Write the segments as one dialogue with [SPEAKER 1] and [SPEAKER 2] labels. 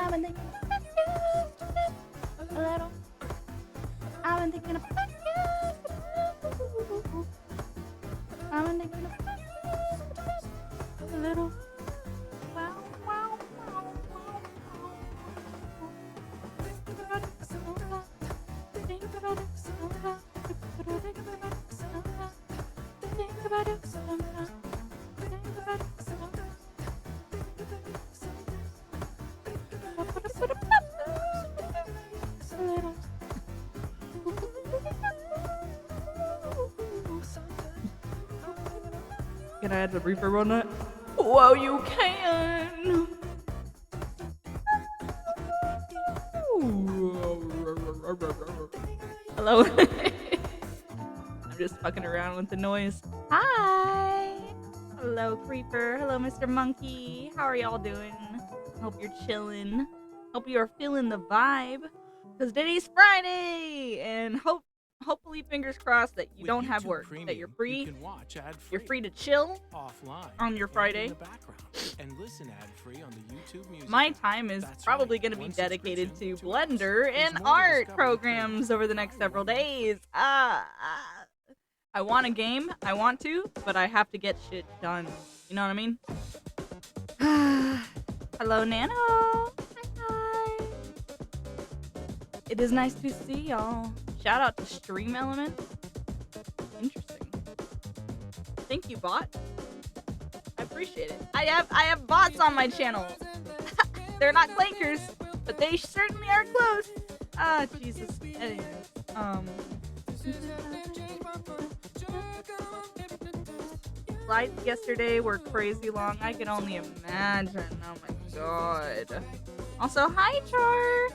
[SPEAKER 1] I've been thinking about you a little. I've been thinking about you. I've been thinking about you a little. Wow, wow, wow, wow, wow. Think about it so long. Think about it so long. Think about it so long. Think about it so long. Think about it so long. Can I add the reverb on that? Whoa, you can! Hello. I'm just fucking around with the noise. Hi! Hello, Creeper. Hello, Mr. Monkey. How are y'all doing? Hope you're chilling. Hope you are feeling the vibe. Because today's Friday! And hopefully, fingers crossed, that you
[SPEAKER 2] With
[SPEAKER 1] don't have
[SPEAKER 2] YouTube
[SPEAKER 1] work.
[SPEAKER 2] Premium,
[SPEAKER 1] That you're free.
[SPEAKER 2] You can watch ad-free.
[SPEAKER 1] You're free to chill
[SPEAKER 2] offline
[SPEAKER 1] on your
[SPEAKER 2] or
[SPEAKER 1] Friday.
[SPEAKER 2] in the background, and listen ad-free on the YouTube Music.
[SPEAKER 1] My time is
[SPEAKER 2] That's
[SPEAKER 1] probably
[SPEAKER 2] right.
[SPEAKER 1] going to be
[SPEAKER 2] One
[SPEAKER 1] dedicated to
[SPEAKER 2] subscription, 2
[SPEAKER 1] Blender
[SPEAKER 2] apps.
[SPEAKER 1] and
[SPEAKER 2] There's more to
[SPEAKER 1] art
[SPEAKER 2] discover with
[SPEAKER 1] programs over the next several days. I want a game, I want to, but I have to get shit done. You know what I mean? Hello, Nano. Hi. It is nice to see y'all. Shout out to Stream Element. Interesting. Thank you, bot. I appreciate it. I have bots on my channel. They're not clankers, but they certainly are close. Ah, Jesus. Anyways, flights yesterday were crazy long. I can only imagine. Oh my god. Also, hi, Char.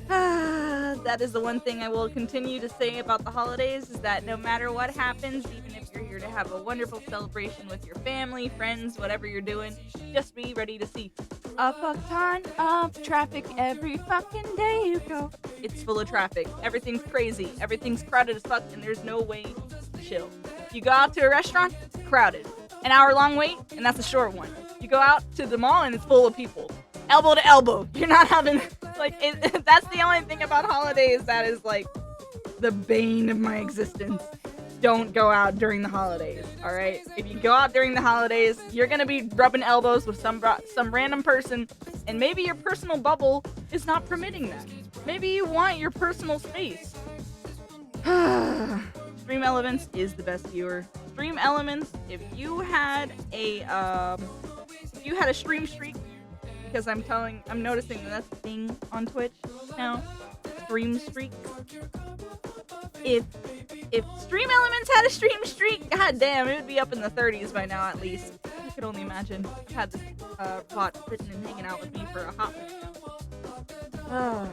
[SPEAKER 1] That is the one thing I will continue to say about the holidays, is that no matter what happens, even if you're here to have a wonderful celebration with your family, friends, whatever you're doing, just be ready to see a fuck ton of traffic every fucking day you go. It's full of traffic. Everything's crazy. Everything's crowded as fuck, and there's no way to chill. You go out to a restaurant, crowded. An hour-long wait, and that's a short one. You go out to the mall, and it's full of people. Elbow to elbow. You're not having... that's the only thing about holidays that is, like, the bane of my existence. Don't go out during the holidays, alright? If you go out during the holidays, you're gonna be rubbing elbows with some random person, and maybe your personal bubble is not permitting that. Maybe you want your personal space. Stream Elements is the best viewer. Stream Elements, if you had a stream streak, because I'm noticing that's a thing on Twitch now. Stream streak. If Stream Elements had a stream streak, god damn, it would be up in the 30s by now at least. I could only imagine. I've had this bot sitting and hanging out with me for a hot minute now.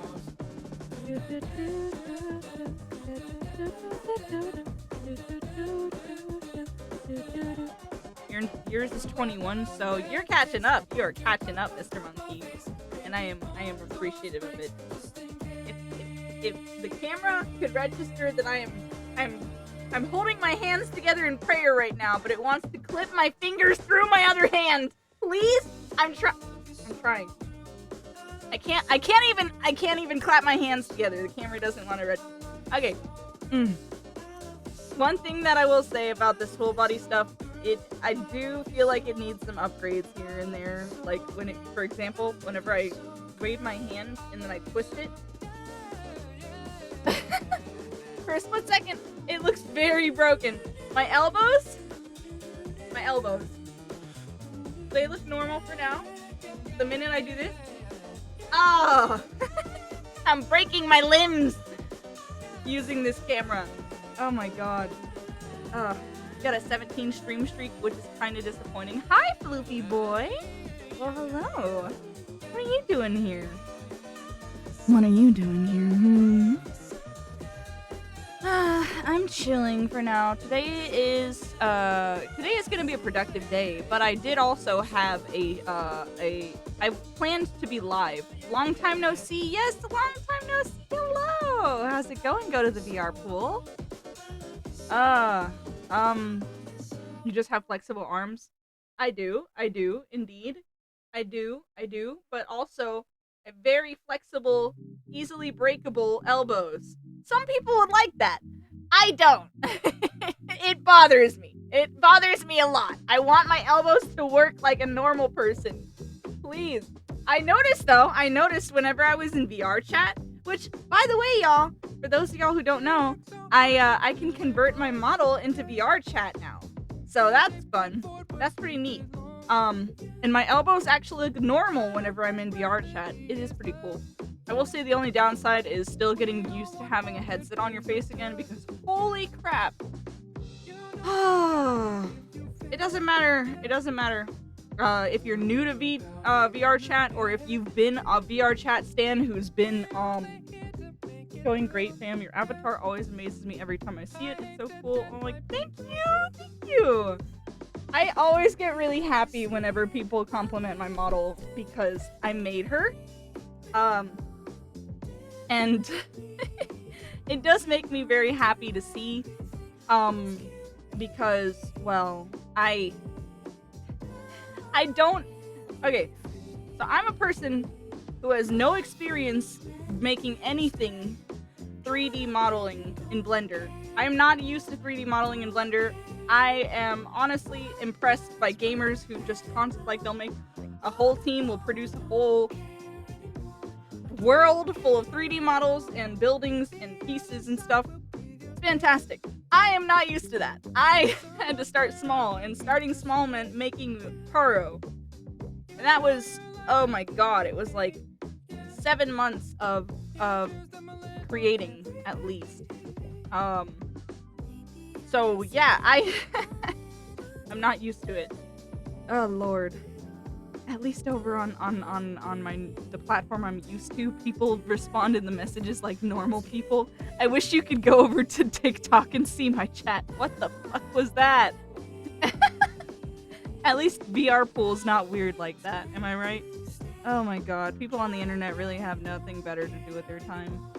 [SPEAKER 1] Yours is 21, so you're catching up. You're catching up, Mr. Monkey, and I am appreciative of it. If the camera could register that I'm holding my hands together in prayer right now, but it wants to clip my fingers through my other hand. Please, I'm trying. I can't even clap my hands together. The camera doesn't want to register. Okay. One thing that I will say about this whole body stuff, I do feel like it needs some upgrades here and there. Like for example, whenever I wave my hand and then I twist it, for a split second, it looks very broken. My elbows, they look normal for now. The minute I do this, I'm breaking my limbs using this camera. Oh my god. Got a 17 stream streak, which is kind of disappointing. Hi, Floopy boy. Well, hello. What are you doing here? What are you doing here? I'm chilling for now. Today is gonna be a productive day, but I did also have I planned to be live. Long time no see. Yes, long time no see. Hello. How's it going? Go to the VR pool. You just have flexible arms? I do, indeed. I do, but also, very flexible, easily breakable elbows. Some people would like that. I don't. It bothers me. It bothers me a lot. I want my elbows to work like a normal person. Please. I noticed whenever I was in VR chat, which, by the way, y'all, for those of y'all who don't know, I can convert my model into VR chat now. So that's fun. That's pretty neat. And my elbows actually look normal whenever I'm in VR chat. It is pretty cool. I will say the only downside is still getting used to having a headset on your face again because holy crap. It doesn't matter. If you're new to VR chat or if you've been a VR chat stan who's been going great, fam. Your avatar always amazes me every time I see it. It's so cool. I'm like, thank you. I always get really happy whenever people compliment my model because I made her. And it does make me very happy to see. Because, well, I don't... Okay, so I'm a person who has no experience making anything 3D modeling in Blender. I am not used to 3D modeling in Blender. I am honestly impressed by gamers who just they'll make a whole team, will produce a whole world full of 3D models and buildings and pieces and stuff. It's fantastic. I am not used to that. I had to start small, and starting small meant making Taro. And that was, oh my god, it was like 7 months of creating, at least. So yeah, I'm not used to it. Oh lord. At least over on the platform I'm used to, people respond in the messages like normal people. I wish you could go over to TikTok and see my chat. What the fuck was that? At least VR Pool's not weird like that, am I right? Oh my god, people on the internet really have nothing better to do with their time.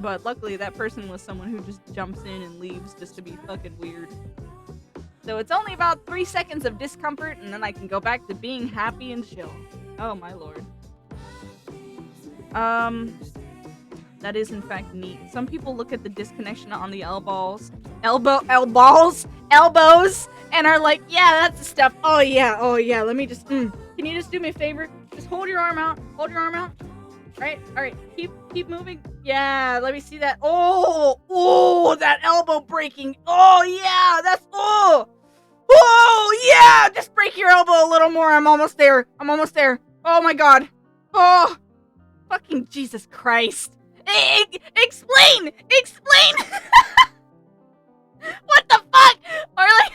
[SPEAKER 1] But luckily that person was someone who just jumps in and leaves just to be fucking weird. So it's only about 3 seconds of discomfort and then I can go back to being happy and chill. Oh my lord. That is in fact neat. Some people look at the disconnection on the elbows, and are like, yeah, that's the stuff. Oh yeah, let me just, can you just do me a favor? Just hold your arm out. Alright, keep moving. Yeah, let me see that. Oh, that elbow breaking. Oh yeah, that's, oh yeah, just break your elbow a little more. I'm almost there. Oh my god. Oh, fucking Jesus Christ. Explain. What the fuck? Or like,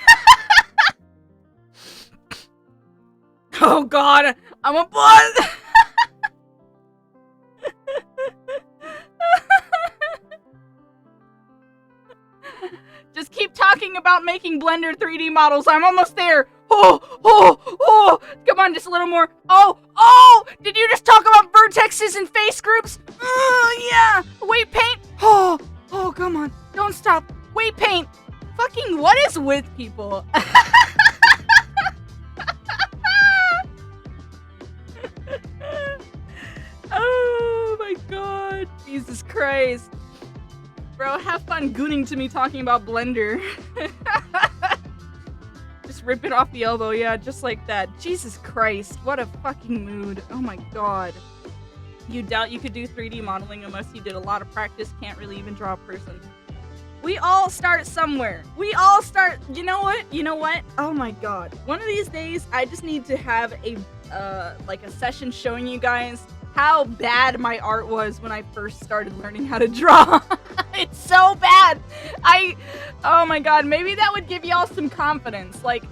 [SPEAKER 1] oh god, I'm a buzz. Just keep talking about making Blender 3D models. I'm almost there. Oh, come on, just a little more. Oh, did you just talk about vertexes and face groups? Yeah, weight paint. Oh, come on, don't stop. Weight paint. Fucking what is with people? Oh my god, Jesus Christ. Bro, have fun gooning to me talking about Blender. Just rip it off the elbow, yeah, just like that. Jesus Christ, what a fucking mood. Oh my god. You doubt you could do 3D modeling unless you did a lot of practice, can't really even draw a person. We all start somewhere. You know what? Oh my god. One of these days, I just need to have a session showing you guys how bad my art was when I first started learning how to draw. It's so bad. Oh my god, maybe that would give y'all some confidence. Like,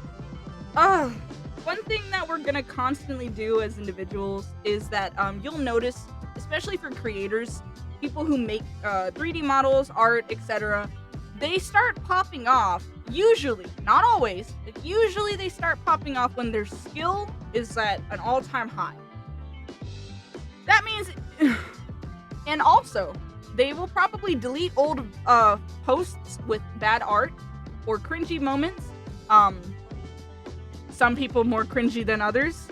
[SPEAKER 1] one thing that we're gonna constantly do as individuals is that you'll notice, especially for creators, people who make 3D models, art, etc., they start popping off, usually, not always, but usually they start popping off when their skill is at an all-time high. That means, and also, they will probably delete old posts with bad art or cringy moments. Some people more cringy than others.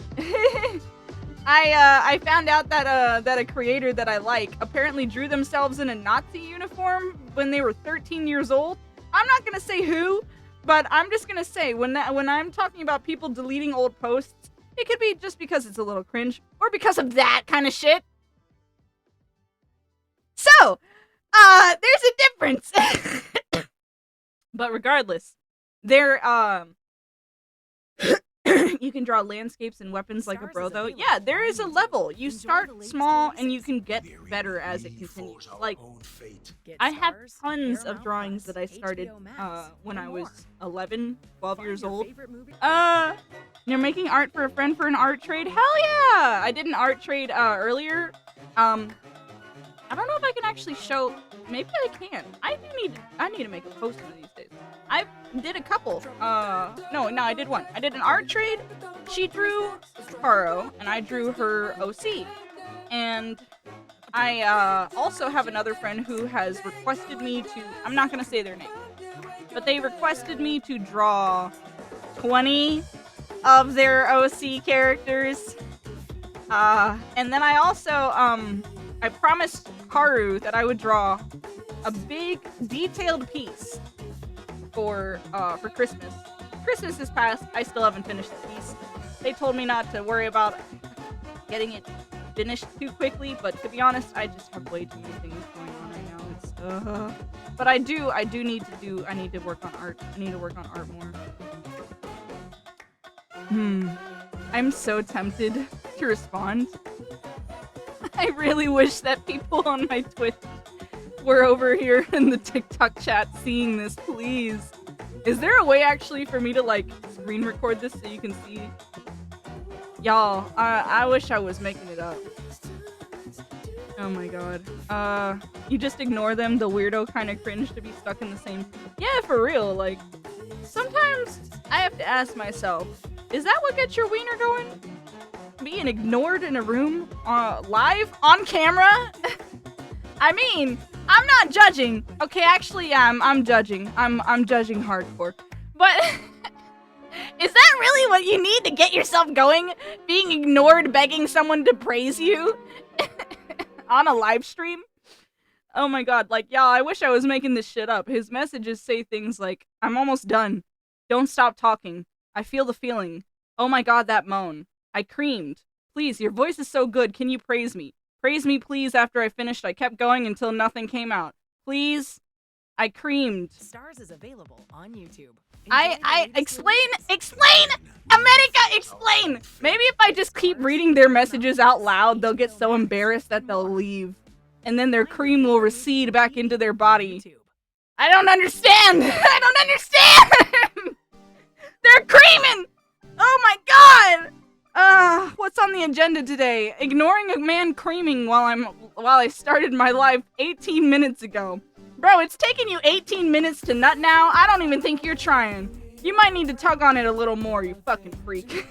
[SPEAKER 1] I found out that a creator that I like apparently drew themselves in a Nazi uniform when they were 13 years old. I'm not gonna say who, but I'm just gonna say when I'm talking about people deleting old posts, it could be just because it's a little cringe or because of that kind of shit. So, there's a difference. But regardless, there you can draw landscapes and weapons like a bro, though. Yeah, there is a level. You start small and you can get better as it continues. Like, I have tons of drawings that I started when I was 11, 12 years old. You're making art for a friend for an art trade? Hell yeah! I did an art trade earlier. I don't know if I can actually show. Maybe I can. I need to make a post one of these days. I did a couple. No, I did one. I did an art trade. She drew Haro, and I drew her OC. And I also have another friend who has requested me to. I'm not gonna say their name, but they requested me to draw 20 of their OC characters. And then I also I promised Haru that I would draw a big, detailed piece for Christmas. Christmas is past. I still haven't finished the piece. They told me not to worry about getting it finished too quickly, but to be honest, I just have way too many things going on right now. It's but I need to work on art. I need to work on art more. I'm so tempted to respond. I really wish that people on my Twitch were over here in the TikTok chat seeing this, please. Is there a way actually for me to like screen record this so you can see? Y'all, I wish I was making it up. Oh my god. You just ignore them, the weirdo kind of cringe to be stuck in the same... Yeah, for real, like, sometimes I have to ask myself, is that what gets your wiener going? Being ignored in a room, live, on camera? I mean, I'm not judging. Okay, actually, I'm judging. I'm judging hardcore. But is that really what you need to get yourself going? Being ignored, begging someone to praise you on a live stream? Oh my god, like, y'all, I wish I was making this shit up. His messages say things like, I'm almost done. Don't stop talking. I feel the feeling. Oh my god, that moan. I creamed. Please, your voice is so good. Can you praise me? Praise me, please. After I finished, I kept going until nothing came out. Please. I creamed.
[SPEAKER 3] Stars is available on YouTube.
[SPEAKER 1] Explain, America, explain. Maybe if I just keep reading their messages out loud, they'll get so embarrassed that they'll leave. And then their cream will recede back into their body. I don't understand. I don't understand. They're creaming. Oh my god. What's on the agenda today? Ignoring a man creaming while I started my life 18 minutes ago. Bro, it's taken you 18 minutes to nut now? I don't even think you're trying. You might need to tug on it a little more, you fucking freak.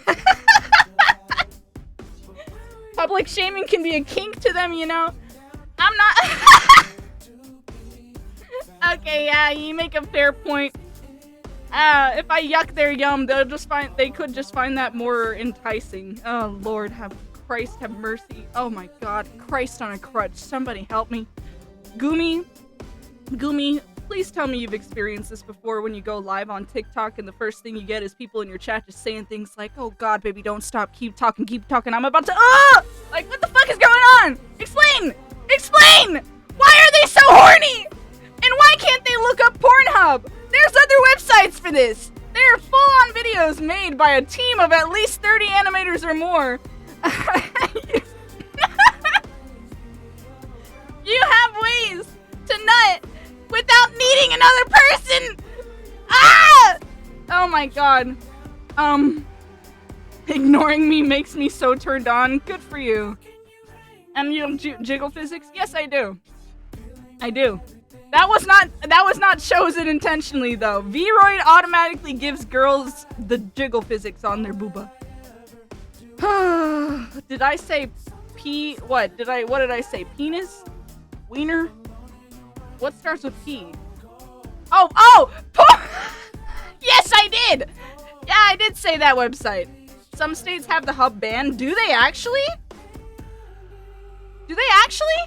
[SPEAKER 1] Public shaming can be a kink to them, you know? I'm not... Okay, yeah, you make a fair point. If I yuck their yum, they could just find that more enticing. Oh, Lord, Christ have mercy. Oh my god, Christ on a crutch. Somebody help me. Gumi, please tell me you've experienced this before when you go live on TikTok and the first thing you get is people in your chat just saying things like, oh god, baby, don't stop, keep talking, I'm about to, like, what the fuck is going on? Explain! Why are they so horny? And why can't they look up Pornhub? There's other websites for this. They're full-on videos made by a team of at least 30 animators or more. You have ways to nut without needing another person. Oh my god. Ignoring me makes me so turned on. Good for you. And you don't jiggle physics? Yes, I do. That was not chosen intentionally though. Vroid automatically gives girls the jiggle physics on their booba. Did I say what did I say? Penis? Wiener? What starts with P? Oh! Yes, I did! Yeah, I did say that website. Some states have the hub banned. Do they actually? Actually?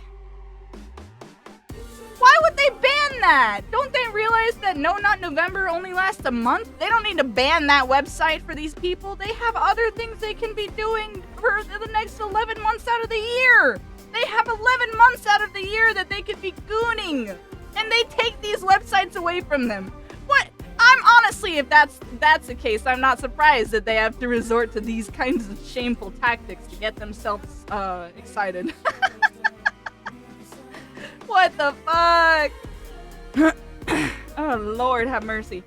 [SPEAKER 1] Why would they ban that? Don't they realize that No Nut November only lasts a month? They don't need to ban that website for these people. They have other things they can be doing for the next 11 months out of the year. They have 11 months out of the year that they could be gooning. And they take these websites away from them. What? I'm honestly, if that's the case, I'm not surprised that they have to resort to these kinds of shameful tactics to get themselves excited. What the fuck? Oh, Lord, have mercy.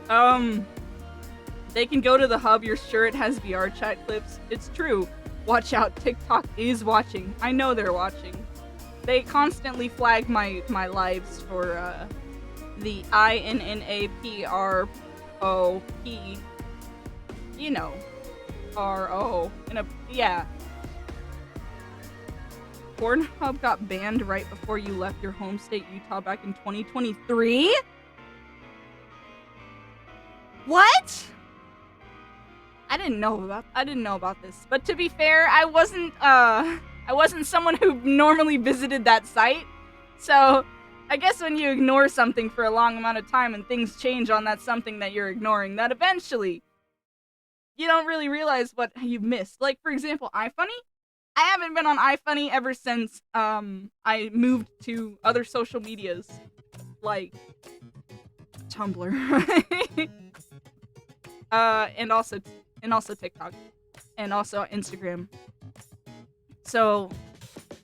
[SPEAKER 1] They can go to the hub. You're sure it has VR chat clips? It's true. Watch out. TikTok is watching. I know they're watching. They constantly flag my lives for, the INNAPROP. You know. RO. Yeah. Pornhub got banned right before you left your home state, Utah, back in 2023? What? I didn't know about this. But to be fair, I wasn't someone who normally visited that site. So, I guess when you ignore something for a long amount of time and things change on that something that you're ignoring, that eventually you don't really realize what you've missed. Like, for example, iFunny? I haven't been on iFunny ever since I moved to other social medias, like Tumblr, and also TikTok, and also Instagram. So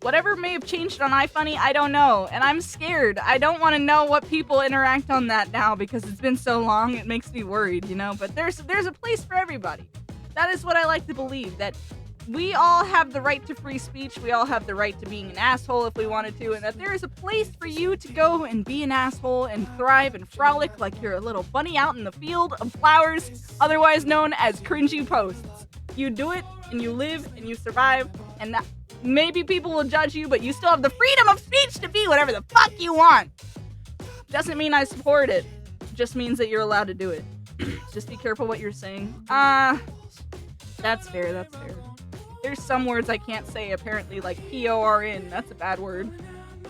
[SPEAKER 1] whatever may have changed on iFunny, I don't know, and I'm scared. I don't want to know what people interact on that now because it's been so long. It makes me worried, you know. But there's a place for everybody. That is what I like to believe, that we all have the right to free speech, we all have the right to being an asshole if we wanted to, and that there is a place for you to go and be an asshole and thrive and frolic like you're a little bunny out in the field of flowers, otherwise known as cringy posts. You do it, and you live, and you survive, and that, maybe people will judge you, but you still have the freedom of speech to be whatever the fuck you want. Doesn't mean I support it, just means that you're allowed to do it. Just be careful what you're saying. That's fair. There's some words I can't say, apparently, like PORN. That's a bad word.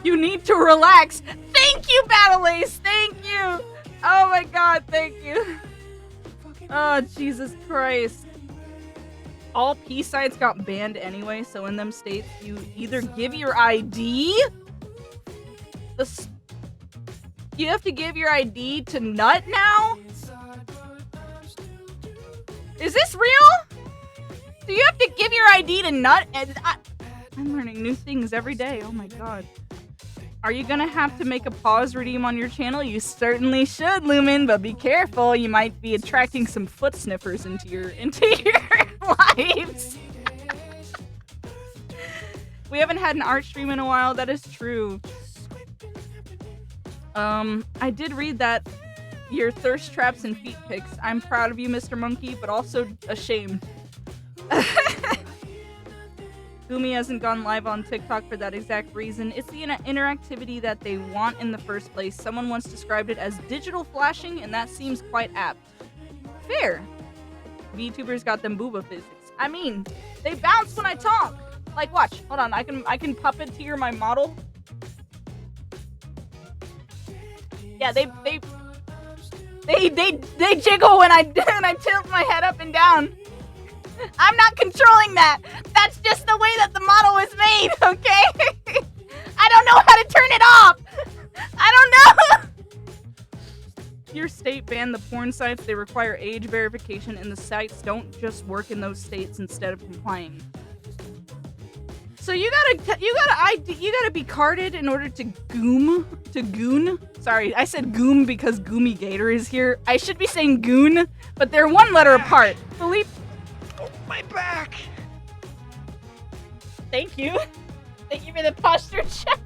[SPEAKER 1] You need to relax. Thank you, Battle Ace. Thank you. Oh my god, thank you. Oh, Jesus Christ. All P sites got banned anyway, so in them states, you either give your ID. You have to give your ID to Nut now? Is this real? Do you have to give your ID to Nut? I'm learning new things every day. Oh my god. Are you gonna have to make a pause redeem on your channel? You certainly should, Lumen, but be careful. You might be attracting some foot sniffers into your lives. We haven't had an art stream in a while. That is true. I did read that your thirst traps and feet pics. I'm proud of you, Mr. Monkey, but also ashamed. Gumi hasn't gone live on TikTok for that exact reason. It's the interactivity that they want in the first place. Someone once described it as digital flashing, and that seems quite apt. Fair. VTubers got them booba physics. I mean, they bounce when I talk. Like, watch. Hold on. I can puppeteer my model. Yeah, they jiggle when I tilt my head up and down. I'm not controlling that. That's just the way that the model is made, okay? I don't know how to turn it off. I don't know. Your state banned the porn sites. They require age verification, and the sites don't just work in those states instead of complying. So you gotta be carded in order to goon. Sorry, I said goom because Goomy Gator is here. I should be saying goon, but they're one letter apart. Philippe.
[SPEAKER 2] Oh, my back!
[SPEAKER 1] Thank you. Thank you for the posture check.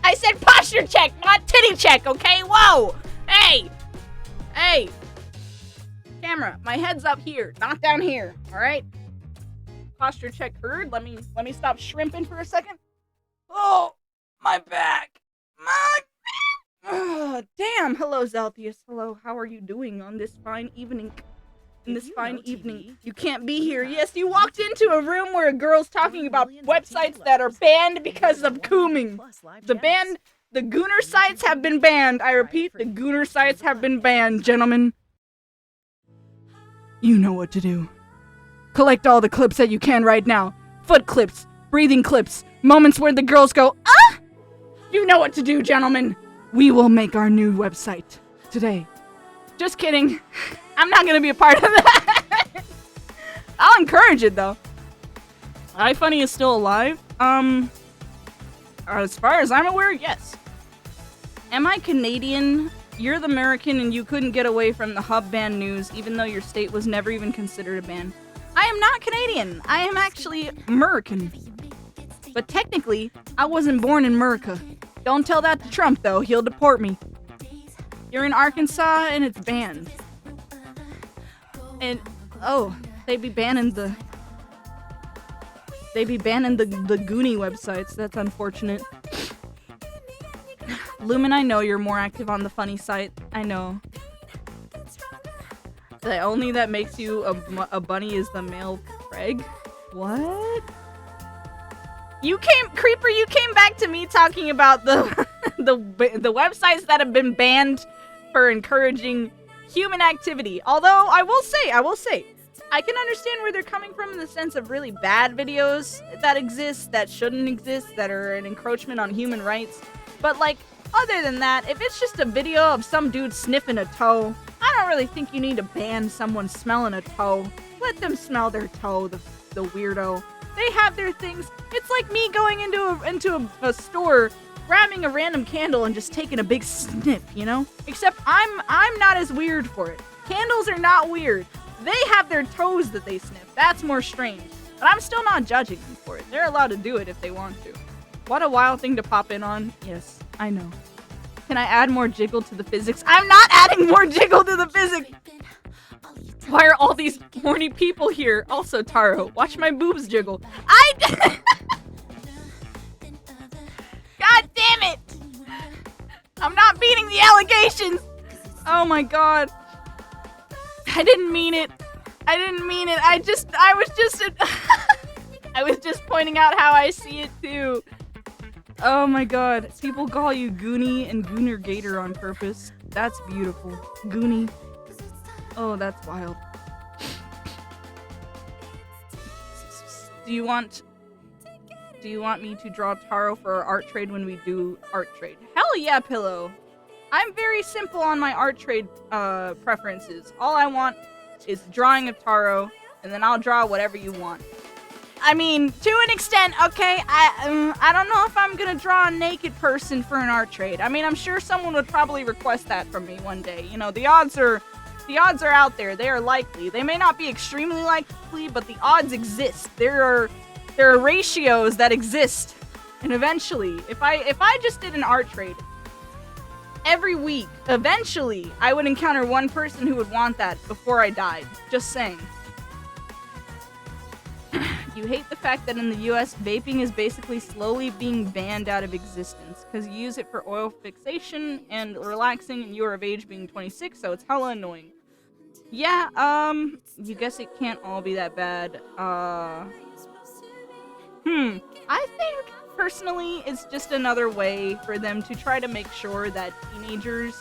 [SPEAKER 1] I said posture check, not titty check, okay? Whoa! Hey! Camera, my head's up here, not down here, alright? Posture check heard. Let me stop shrimping for a second. Oh, my back. Damn. Hello, Zelthius. Hello, how are you doing on this fine evening? in this
[SPEAKER 3] Did you
[SPEAKER 1] fine
[SPEAKER 3] know
[SPEAKER 1] evening.
[SPEAKER 3] TV?
[SPEAKER 1] You can't be
[SPEAKER 3] We
[SPEAKER 1] here.
[SPEAKER 3] have
[SPEAKER 1] Yes, you walked into a room where a girl's talking about
[SPEAKER 3] millions of TV
[SPEAKER 1] websites that are
[SPEAKER 3] lovers,
[SPEAKER 1] banned because of
[SPEAKER 3] 100
[SPEAKER 1] cooming.
[SPEAKER 3] plus live
[SPEAKER 1] The
[SPEAKER 3] channels.
[SPEAKER 1] Gooner sites have been banned. I repeat, the Gooner sites have been banned, gentlemen. You know what to do. Collect all the clips that you can right now. Foot clips, breathing clips, moments where the girls go, ah! You know what to do, gentlemen. We will make our new website today. Just kidding. I'm not gonna be a part of that. I'll encourage it, though. iFunny is still alive. As far as I'm aware, yes. Am I Canadian? You're the American and you couldn't get away from the hub ban news even though your state was never even considered a ban. I am not Canadian. I am actually American. But technically, I wasn't born in America. Don't tell that to Trump, though. He'll deport me. You're in Arkansas and it's banned. And, oh, they be banning the Goonie websites. That's unfortunate. Lumen, I know you're more active on the funny site. I know. The only that makes you a bunny is the male Craig. What? Creeper, you came back to me talking about the the websites that have been banned for encouraging human activity. Although I will say, I can understand where they're coming from in the sense of really bad videos that exist, that shouldn't exist, that are an encroachment on human rights. But like, other than that, if it's just a video of some dude sniffing a toe, I don't really think you need to ban someone smelling a toe. Let them smell their toe, the weirdo. They have their things. It's like me going into a store, grabbing a random candle and just taking a big sniff, you know? Except I'm not as weird for it. Candles are not weird. They have their toes that they sniff. That's more strange. But I'm still not judging them for it. They're allowed to do it if they want to. What a wild thing to pop in on. Yes, I know. Can I add more jiggle to the physics? I'm not adding more jiggle to the physics! Why are all these horny people here? Also, Taro, watch my boobs jiggle. God damn it! I'm not beating the allegations! Oh my god. I didn't mean it. I was just pointing out how I see it too. Oh my god. People call you Goonie and Gooner Gator on purpose. That's beautiful. Goonie. Oh, that's wild. Do you want me to draw Taro for our art trade when we do art trade? Hell yeah, Pillow. I'm very simple on my art trade preferences. All I want is drawing of Taro, and then I'll draw whatever you want. I mean, to an extent, okay, I don't know if I'm gonna draw a naked person for an art trade. I mean, I'm sure someone would probably request that from me one day. You know, the odds are out there. They are likely. They may not be extremely likely, but the odds exist. There are ratios that exist. And eventually, if I just did an art trade every week, eventually I would encounter one person who would want that before I died. Just saying. You hate the fact that in the US, vaping is basically slowly being banned out of existence because you use it for oil fixation and relaxing, and you are of age being 26, so it's hella annoying. Yeah, you guess it can't all be that bad. I think, personally, it's just another way for them to try to make sure that teenagers,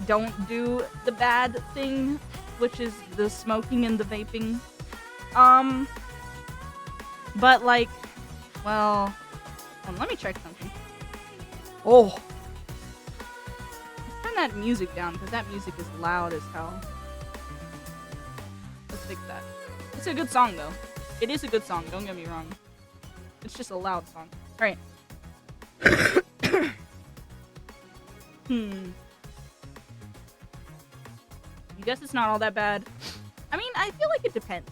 [SPEAKER 1] don't do the bad thing, which is the smoking and the vaping. But like, well, let me check something. Oh. Let's turn that music down, because that music is loud as hell. Let's fix that. It's a good song, though. It is a good song, don't get me wrong. It's just a loud song. Alright. You guess it's not all that bad? I mean, I feel like it depends.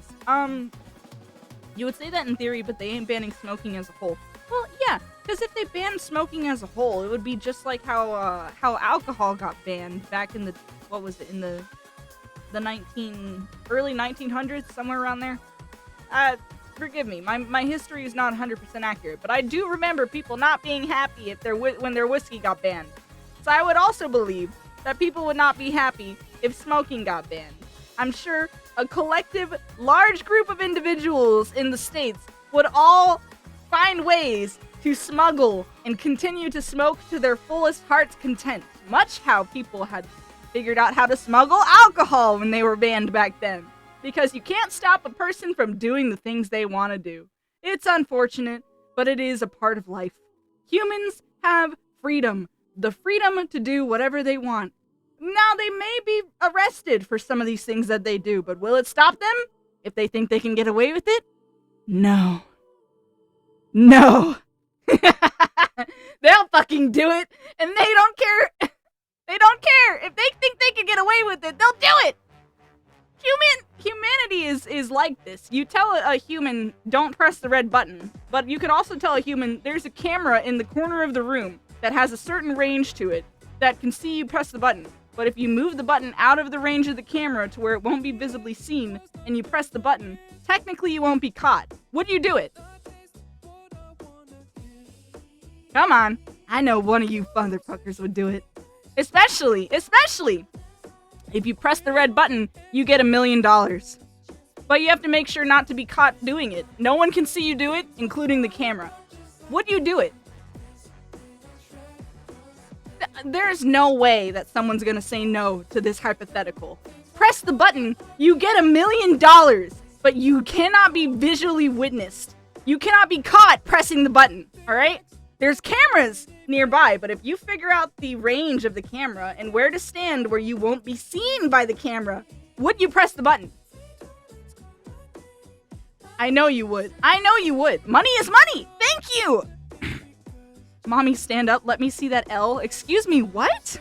[SPEAKER 1] You would say that in theory, but they ain't banning smoking as a whole. Well, yeah, because if they banned smoking as a whole, it would be just like how alcohol got banned back in the, what was it, in the early 1900s, somewhere around there. Forgive me, my history is not 100% accurate, but I do remember people not being happy if when their whiskey got banned. So I would also believe that people would not be happy if smoking got banned. I'm sure a collective, large group of individuals in the States would all find ways to smuggle and continue to smoke to their fullest heart's content, much how people had figured out how to smuggle alcohol when they were banned back then. Because you can't stop a person from doing the things they want to do. It's unfortunate, but it is a part of life. Humans have freedom. The freedom to do whatever they want. Now, they may be arrested for some of these things that they do, but will it stop them if they think they can get away with it? No. No. They'll fucking do it, and they don't care. They don't care. If they think they can get away with it, they'll do it. Humanity is like this. You tell a human, don't press the red button, but you can also tell a human, there's a camera in the corner of the room that has a certain range to it that can see you press the button. But if you move the button out of the range of the camera to where it won't be visibly seen, and you press the button, technically you won't be caught. Would you do it? Come on. I know one of you motherfuckers would do it. Especially, if you press the red button, you get $1 million. But you have to make sure not to be caught doing it. No one can see you do it, including the camera. Would you do it? There's no way that someone's gonna say no to this hypothetical. Press the button, you get $1 million, but you cannot be visually witnessed. You cannot be caught pressing the button, alright? There's cameras nearby, but if you figure out the range of the camera and where to stand where you won't be seen by the camera, would you press the button? I know you would. I know you would. Money is money! Thank you! Mommy, stand up. Let me see that L. Excuse me, what?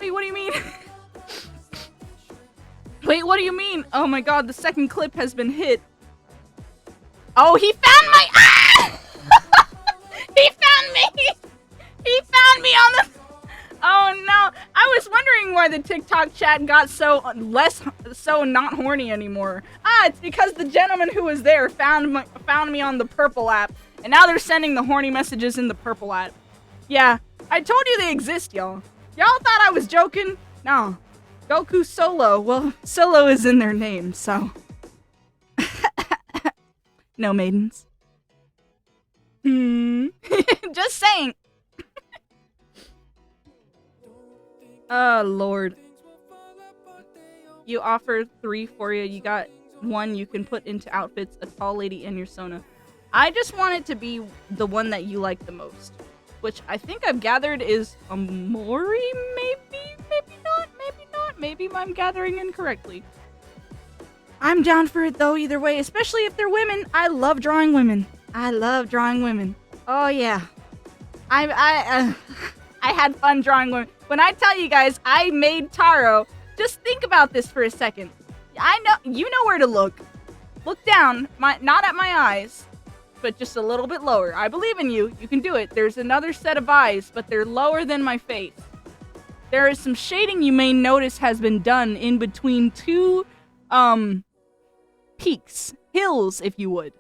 [SPEAKER 1] Wait, what do you mean? Wait, what do you mean? Oh my god, the second clip has been hit. Oh, he found my... Ah! He found me! He found me on the... Oh no. I was wondering why the TikTok chat got so not horny anymore. Ah, it's because the gentleman who was there found me on the purple app. And now they're sending the horny messages in the purple app. Yeah, I told you they exist, y'all. Y'all thought I was joking? No. Goku Solo. Well, Solo is in their name, so... No maidens. Just saying. Oh, Lord. You offer 3 for you. You got 1 you can put into outfits, a tall lady, and your Sona. I just want it to be the one that you like the most. Which I think I've gathered is a Mori, maybe? Maybe not, maybe not. Maybe I'm gathering incorrectly. I'm down for it though, either way, especially if they're women. I love drawing women. I love drawing women. Oh yeah. I had fun drawing women. When I tell you guys I made Taro, just think about this for a second. I know, you know where to look. Look down, not at my eyes, but just a little bit lower. I believe in you. You can do it. There's another set of eyes, but they're lower than my face. There is some shading you may notice has been done in between 2, peaks. Hills, if you would.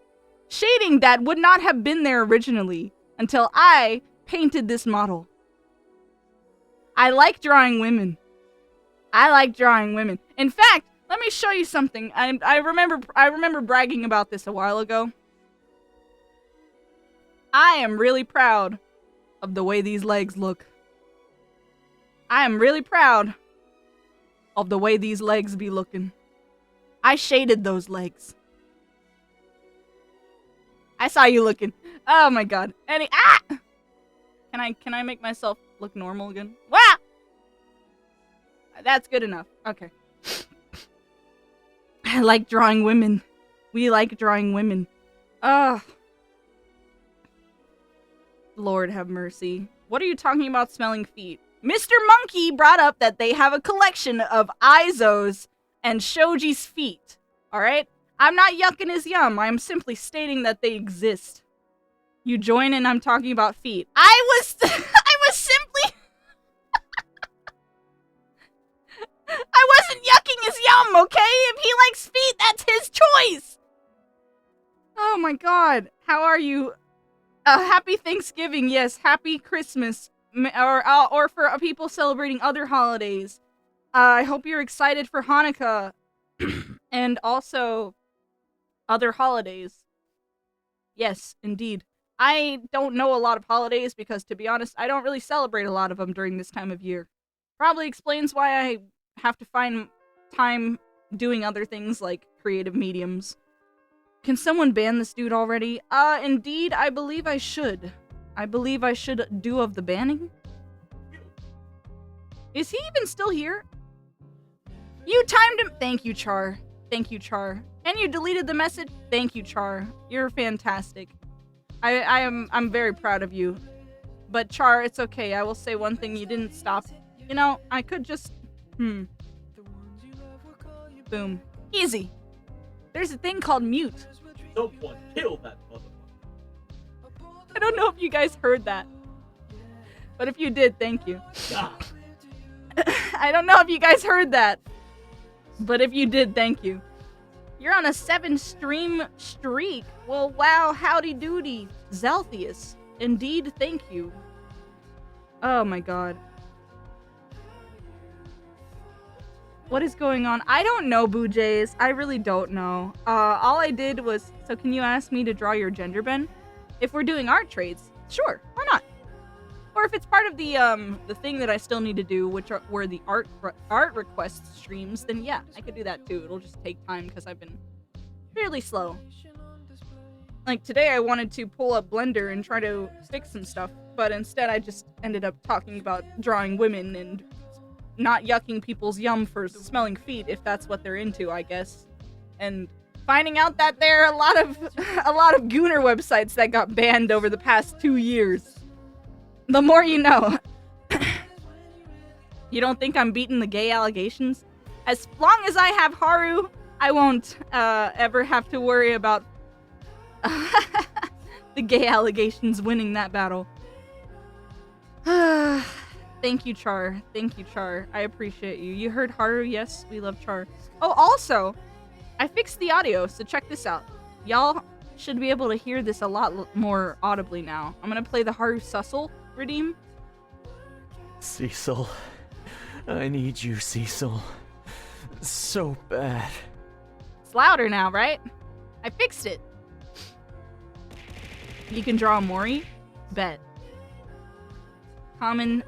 [SPEAKER 1] Shading that would not have been there originally until I painted this model. I like drawing women. I like drawing women. In fact, let me show you something. I remember bragging about this a while ago. I am really proud of the way these legs look. I am really proud of the way these legs be looking. I shaded those legs. I saw you looking. Oh my god. Can I make myself look normal again? Wow! That's good enough. Okay. I like drawing women. We like drawing women. Ugh. Lord have mercy. What are you talking about smelling feet? Mr. Monkey brought up that they have a collection of Aizo's and Shoji's feet. Alright? I'm not yucking his yum. I'm simply stating that they exist. You join and I'm talking about feet. I was simply... I wasn't yucking his yum, okay? If he likes feet, that's his choice! Oh my god. How are you? Happy Thanksgiving, yes. Happy Christmas. Or for people celebrating other holidays. I hope you're excited for Hanukkah. And also other holidays. Yes, indeed. I don't know a lot of holidays because, to be honest, I don't really celebrate a lot of them during this time of year. Probably explains why I have to find time doing other things like creative mediums. Can someone ban this dude already? Indeed, I believe I should. I believe I should do of the banning. Is he even still here? You timed him. Thank you, Char. Thank you, Char. And you deleted the message? Thank you, Char. You're fantastic. I'm very proud of you. But Char, it's okay. I will say one thing, you didn't stop. You know, I could just boom. Easy. There's a thing called mute.
[SPEAKER 4] Someone kill that motherfucker.
[SPEAKER 1] I don't know if you guys heard that. But if you did, thank you.
[SPEAKER 4] God.
[SPEAKER 1] I don't know if you guys heard that. But if you did, thank you. You're on a 7-stream streak. Well, wow, howdy doody. Zelthius. Indeed, thank you. Oh my god. What is going on? I don't know, Boo Jays. I really don't know. All I did was... So can you ask me to draw your gender, Ben? If we're doing art trades, sure, why not? Or if it's part of the thing that I still need to do, which were the art request streams, then yeah, I could do that too. It'll just take time because I've been fairly slow. Like today I wanted to pull up Blender and try to fix some stuff, but instead I just ended up talking about drawing women and not yucking people's yum for smelling feet, if that's what they're into, I guess. And finding out that there are a lot of Gooner websites that got banned over the past 2 years. The more you know. You don't think I'm beating the gay allegations? As long as I have Haru, I won't ever have to worry about the gay allegations winning that battle. Thank you, Char. Thank you, Char. I appreciate you. You heard Haru? Yes, we love Char. Oh, also, I fixed the audio, so check this out. Y'all should be able to hear this a lot more audibly now. I'm gonna play the Haru Sussel redeem.
[SPEAKER 2] Cecil. I need you, Cecil. So bad.
[SPEAKER 1] It's louder now, right? I fixed it. You can draw a Mori? Bet. Common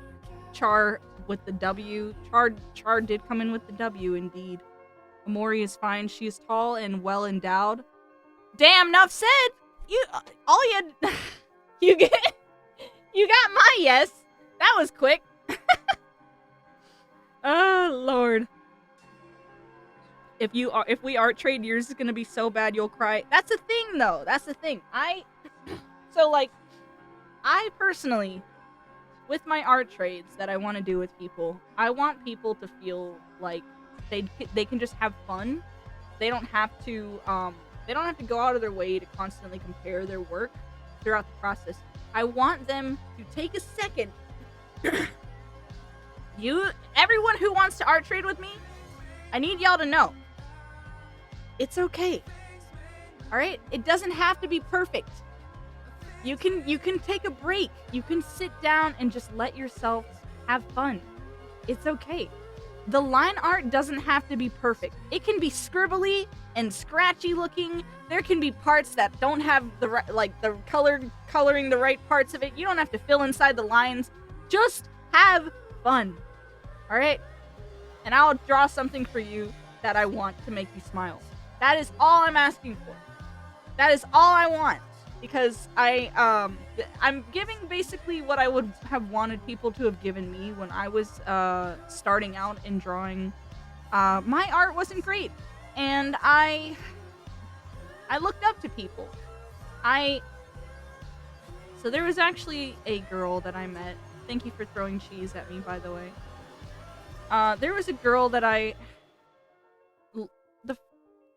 [SPEAKER 1] Char with the W. Char did come in with the W, indeed. Amori is fine. She is tall and well endowed. Damn, enough said! You got my yes! That was quick. Oh, Lord. If we art trade, yours is gonna be so bad you'll cry. That's the thing, though. That's the thing. So, like, I personally, with my art trades that I want to do with people, I want people to feel like they can just have fun. They don't have to go out of their way to constantly compare their work throughout the process. I want them to take a second. Everyone who wants to art trade with me, I need y'all to know. It's okay. All right? It doesn't have to be perfect. You can take a break. You can sit down and just let yourself have fun. It's okay. The line art doesn't have to be perfect. It can be scribbly and scratchy looking. There can be parts that don't have the right, like the coloring the right parts of it. You don't have to fill inside the lines. Just have fun. All right? And I'll draw something for you that I want to make you smile. That is all I'm asking for. That is all I want. Because I'm giving basically what I would have wanted people to have given me when I was starting out in drawing. My art wasn't great, and I looked up to people. So there was actually a girl that I met. Thank you for throwing cheese at me, by the way. There was a girl that I'm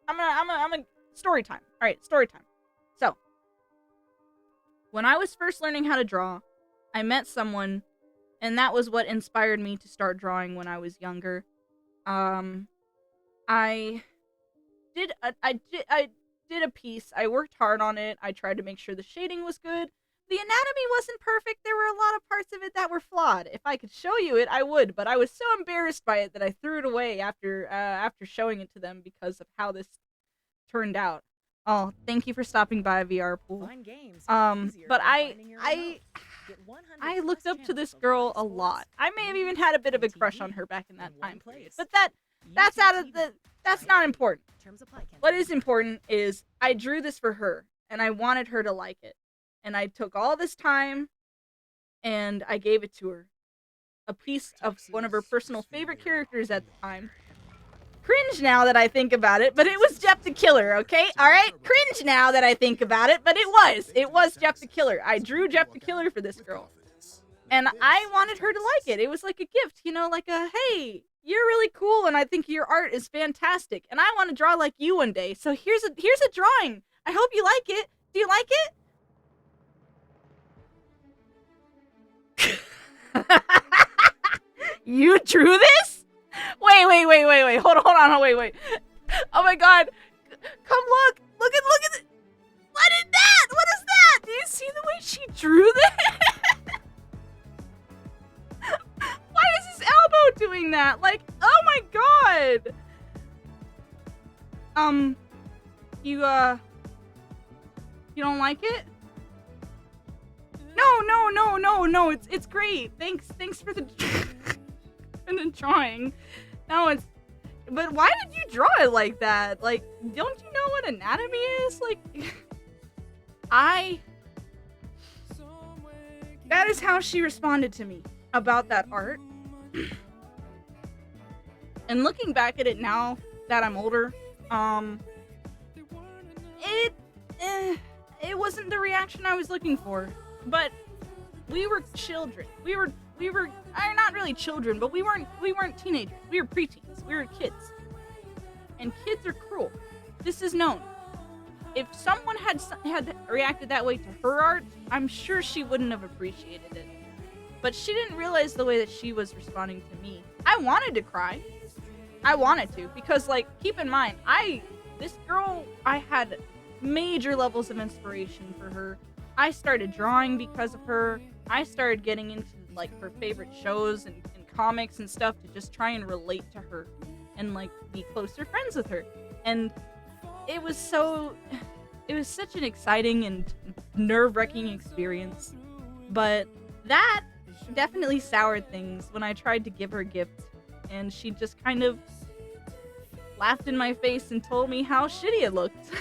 [SPEAKER 1] a story time. All right, story time. So, when I was first learning how to draw, I met someone, and that was what inspired me to start drawing when I was younger. I did a piece. I worked hard on it. I tried to make sure the shading was good, The anatomy wasn't perfect. There were a lot of parts of it that were flawed. If I could show you it, I would, but I was so embarrassed by it that I threw it away after showing it to them because of how this turned out. Oh, thank you for stopping by, VR Pool.
[SPEAKER 3] Fun games.
[SPEAKER 1] But I looked up to this girl a lot. I may have even had a bit of a crush on her back in that time period. But that's not important. What is important is I drew this for her, and I wanted her to like it. And I took all this time, and I gave it to her. A piece of one of her personal favorite characters at the time. Cringe now that I think about it, but it was Jeff the Killer, okay? Alright? Cringe now that I think about it, but it was Jeff the Killer. I drew Jeff the Killer for this girl. And I wanted her to like it. It was like a gift, you know, like a, hey, you're really cool and I think your art is fantastic. And I want to draw like you one day. So here's a drawing. I hope you like it. Do you like it? You drew this? Wait. Hold on, wait. Oh my god. Come look. Look at it. What is that? What is that? Do you see the way she drew this? Why is his elbow doing that? Like, oh my god. You don't like it? No. It's great. Thanks for the drawing. No, but why did you draw it like that? Like, don't you know what anatomy is? Like, that is how she responded to me about that art. And looking back at it now that I'm older, it wasn't the reaction I was looking for. But we were children. We were not really children, but we weren't teenagers. We were preteens. We were kids. And kids are cruel. This is known. If someone had reacted that way to her art, I'm sure she wouldn't have appreciated it. But she didn't realize the way that she was responding to me. I wanted to cry. I wanted to, because, like, keep in mind, this girl, I had major levels of inspiration for her. I started drawing because of her. I started getting into, like, her favorite shows and comics and stuff to just try and relate to her and, like, be closer friends with her. And it was such an exciting and nerve-wracking experience. But that definitely soured things when I tried to give her a gift, and she just kind of laughed in my face and told me how shitty it looked.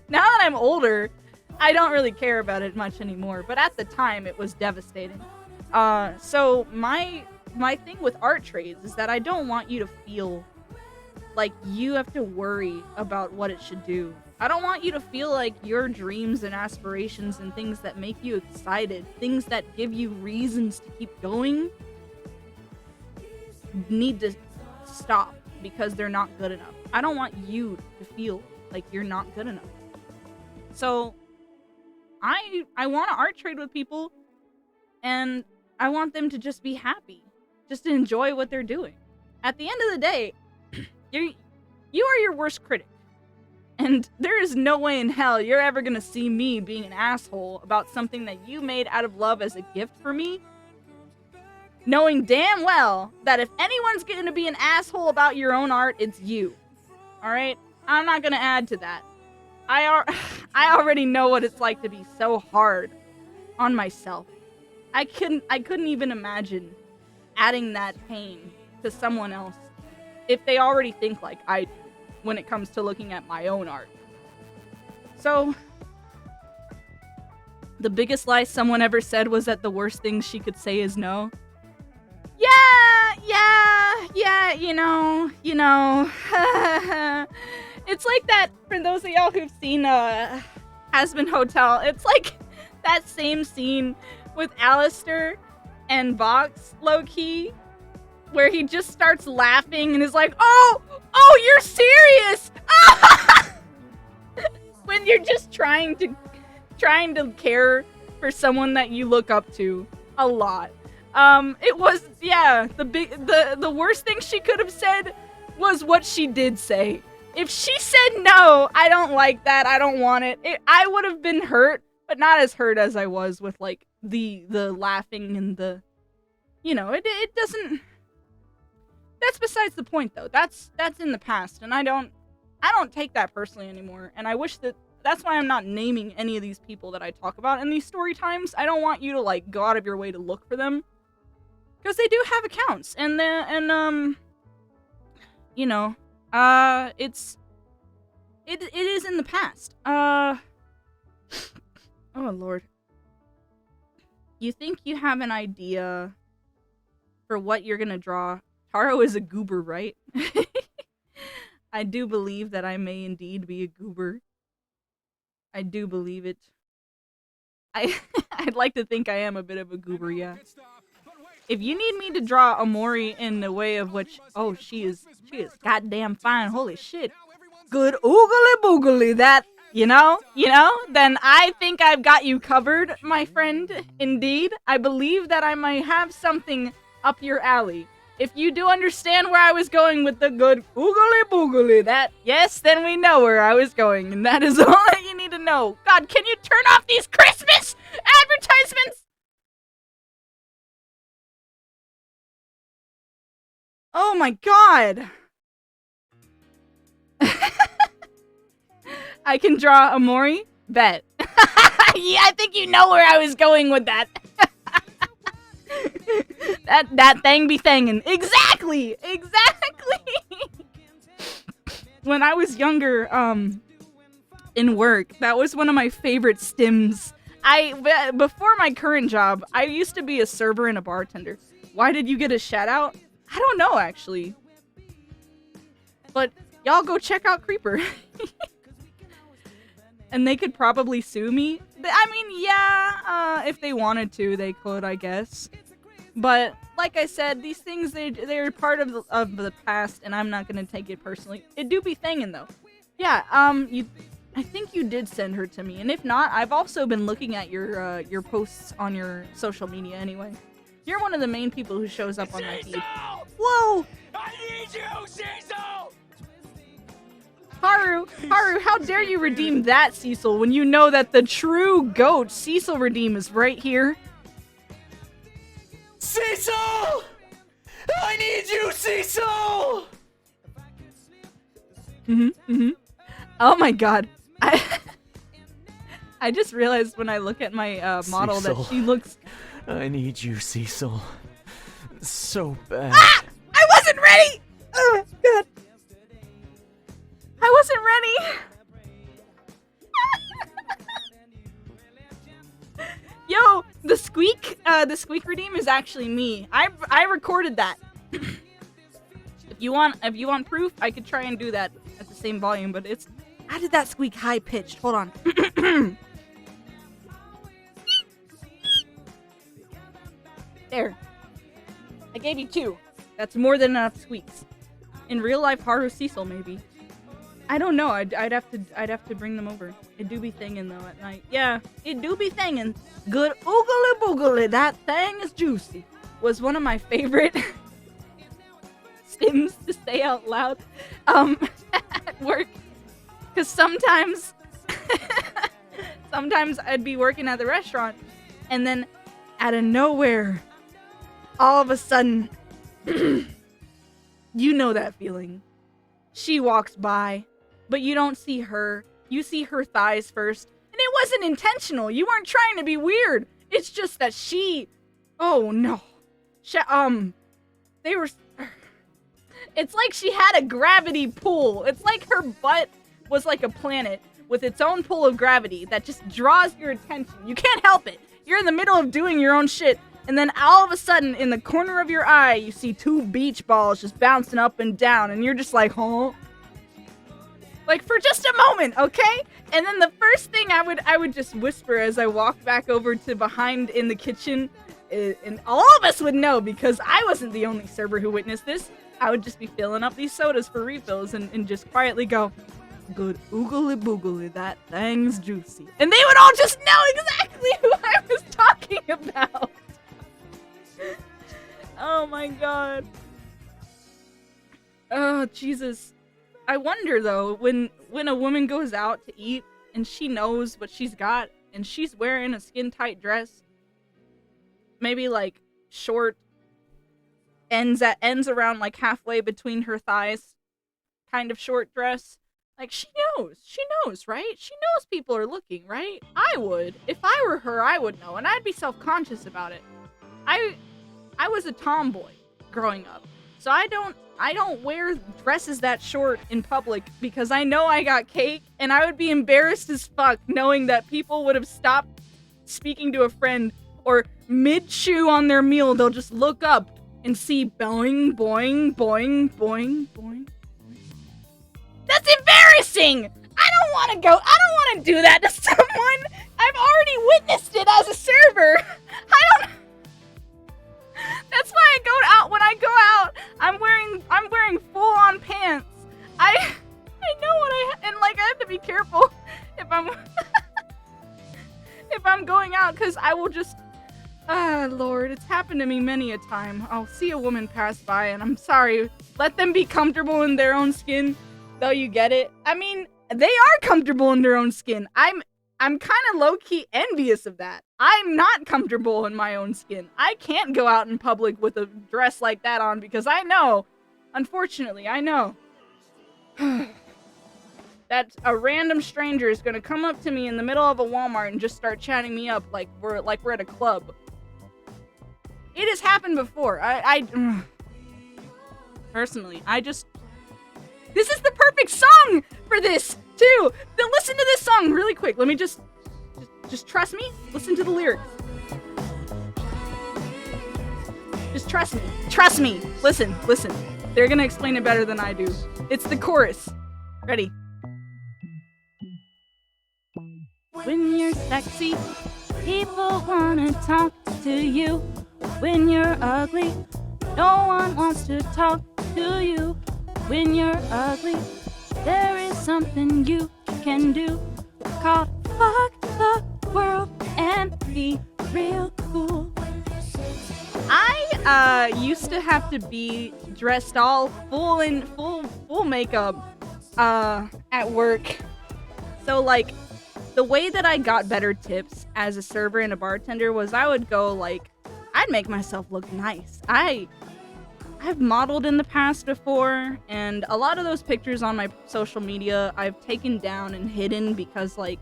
[SPEAKER 1] Now that I'm older, I don't really care about it much anymore, but at the time it was devastating. So my thing with art trades is that I don't want you to feel like you have to worry about what it should do. I don't want you to feel like your dreams and aspirations and things that make you excited, things that give you reasons to keep going, need to stop because they're not good enough. I don't want you to feel like you're not good enough. So I want to art trade with people, and I want them to just be happy, just to enjoy what they're doing. At the end of the day, you are your worst critic. And there is no way in hell you're ever gonna see me being an asshole about something that you made out of love as a gift for me, knowing damn well that if anyone's gonna be an asshole about your own art, it's you. Alright? I'm not gonna add to that. I already know what it's like to be so hard on myself. I couldn't even imagine adding that pain to someone else if they already think like I do when it comes to looking at my own art. So, the biggest lie someone ever said was that the worst thing she could say is no. Yeah, you know. It's like that, for those of y'all who've seen Hazbin Hotel, it's like that same scene with Alistair and Vox, low-key, where he just starts laughing and is like, oh, you're serious! When you're just trying to care for someone that you look up to a lot. It was, the worst thing she could have said was what she did say. If she said no, I don't like that, I don't want it, I would have been hurt but not as hurt as I was with like the laughing and the, you know, it doesn't. That's besides the point though. That's in the past, and I don't take that personally anymore. And I wish that's why I'm not naming any of these people that I talk about in these story times. I don't want you to like go out of your way to look for them, because they do have accounts, and you know, it is in the past. Oh Lord. You think you have an idea for what you're gonna draw? Taro is a goober, right? I do believe that I may indeed be a goober. I do believe it. I'd like to think I am a bit of a goober, yeah. If you need me to draw Omori in the way of which, oh, she is goddamn fine, holy shit. Good oogly boogly, that, you know, then I think I've got you covered, my friend, indeed. I believe that I might have something up your alley. If you do understand where I was going with the good oogly boogly, that, yes, then we know where I was going, and that is all that you need to know. God, can you turn off these Christmas advertisements? Oh my god. I can draw Omori? Bet. Yeah, I think you know where I was going with that. that thing be thangin'. Exactly! When I was younger, in work, that was one of my favorite stims. Before my current job, I used to be a server and a bartender. Why did you get a shout out? I don't know, actually. But y'all go check out Creeper. And they could probably sue me. I mean, yeah, if they wanted to, they could, I guess. But, like I said, these things, they're part of the past, and I'm not gonna take it personally. It do be thangin', though. Yeah, I think you did send her to me, and if not, I've also been looking at your posts on your social media anyway. You're one of the main people who shows up on my feed. Whoa!
[SPEAKER 5] I need you, Cecil!
[SPEAKER 1] Haru, how dare you redeem that, Cecil, when you know that the true GOAT, Cecil Redeem, is right here?
[SPEAKER 2] Cecil! I need you, Cecil!
[SPEAKER 1] Oh my god. I just realized when I look at my model
[SPEAKER 2] Cecil.
[SPEAKER 1] that she looks...
[SPEAKER 2] I need you, Cecil. So bad.
[SPEAKER 1] Ah! I wasn't ready! Oh, God. I wasn't ready! Yo, the squeak redeem is actually me. I recorded that. If you want proof, I could try and do that at the same volume, but it's... How did that squeak high pitched? Hold on. There. I gave you 2. That's more than enough squeaks. In real life, Haru Cecil, maybe. I don't know. I'd have to bring them over. It do be thingin' though at night. Yeah, it do be thingin'. Good oogly boogly. That thing is juicy. Was one of my favorite stims to say out loud. At work. Cause sometimes I'd be working at the restaurant, and then out of nowhere, all of a sudden, you know that feeling. She walks by, but you don't see her. You see her thighs first, and it wasn't intentional. You weren't trying to be weird. It's just that she, oh no, they were. It's like she had a gravity pull. It's like her butt was like a planet with its own pull of gravity that just draws your attention. You can't help it. You're in the middle of doing your own shit, and then all of a sudden, in the corner of your eye, you see 2 beach balls just bouncing up and down, and you're just like, huh? Like, for just a moment, okay? And then the first thing I would just whisper as I walked back over to behind in the kitchen, and all of us would know because I wasn't the only server who witnessed this. I would just be filling up these sodas for refills and just quietly go, good oogly boogly, that thing's juicy. And they would all just know exactly who I was talking about. Oh my god. Oh, Jesus. I wonder, though, when a woman goes out to eat and she knows what she's got and she's wearing a skin-tight dress, maybe like short, ends around like halfway between her thighs, kind of short dress. Like, she knows, right? She knows people are looking, right? I would. If I were her, I would know, and I'd be self-conscious about it. I was a tomboy growing up, so I don't wear dresses that short in public because I know I got cake, and I would be embarrassed as fuck knowing that people would have stopped speaking to a friend, or mid-chew on their meal, they'll just look up and see boing, boing, boing, boing, boing. That's embarrassing! I don't want to do that to someone! I've already witnessed it as a server! That's why when I go out, I'm wearing full-on pants. I know and like, I have to be careful if I'm if I'm going out, because I will just, Lord, it's happened to me many a time. I'll see a woman pass by, and I'm sorry, let them be comfortable in their own skin. Though, you get it? I mean, they are comfortable in their own skin. I'm kind of low-key envious of that. I'm not comfortable in my own skin. I can't go out in public with a dress like that on because I know, unfortunately, I know that a random stranger is gonna come up to me in the middle of a Walmart and just start chatting me up like we're at a club. It has happened before. Personally, this is the perfect song for this, too. Then listen to this song really quick. Let me just trust me. Listen to the lyrics. Just trust me. Trust me. Listen. They're gonna explain it better than I do. It's the chorus. Ready? When you're sexy, people wanna talk to you. When you're ugly, no one wants to talk to you. When you're ugly, there is something you can do called fuck the world and be real cool. I used to have to be dressed all full makeup at work. So like, the way that I got better tips as a server and a bartender was I would go like, I'd make myself look nice. I've modeled in the past before, and a lot of those pictures on my social media I've taken down and hidden because, like,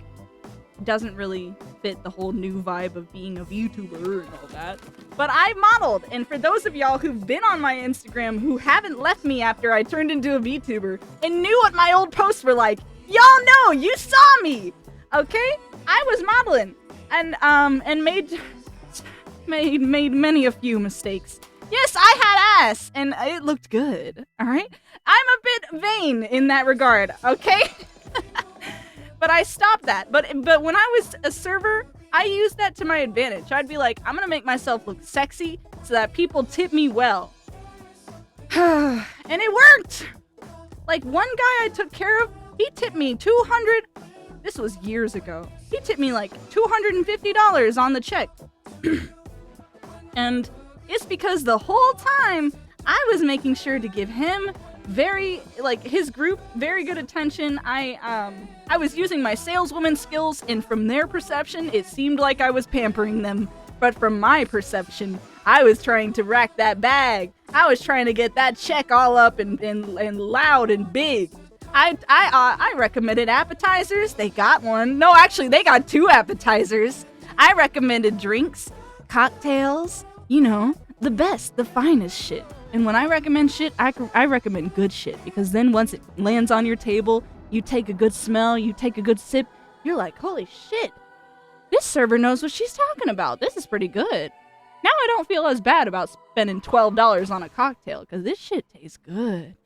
[SPEAKER 1] it doesn't really fit the whole new vibe of being a VTuber and all that. But I modeled, and for those of y'all who've been on my Instagram who haven't left me after I turned into a VTuber and knew what my old posts were like, y'all know, you saw me, okay? I was modeling, and made many a few mistakes. Yes, I had ass, and it looked good, alright? I'm a bit vain in that regard, okay? But I stopped that. But when I was a server, I used that to my advantage. I'd be like, I'm gonna make myself look sexy so that people tip me well. And it worked! Like, one guy I took care of, he tipped me $200. This was years ago. He tipped me like $250 on the check. And it's because the whole time I was making sure to give him his group very good attention. I was using my saleswoman skills, and from their perception, it seemed like I was pampering them. But from my perception, I was trying to rack that bag. I was trying to get that check all up and loud and big. I recommended appetizers. They got one. No, actually, they got 2 appetizers. I recommended drinks, cocktails, you know, the best, the finest shit. And when I recommend shit, I recommend good shit, because then once it lands on your table, you take a good smell, you take a good sip, you're like, holy shit, this server knows what she's talking about. This is pretty good. Now I don't feel as bad about spending $12 on a cocktail, because this shit tastes good.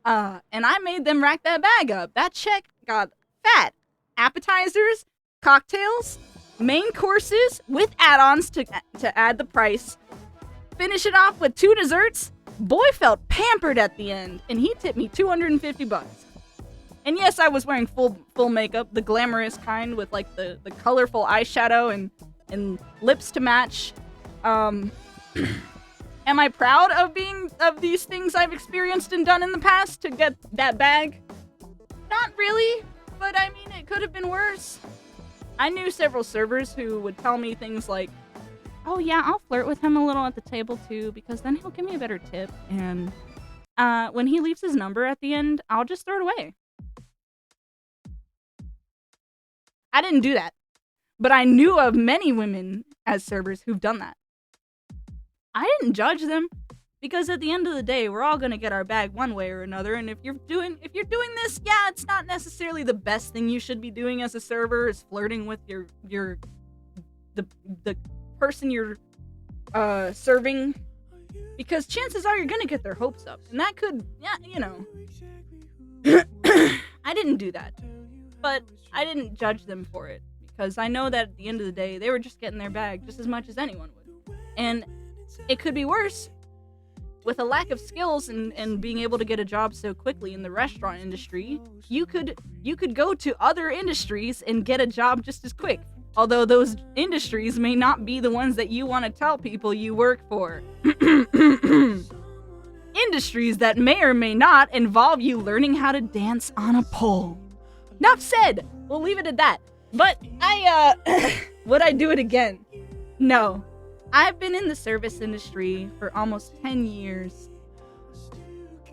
[SPEAKER 1] And I made them rack that bag up. That check got fat. Appetizers, cocktails, main courses with add-ons to add the price. Finish it off with 2 desserts. Boy felt pampered at the end, and he tipped me $250. And yes, I was wearing full makeup, the glamorous kind with like the colorful eyeshadow and lips to match. Am I proud of these things I've experienced and done in the past to get that bag? Not really, but I mean, it could have been worse. I knew several servers who would tell me things like, oh yeah, I'll flirt with him a little at the table too, because then he'll give me a better tip, and when he leaves his number at the end, I'll just throw it away. I didn't do that, but I knew of many women as servers who've done that. I didn't judge them, because at the end of the day, we're all gonna get our bag one way or another, and if you're doing this, yeah, it's not necessarily the best thing you should be doing as a server is flirting with the person you're serving, because chances are you're gonna get their hopes up, and that could, yeah, you know. I didn't do that, but I didn't judge them for it, because I know that at the end of the day, they were just getting their bag just as much as anyone would, and it could be worse. With a lack of skills and being able to get a job so quickly in the restaurant industry, you could go to other industries and get a job just as quick. Although those industries may not be the ones that you want to tell people you work for. Industries that may or may not involve you learning how to dance on a pole. Enough said. We'll leave it at that. But would I do it again? No. I've been in the service industry for almost 10 years.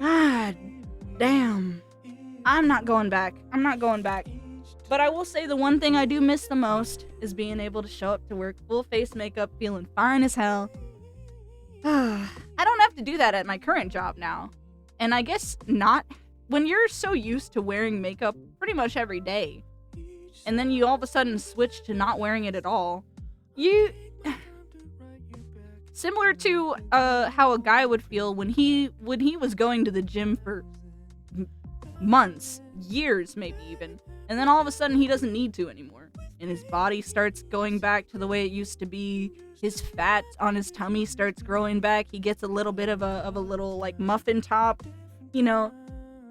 [SPEAKER 1] God damn. I'm not going back. But I will say the one thing I do miss the most is being able to show up to work full face makeup, feeling fine as hell. I don't have to do that at my current job now. And I guess not. When you're so used to wearing makeup pretty much every day, and then you all of a sudden switch to not wearing it at all, similar to how a guy would feel when he was going to the gym for months, years maybe even, and then all of a sudden he doesn't need to anymore, and his body starts going back to the way it used to be. His fat on his tummy starts growing back. He gets a little bit of a little like muffin top. You know,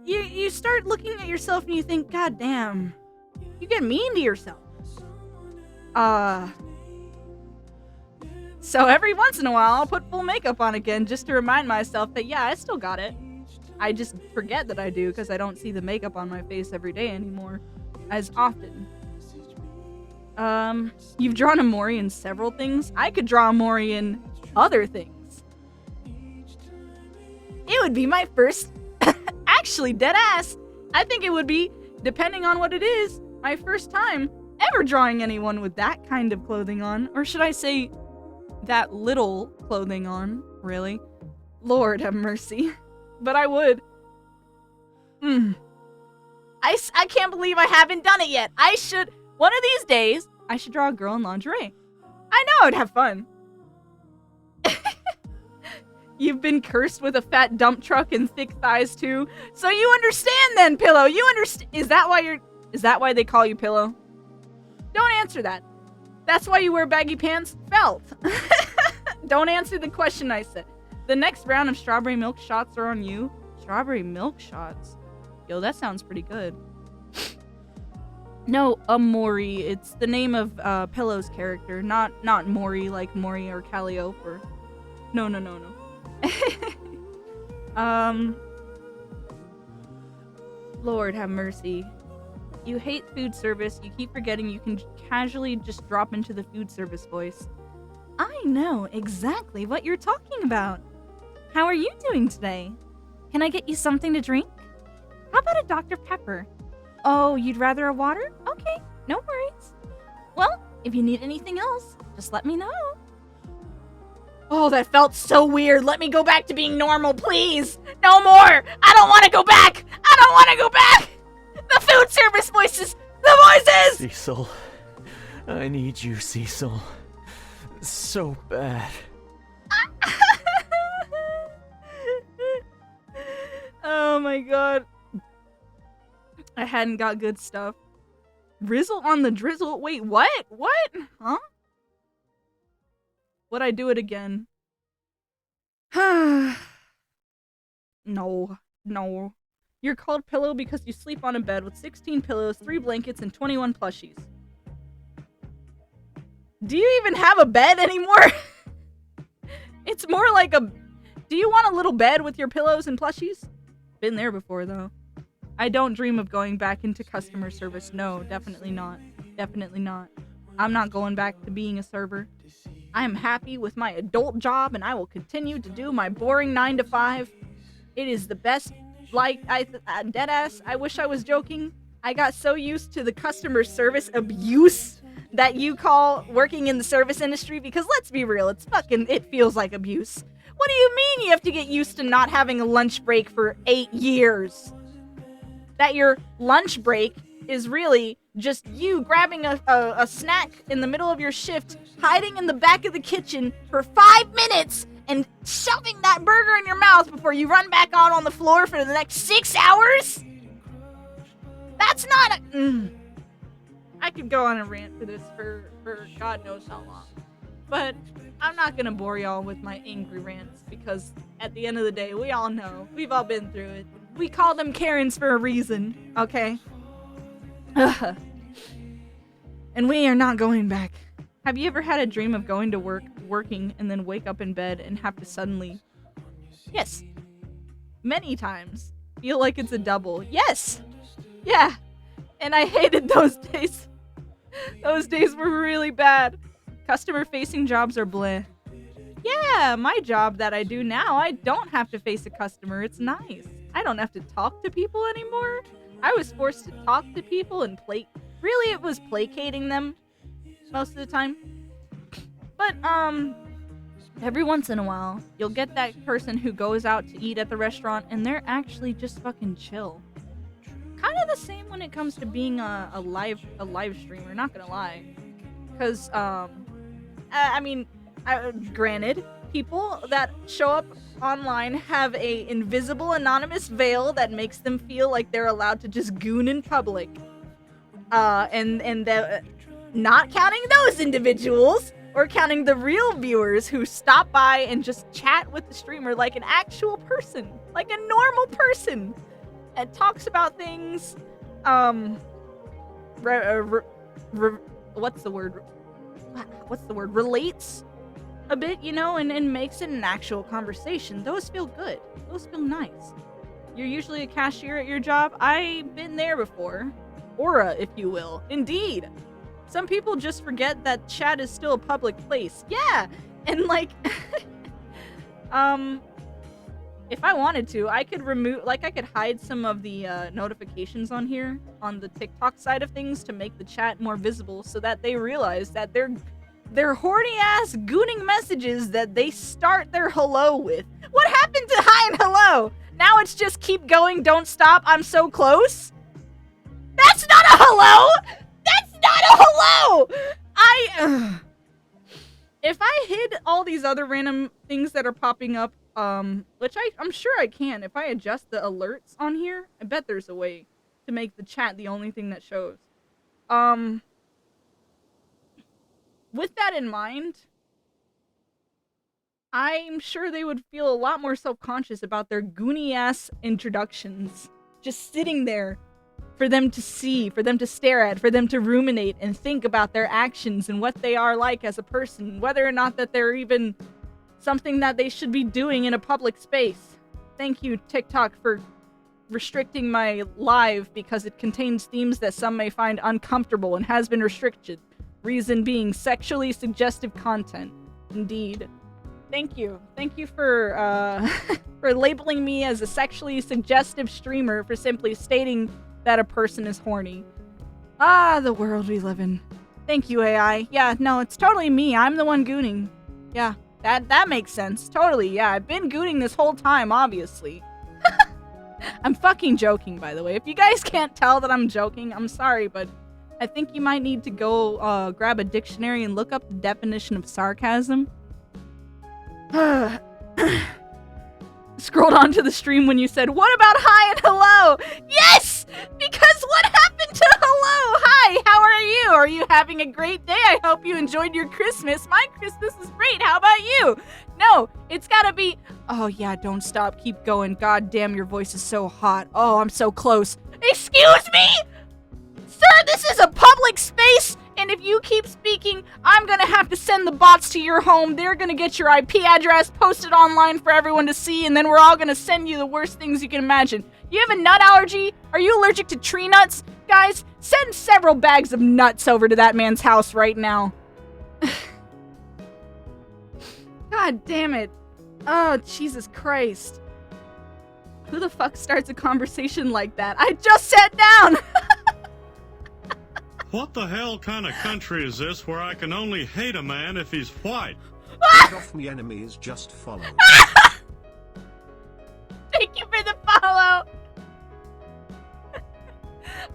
[SPEAKER 1] you start looking at yourself and you think, God damn, you get mean to yourself. So every once in a while, I'll put full makeup on again just to remind myself that, yeah, I still got it. I just forget that I do because I don't see the makeup on my face every day anymore as often. You've drawn a Mori in several things. I could draw a Mori in other things. It would be my first, actually dead ass, I think it would be, depending on what it is, my first time ever drawing anyone with that kind of clothing on. Or should I say, that little clothing on, really. Lord have mercy. But I would. I can't believe I haven't done it yet. I should, one of these days, I should draw a girl in lingerie. I know I'd have fun. You've been cursed with a fat dump truck and thick thighs too. So you understand then, Pillow. You understand. Is that why they call you Pillow? Don't answer that. That's why you wear baggy pants? Felt. Don't answer the question I said. The next round of strawberry milk shots are on you. Strawberry milk shots? Yo, that sounds pretty good. No, Mori. It's the name of Pillow's character. Not Mori like Mori or Calliope. No. Lord have mercy. You hate food service. You keep forgetting you can casually just drop into the food service voice. I know exactly what you're talking about. How are you doing today? Can I get you something to drink? How about a Dr. Pepper? Oh, you'd rather a water? Okay, no worries. Well, if you need anything else, just let me know. Oh, that felt so weird. Let me go back to being normal, please. No more. I don't want to go back. The food service voices. The voices.
[SPEAKER 2] Cecil. I need you, Cecil. So bad.
[SPEAKER 1] Oh my god. I hadn't got good stuff. Rizzle on the drizzle? Wait, what? What? Huh? Would I do it again? No. You're called Pillow because you sleep on a bed with 16 pillows, 3 blankets, and 21 plushies. Do you even have a bed anymore? It's more like a... Do you want a little bed with your pillows and plushies? Been there before, though. I don't dream of going back into customer service. No, definitely not. Definitely not. I'm not going back to being a server. I am happy with my adult job, and I will continue to do my boring 9 to 5. It is the best. Like, deadass, I wish I was joking. I got so used to the customer service abuse that you call working in the service industry, because let's be real, it feels like abuse. What do you mean you have to get used to not having a lunch break for 8 years? That your lunch break is really just you grabbing a snack in the middle of your shift, hiding in the back of the kitchen for 5 minutes, and shoving that burger in your mouth before you run back out on the floor for the next 6 hours? That's not I could go on a rant for this for God knows how long. But I'm not gonna bore y'all with my angry rants, because at the end of the day, we all know. We've all been through it. We call them Karens for a reason, okay? And we are not going back. Have you ever had a dream of going to work, working, and then wake up in bed and have to suddenly... Yes. Many times. Feel like it's a double. Yes! Yeah. And I hated those days. Those days were really bad. Customer-facing jobs are bleh. Yeah, my job that I do now, I don't have to face a customer. It's nice. I don't have to talk to people anymore. I was forced to talk to people and really, it was placating them most of the time. But, every once in a while, you'll get that person who goes out to eat at the restaurant and they're actually just fucking chill. Kind of the same when it comes to being a live streamer, not gonna lie. Because, granted, people that show up online have a invisible anonymous veil that makes them feel like they're allowed to just goon in public. Not counting those individuals, or counting the real viewers who stop by and just chat with the streamer like an actual person, like a normal person, and talks about things, relates a bit, and makes it an actual conversation. Those feel good. Those feel nice. You're usually a cashier at your job. I've been there before. Aura, if you will. Indeed. Some people just forget that chat is still a public place. Yeah! And if I wanted to, I could hide some of the notifications on here, on the TikTok side of things, to make the chat more visible so that they realize that they're horny-ass gooning messages that they start their hello with. What happened to hi and hello? Now it's just keep going, don't stop, I'm so close? That's not a hello! That's not a hello! If I hid all these other random things that are popping up, which I'm sure I can, if I adjust the alerts on here, I bet there's a way to make the chat the only thing that shows. With that in mind, I'm sure they would feel a lot more self-conscious about their goony-ass introductions. Just sitting there for them to see, for them to stare at, for them to ruminate and think about their actions and what they are like as a person, whether or not that they're even something that they should be doing in a public space. Thank you, TikTok, for restricting my live because it contains themes that some may find uncomfortable and has been restricted. Reason being sexually suggestive content. Indeed. Thank you. Thank you for for labeling me as a sexually suggestive streamer for simply stating that a person is horny. Ah, the world we live in. Thank you, AI. Yeah, no, it's totally me. I'm the one gooning. Yeah, that makes sense. Totally, yeah. I've been gooning this whole time, obviously. I'm fucking joking, by the way. If you guys can't tell that I'm joking, I'm sorry, but I think you might need to go grab a dictionary and look up the definition of sarcasm. Scrolled onto the stream when you said, "What about hi and hello?" Yes! Because what happened to hello? Hi, how are you? Are you having a great day? I hope you enjoyed your Christmas. My Christmas is great. How about you? No, it's gotta be, oh yeah, don't stop. Keep going. God damn, your voice is so hot. Oh, I'm so close. Excuse me? Sir, this is a public space, and if you keep speaking, I'm gonna have to send the bots to your home. They're gonna get your IP address posted online for everyone to see, and then we're all gonna send you the worst things you can imagine. You have a nut allergy? Are you allergic to tree nuts?
[SPEAKER 6] Guys, send several bags of nuts over to that man's house right now. God damn it. Oh, Jesus Christ. Who the fuck starts a conversation like that? I just sat down!
[SPEAKER 7] What the hell kind of country is this where I can only hate a man if he's white?
[SPEAKER 8] Get off me enemies, just follow.
[SPEAKER 6] Thank you for the follow!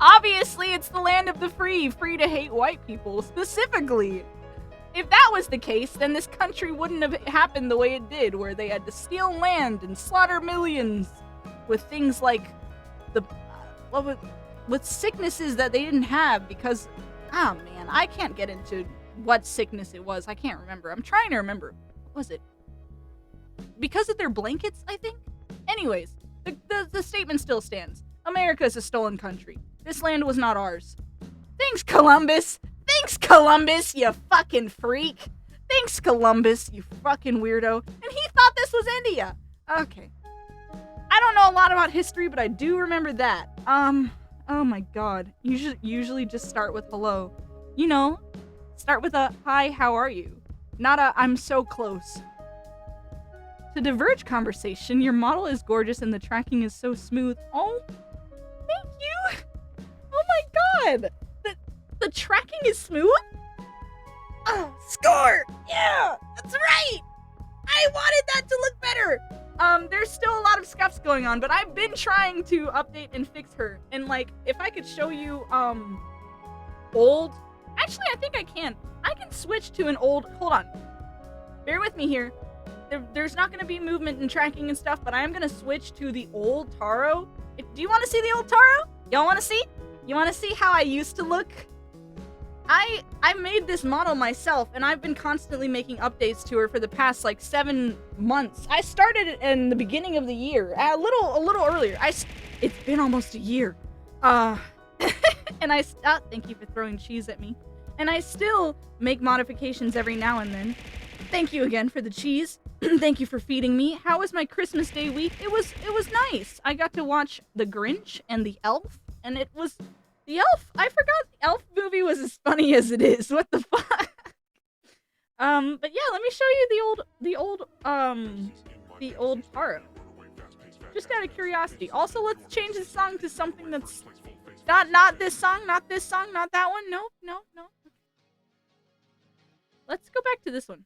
[SPEAKER 6] Obviously, it's the land of the free, free to hate white people, specifically. If that was the case, then this country wouldn't have happened the way it did, where they had to steal land and slaughter millions with things like with sicknesses that they didn't have because, oh man, I can't get into what sickness it was. I can't remember. I'm trying to remember. What was it? Because of their blankets, I think? Anyways, the statement still stands. America is a stolen country. This land was not ours. Thanks, Columbus! Thanks, Columbus, you fucking freak! Thanks, Columbus, you fucking weirdo. And he thought this was India! Okay. I don't know a lot about history, but I do remember that. Oh my god. Usually just start with hello. You know, start with a, hi, how are you? Not a, I'm so close. To diverge conversation, your model is gorgeous and the tracking is so smooth. Oh, thank you! Oh my god! The tracking is smooth? Oh, score! Yeah! That's right! I wanted that to look better! There's still a lot of scuffs going on, but I've been trying to update and fix her. And, like, if I could show you, old... Actually, I think I can. I can switch to an old... Hold on. Bear with me here. There's not going to be movement and tracking and stuff, but I am going to switch to the old Taro. Do you want to see the old Taro? Y'all want to see? You want to see how I used to look? I made this model myself, and I've been constantly making updates to her for the past, like, 7 months. I started it in the beginning of the year, a little earlier. It's been almost a year. And thank you for throwing cheese at me. And I still make modifications every now and then. Thank you again for the cheese. Thank you for feeding me. How was my Christmas Day week? It was nice. I got to watch The Grinch and The Elf, and it was... The Elf? I forgot the Elf movie was as funny as it is. What the fuck? But yeah, let me show you the old Taro. Just out of curiosity. Also, let's change the song to something that's not this song, not that one. No. Let's go back to this one.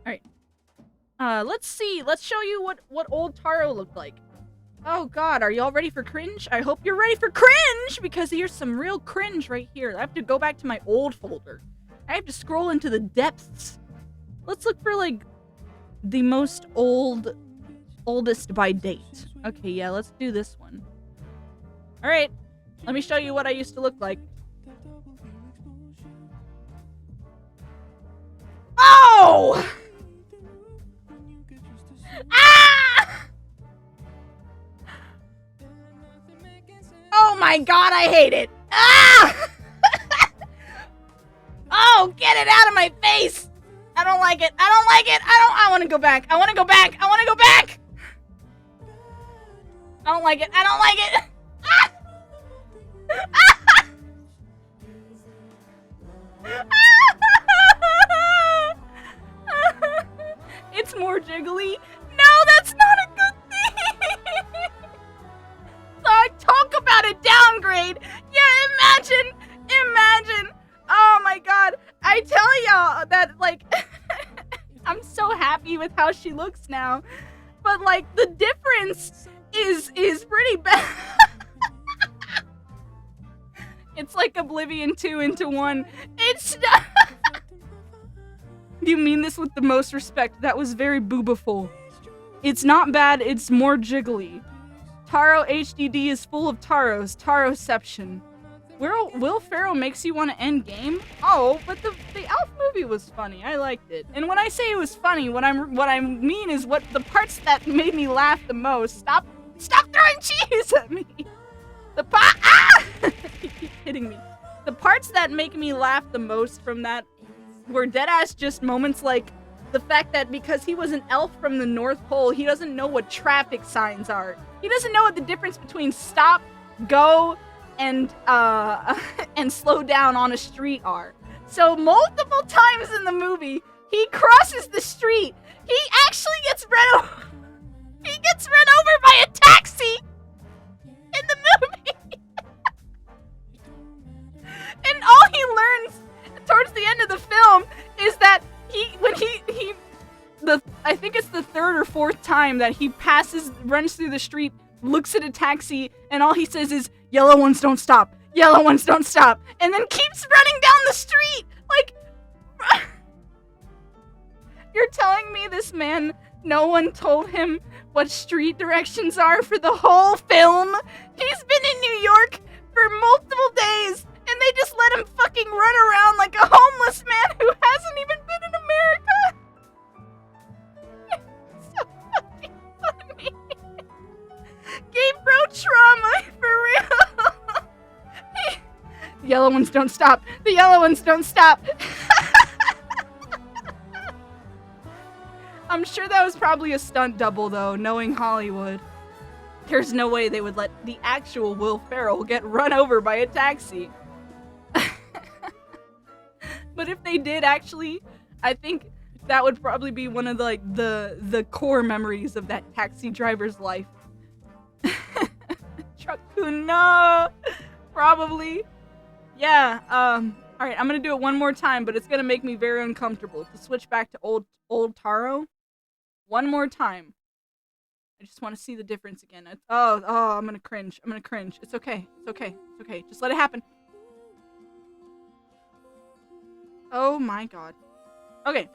[SPEAKER 6] Alright. Let's see. Let's show you what old Taro looked like. Oh god, are y'all ready for cringe? I hope you're ready for cringe, because here's some real cringe right here. I have to go back to my old folder. I have to scroll into the depths. Let's look for, like, the most oldest by date. Okay, yeah, let's do this one. Alright, let me show you what I used to look like. Oh! Ah! Oh my god, I hate it! Ah! Oh, get it out of my face! I don't like it. I want to go back. I want to go back. I don't like it. Ah! It's more jiggly. No, that's not a good thing. Talk about a downgrade. Yeah, imagine. Oh my god. I tell y'all that, like, I'm so happy with how she looks now. But, like, the difference is pretty bad. It's like Oblivion 2 into 1. It's not. You mean this with the most respect. That was very boobaful. It's not bad, it's more jiggly. Taro HDD is full of Taros. Taroception. Will Ferrell makes you want to end game? Oh, but the Elf movie was funny. I liked it. And when I say it was funny, what I mean is what the parts that made me laugh the most. Stop throwing cheese at me. You keep hitting me. The parts that make me laugh the most from that were deadass just moments like the fact that because he was an elf from the North Pole, he doesn't know what traffic signs are. He doesn't know what the difference between stop, go, and and slow down on a street are. So multiple times in the movie, he crosses the street. He actually gets run over. He gets run over by a taxi in the movie. And all he learns towards the end of the film is that I think it's the third or fourth time that he runs through the street, looks at a taxi, and all he says is, "Yellow ones don't stop. Yellow ones don't stop," and then keeps running down the street. Like, you're telling me this man, no one told him what street directions are for the whole film? He's been in New York for multiple days, and they just let him fucking run around like a homeless man who hasn't even been in America? It's so fucking funny. Gay bro trauma, for real. The yellow ones don't stop. The yellow ones don't stop. I'm sure that was probably a stunt double, though, knowing Hollywood. There's no way they would let the actual Will Ferrell get run over by a taxi. But if they did, actually, I think that would probably be one of the core memories of that taxi driver's life. Truck-kun, no! Probably. Yeah, alright, I'm gonna do it one more time, but it's gonna make me very uncomfortable to switch back to old Taro. One more time. I just want to see the difference again. I'm gonna cringe. It's okay. Just let it happen. Oh my god. Okay.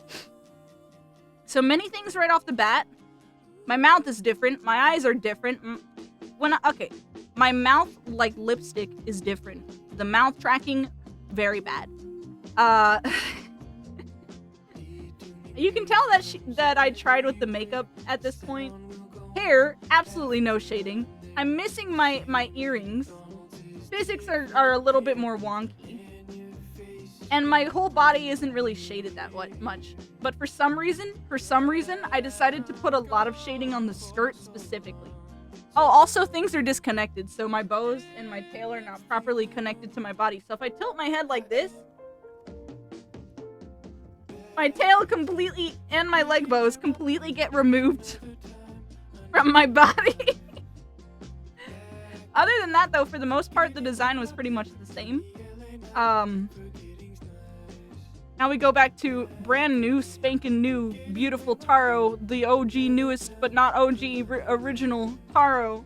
[SPEAKER 6] So many things right off the bat. My mouth is different. My eyes are different. My mouth, like lipstick, is different. The mouth tracking, very bad. You can tell that I tried with the makeup at this point. Hair, absolutely no shading. I'm missing my earrings. Physics are a little bit more wonky. And my whole body isn't really shaded that much. But for some reason, I decided to put a lot of shading on the skirt specifically. Oh, also things are disconnected, so my bows and my tail are not properly connected to my body. So if I tilt my head like this, my tail completely and my leg bows completely get removed from my body. Other than that, though, for the most part, the design was pretty much the same. Now we go back to brand new, spanking new, beautiful Taro, the OG newest but not OG original Taro.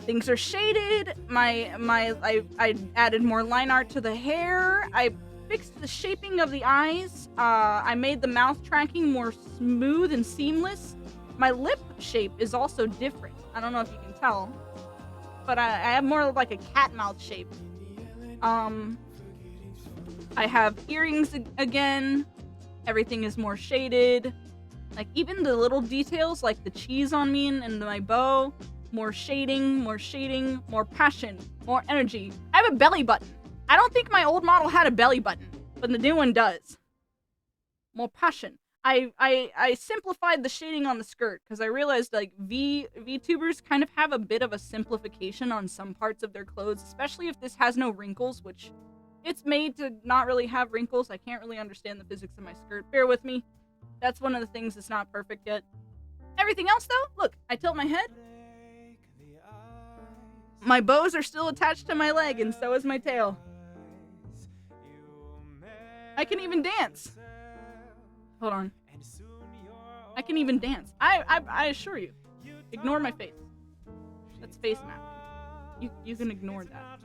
[SPEAKER 6] Things are shaded. I added more line art to the hair. I fixed the shaping of the eyes. I made the mouth tracking more smooth and seamless. My lip shape is also different. I don't know if you can tell, but I have more like a cat mouth shape. I have earrings again. Everything is more shaded. Like even the little details, like the cheese on me and my bow. More shading, more passion, more energy. I have a belly button. I don't think my old model had a belly button, but the new one does. More passion. I simplified the shading on the skirt because I realized like VTubers kind of have a bit of a simplification on some parts of their clothes, especially if this has no wrinkles, which it's made to not really have wrinkles. I can't really understand the physics of my skirt. Bear with me. That's one of the things that's not perfect yet. Everything else though, look, I tilt my head. My bows are still attached to my leg, and so is my tail. I can even dance. Hold on. I can even dance. I assure you. Ignore my face. That's face mapping. You can ignore that.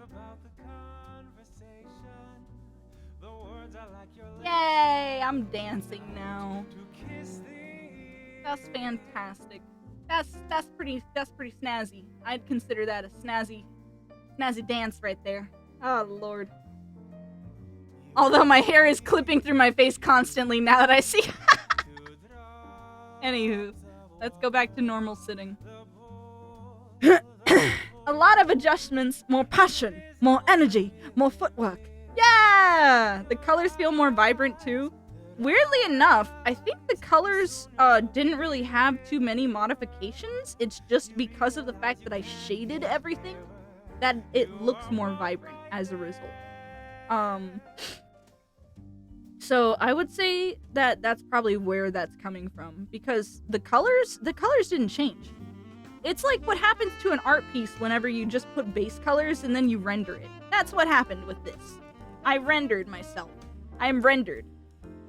[SPEAKER 6] Yay! I'm dancing now. That's fantastic. That's pretty snazzy. I'd consider that a snazzy dance right there. Oh lord. Although my hair is clipping through my face constantly now that I see. Anywho, let's go back to normal sitting. A lot of adjustments, more passion, more energy, more footwork. Yeah! The colors feel more vibrant too. weirdly enough, I think the colors didn't really have too many modifications. It's just because of the fact that I shaded everything that it looks more vibrant as a result. So I would say that that's probably where that's coming from, because the colors didn't change. It's like what happens to an art piece whenever you just put base colors and then you render it. That's what happened with this. I rendered myself. I am rendered.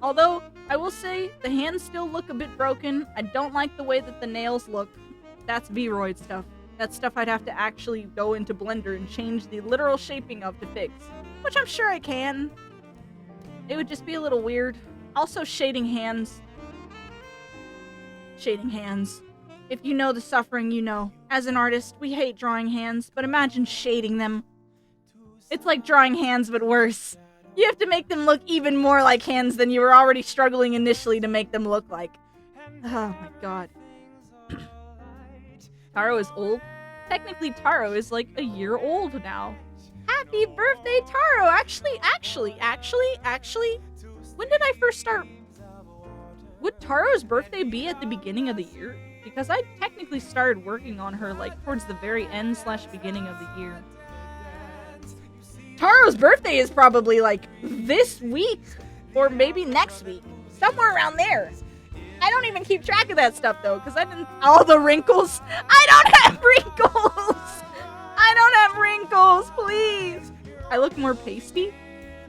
[SPEAKER 6] Although, I will say, the hands still look a bit broken. I don't like the way that the nails look. That's V-Roid stuff. That's stuff I'd have to actually go into Blender and change the literal shaping of to fix. Which I'm sure I can. It would just be a little weird. Also, shading hands. Shading hands. If you know the suffering, you know. As an artist, we hate drawing hands, but imagine shading them. It's like drawing hands, but worse. You have to make them look even more like hands than you were already struggling initially to make them look like. Oh my god. Taro is old? Technically, Taro is like a year old now. Happy birthday, Taro! Actually, when did I first start? Would Taro's birthday be at the beginning of the year? Because I technically started working on her like towards the very end / beginning of the year. Taro's birthday is probably like this week or maybe next week. Somewhere around there. I don't even keep track of that stuff though, because I didn't. All the wrinkles. I don't have wrinkles! I don't have wrinkles, please! I look more pasty?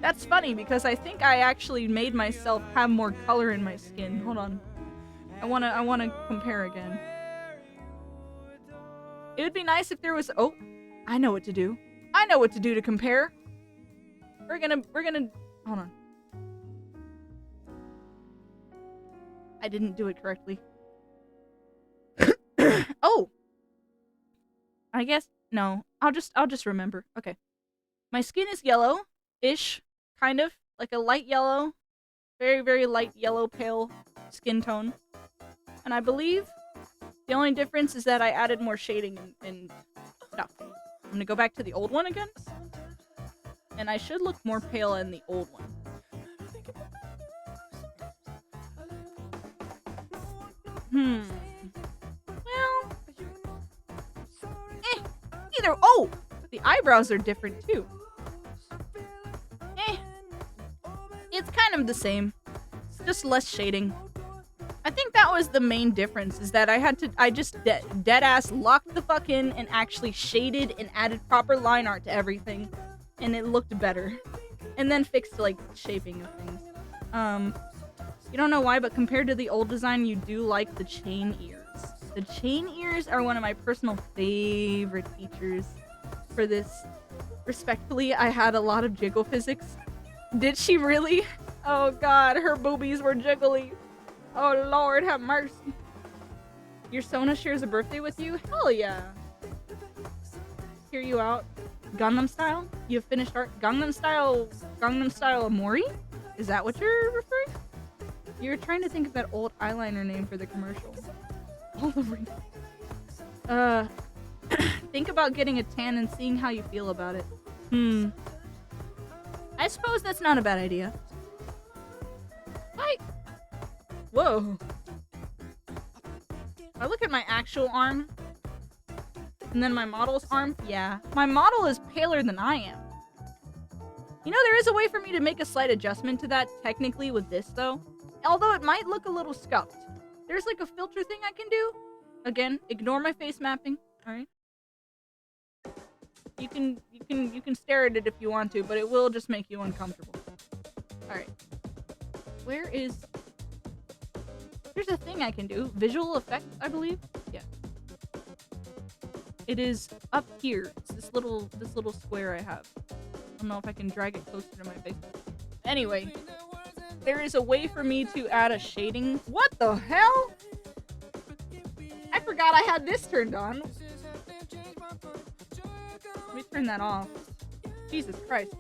[SPEAKER 6] That's funny because I think I actually made myself have more color in my skin. Hold on. I wanna compare again. It would be nice if there was. Oh, I know what to do. I know what to do to compare. We're gonna hold on. I didn't do it correctly. Oh. I guess no. I'll just remember. Okay. My skin is yellow-ish, kind of like a light yellow, very very light yellow pale skin tone. And I believe the only difference is that I added more shading and stuff. I'm gonna go back to the old one again. And I should look more pale in the old one. Well... Either... Oh! The eyebrows are different, too. It's kind of the same. It's just less shading. I think that was the main difference, is that I just dead-ass locked the fuck in and actually shaded and added proper line art to everything. And it looked better. And then fixed, like, shaping of things. You don't know why, but compared to the old design, you do like the chain ears. The chain ears are one of my personal favorite features for this. Respectfully, I had a lot of jiggle physics. Did she really? Oh god, her boobies were jiggly. Oh lord, have mercy. Your Sona shares a birthday with you? Hell yeah. Hear you out. Gangnam Style? You have finished art? Gangnam Style Amori? Is that what you're referring to? You're trying to think of that old eyeliner name for the commercial. All the rings. Think about getting a tan and seeing how you feel about it. I suppose that's not a bad idea. Whoa. I look at my actual arm, and then my model's arm. Yeah, my model is paler than I am. You know, there is a way for me to make a slight adjustment to that, technically, with this, though. Although it might look a little scuffed. There's like a filter thing I can do. Again, ignore my face mapping. Alright. You can stare at it if you want to, but it will just make you uncomfortable. Alright. Where is... There's a thing I can do. Visual effects, I believe? Yeah. It is up here. It's this little square I have. I don't know if I can drag it closer to my face. Anyway. There is a way for me to add a shading. What the hell? I forgot I had this turned on. Let me turn that off. Jesus Christ.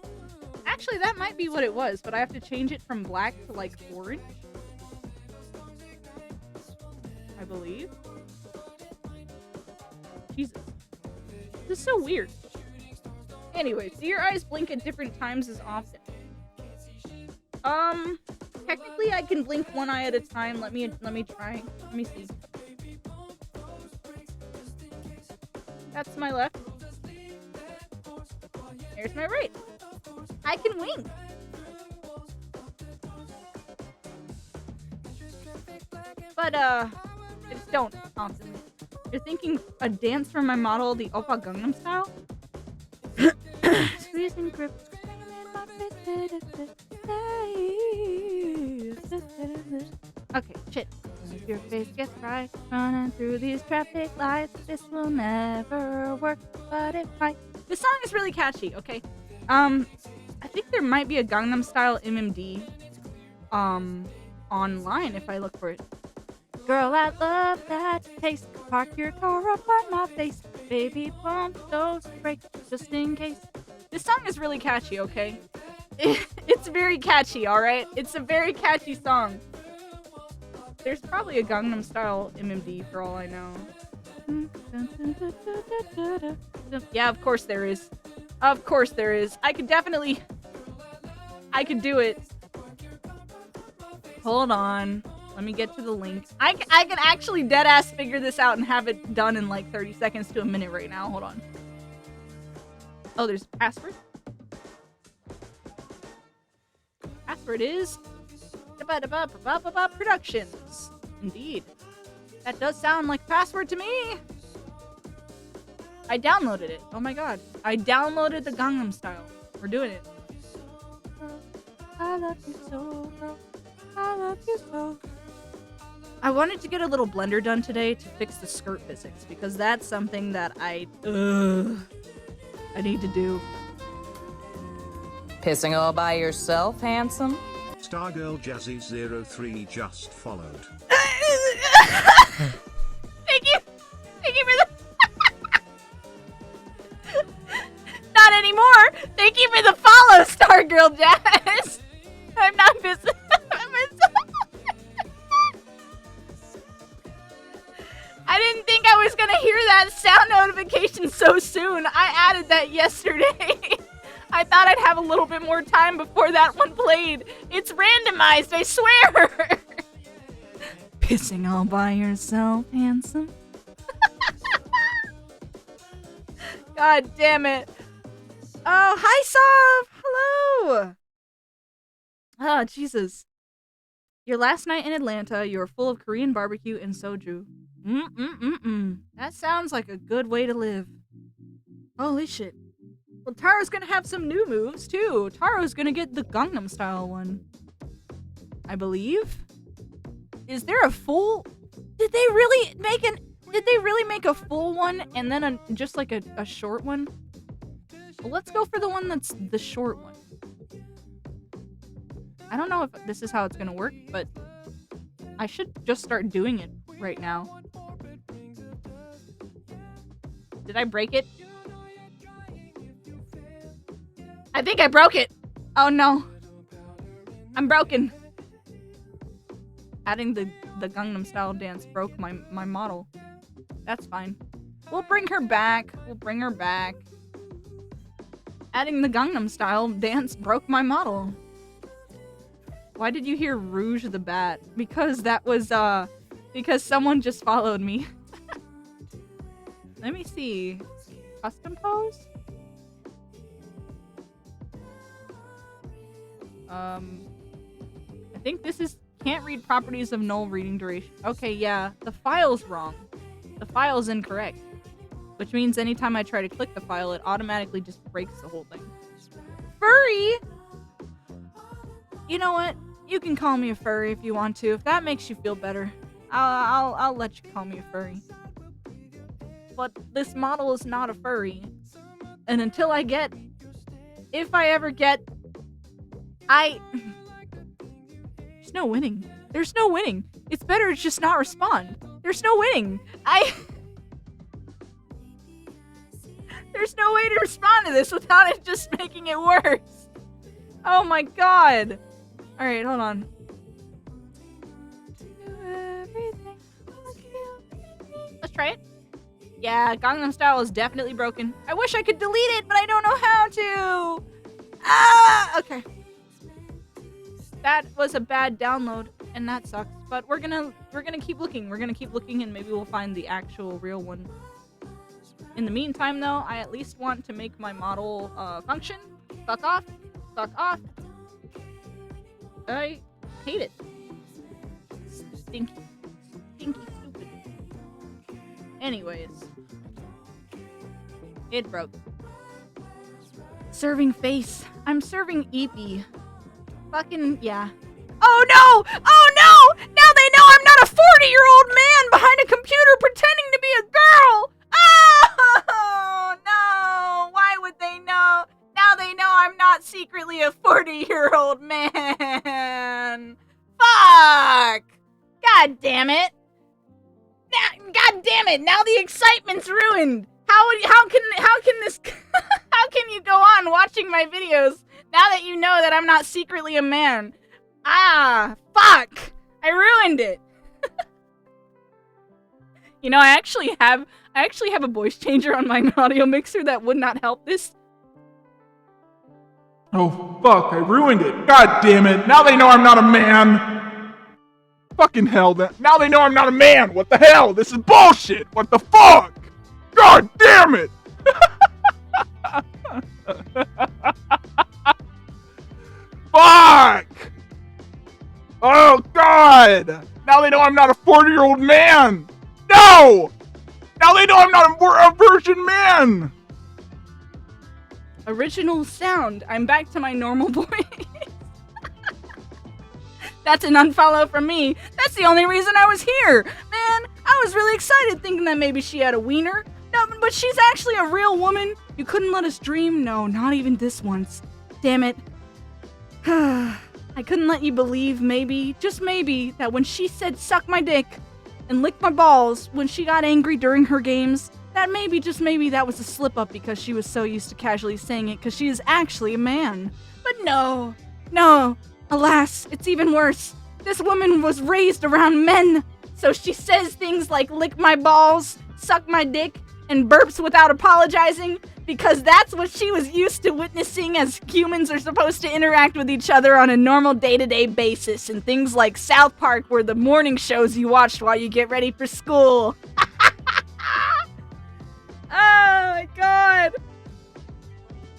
[SPEAKER 6] Actually, that might be what it was, but I have to change it from black to, like, orange. I believe. Jesus. This is so weird. Anyway, so your eyes blink at different times as often. technically I can blink one eye at a time. Let me try. Let me see. That's my left. There's my right. I can wink. But I just don't often. You're thinking a dance for my model, the Oppa Gangnam Style? Squeeze and grip. Okay, shit. If your face gets right, running through these traffic lights, this will never work, but it might. This song is really catchy, okay? I think there might be a Gangnam Style MMD, online if I look for it. Girl, I love that taste. Park your car up on my face. Baby, pump those brakes just in case. This song is really catchy, okay? It's very catchy, alright? It's a very catchy song. There's probably a Gangnam Style MMD for all I know. Yeah, of course there is. Of course there is. I could do it. Hold on. Let me get to the link. I can actually deadass figure this out and have it done in like 30 seconds to a minute right now. Hold on. Oh, there's password. Password is Productions. Indeed. That does sound like password to me. I downloaded it. Oh my god. I downloaded the Gangnam Style. We're doing it. I love you so, girl. I love you so. I wanted to get a little blender done today to fix the skirt physics because that's something that I need to do.
[SPEAKER 3] Pissing all by yourself, handsome?
[SPEAKER 8] Stargirl Jazzy03 just followed.
[SPEAKER 6] Thank you. Thank you for the. Not anymore. Thank you for the follow, Stargirl Jazz. I'm not busy. I didn't think I was gonna hear that sound notification so soon. I added that yesterday. I thought I'd have a little bit more time before that one played. It's randomized, I swear. Pissing all by yourself, handsome. God damn it. Oh, hi, Sav. Hello. Oh, Jesus. Your last night in Atlanta, you were full of Korean barbecue and soju. That sounds like a good way to live. Holy shit. Well, Taro's gonna have some new moves, too. Taro's gonna get the Gangnam Style one. I believe? Is there a full... Did they really make a full one and then just like a short one? Well, let's go for the one that's the short one. I don't know if this is how it's gonna work, but I should just start doing it right now. Did I break it? I think I broke it. Oh no. I'm broken. Adding the Gangnam Style dance broke my model. That's fine. We'll bring her back. Adding the Gangnam Style dance broke my model. Why did you hear Rouge the Bat? Because that was, because someone just followed me. Let me see. Custom pose? I think this is can't read properties of null reading duration. Okay, yeah, the file's wrong. The file's incorrect. Which means anytime I try to click the file, it automatically just breaks the whole thing. Furry! You know what? You can call me a furry if you want to. If that makes you feel better, I'll let you call me a furry. But this model is not a furry. And until I get... If I ever get... There's no winning. There's no winning. It's better to just not respond. There's no winning. There's no way to respond to this without it just making it worse. Oh my god. Alright, hold on. Let's try it. Yeah, Gangnam Style is definitely broken. I wish I could delete it, but I don't know how to. Ah, okay. that was a bad download, and that sucks. But we're gonna keep looking. We're gonna keep looking, and maybe we'll find the actual real one. In the meantime, though, I at least want to make my model function. Fuck off. Fuck off. I hate it. Stinky. Stinky stupid. Anyways. It broke. Serving face. I'm serving Eepy. Fucking, yeah. Oh no! Oh no! Now they know I'm not a 40-year-old man behind a computer pretending to be a girl! Oh no! Why would they know? Now they know I'm not secretly a 40-year-old man! Fuck! God damn it! God damn it! Now the excitement's ruined! How can this how can you go on watching my videos now that you know that I'm not secretly a man? Ah, fuck! I ruined it. You know, I actually have a voice changer on my audio mixer that would not help this.
[SPEAKER 9] Oh fuck, I ruined it. God damn it. Now they know I'm not a man. Fucking hell, now they know I'm not a man. What the hell? This is bullshit. What the fuck? God damn it! Fuck! Oh god! Now they know I'm not a 40-year-old man! No! Now they know I'm not a virgin man!
[SPEAKER 6] Original sound. I'm back to my normal voice. That's an unfollow from me. That's the only reason I was here. Man, I was really excited thinking that maybe she had a wiener. No, but she's actually a real woman. You couldn't let us dream? No, not even this once. Damn it. I couldn't let you believe, maybe, just maybe, that when she said suck my dick and lick my balls when she got angry during her games, that maybe, just maybe, that was a slip-up because she was so used to casually saying it because she is actually a man. But no, alas, it's even worse. This woman was raised around men, so she says things like lick my balls, suck my dick, and burps without apologizing because that's what she was used to witnessing as humans are supposed to interact with each other on a normal day-to-day basis in things like South Park were the morning shows you watched while you get ready for school. Oh my god.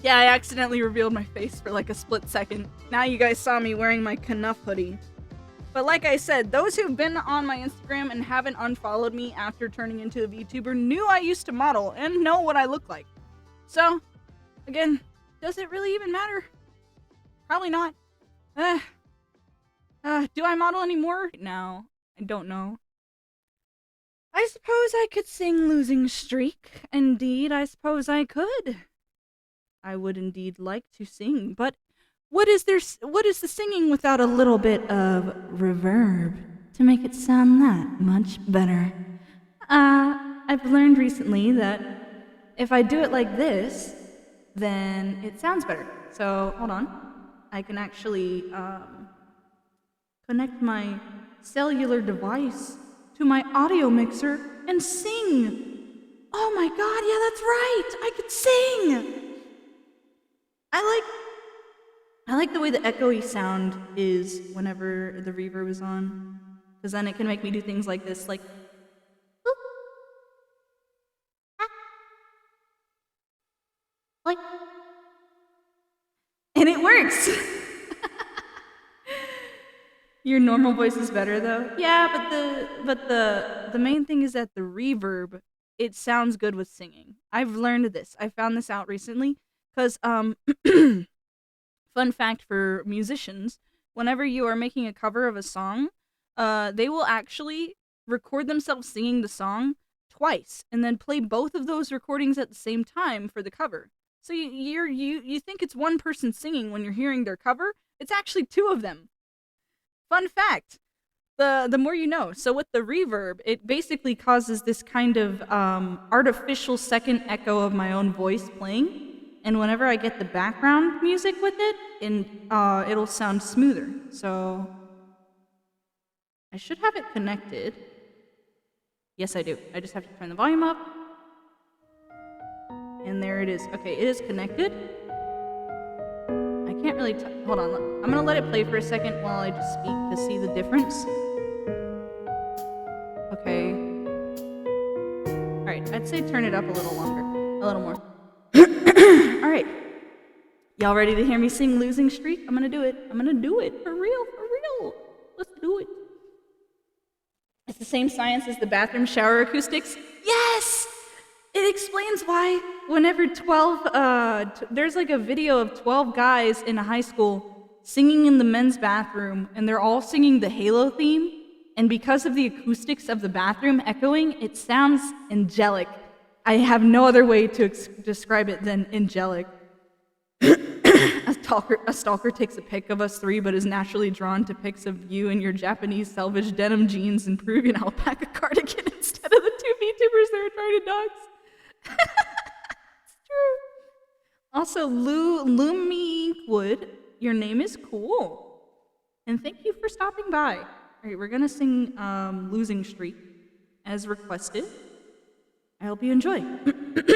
[SPEAKER 6] Yeah, I accidentally revealed my face for like a split second. Now you guys saw me wearing my Knuff hoodie. But like I said, those who've been on my Instagram and haven't unfollowed me after turning into a VTuber knew I used to model and know what I look like. So, again, does it really even matter? Probably not. Do I model anymore? No, I don't know. I suppose I could sing Losing Streak. Indeed, I suppose I could. I would indeed like to sing, but what is the singing without a little bit of reverb to make it sound that much better? I've learned recently that if I do it like this, then it sounds better. So, hold on. I can actually connect my cellular device to my audio mixer and sing. Oh my god, yeah, that's right! I could sing! I like the way the echoey sound is whenever the reverb is on, because then it can make me do things like this, like boop, ah, like, and it works. Your normal voice is better though. Yeah, but the main thing is that the reverb, it sounds good with singing. I've learned this. I found this out recently, because fun fact for musicians, whenever you are making a cover of a song, they will actually record themselves singing the song twice and then play both of those recordings at the same time for the cover. So you think it's one person singing when you're hearing their cover. It's actually two of them. Fun fact. The more you know. So with the reverb, it basically causes this kind of artificial second echo of my own voice playing. And whenever I get the background music with it, it'll sound smoother. So I should have it connected. Yes, I do. I just have to turn the volume up. And there it is. Okay, it is connected. I can't really hold on. I'm gonna let it play for a second while I just speak to see the difference. Okay. Alright, I'd say turn it up a little longer. A little more. Alright. Y'all ready to hear me sing Losing Streak? I'm gonna do it. I'm gonna do it. For real, for real. Let's do it. It's the same science as the bathroom shower acoustics. Yes! It explains why whenever 12, there's like a video of 12 guys in a high school singing in the men's bathroom, and they're all singing the Halo theme, and because of the acoustics of the bathroom echoing, it sounds angelic. I have no other way to describe it than angelic. A stalker takes a pic of us three, but is naturally drawn to pics of you in your Japanese selvage denim jeans and Peruvian alpaca cardigan instead of the two VTubers that are trying to dogs. It's true. Also, Lumi Wood, your name is cool. And thank you for stopping by. All right, we're gonna sing Losing Streak as requested. I hope you enjoy. Let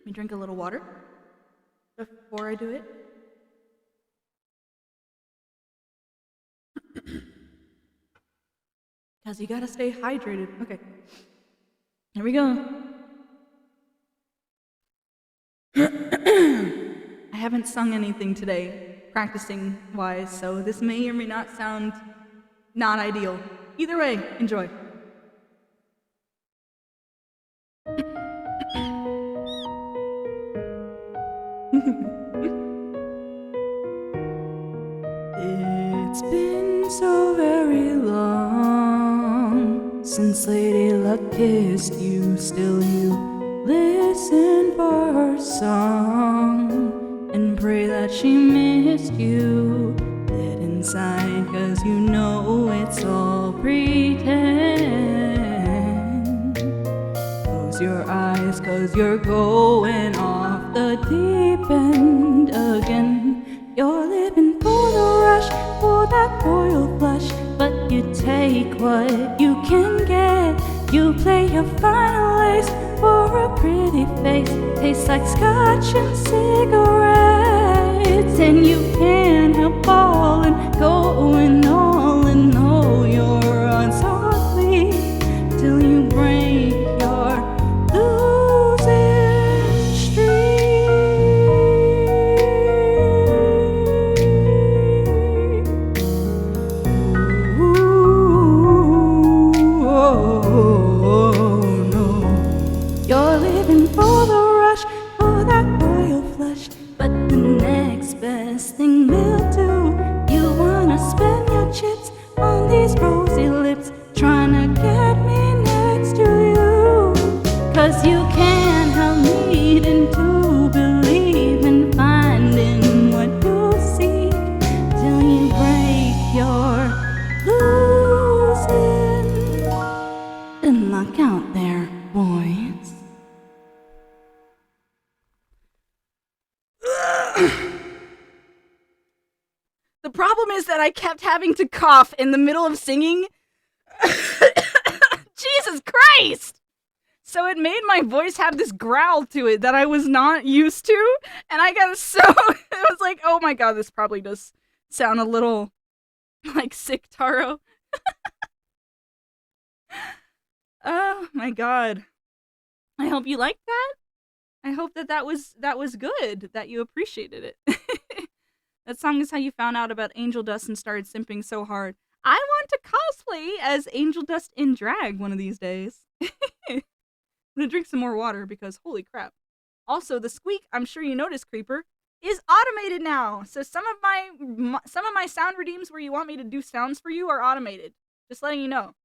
[SPEAKER 6] me drink a little water before I do it. Because you gotta stay hydrated. Okay. Here we go. I haven't sung anything today, practicing wise, so this may or may not sound not ideal. Either way, enjoy. It's been so very long since Lady Luck kissed you. Still you listen for her song and pray that she missed you dead inside, 'cause you know it's all pretend. Close your eyes, 'cause you're going off the deep end again. You're living for the rush, for that royal flush, but you take what you can get. You play your final ace for a pretty face. Tastes like scotch and cigarettes, and you can't help falling, going all in all you're on softly till you break your losing streak. You're living for the rush, for that royal flush, but the next best thing will do. You wanna spend your chips on these rosy lips, trying to get me next to you. 'Cause you can't help needing to believe in finding what you seek till you break your losing. Didn't luck out there, boys. The problem is that I kept having to cough in the middle of singing. Jesus Christ! So it made my voice have this growl to it that I was not used to, and I got so I was like, oh my god, this probably does sound a little like sick Taro. Oh my god. I hope you liked that. I hope that was good, that you appreciated it. That song is how you found out about Angel Dust and started simping so hard. I want to cosplay as Angel Dust in drag one of these days. I'm gonna drink some more water because holy crap. Also, the squeak, I'm sure you noticed, Creeper, is automated now. So some of my sound redeems where you want me to do sounds for you are automated. Just letting you know.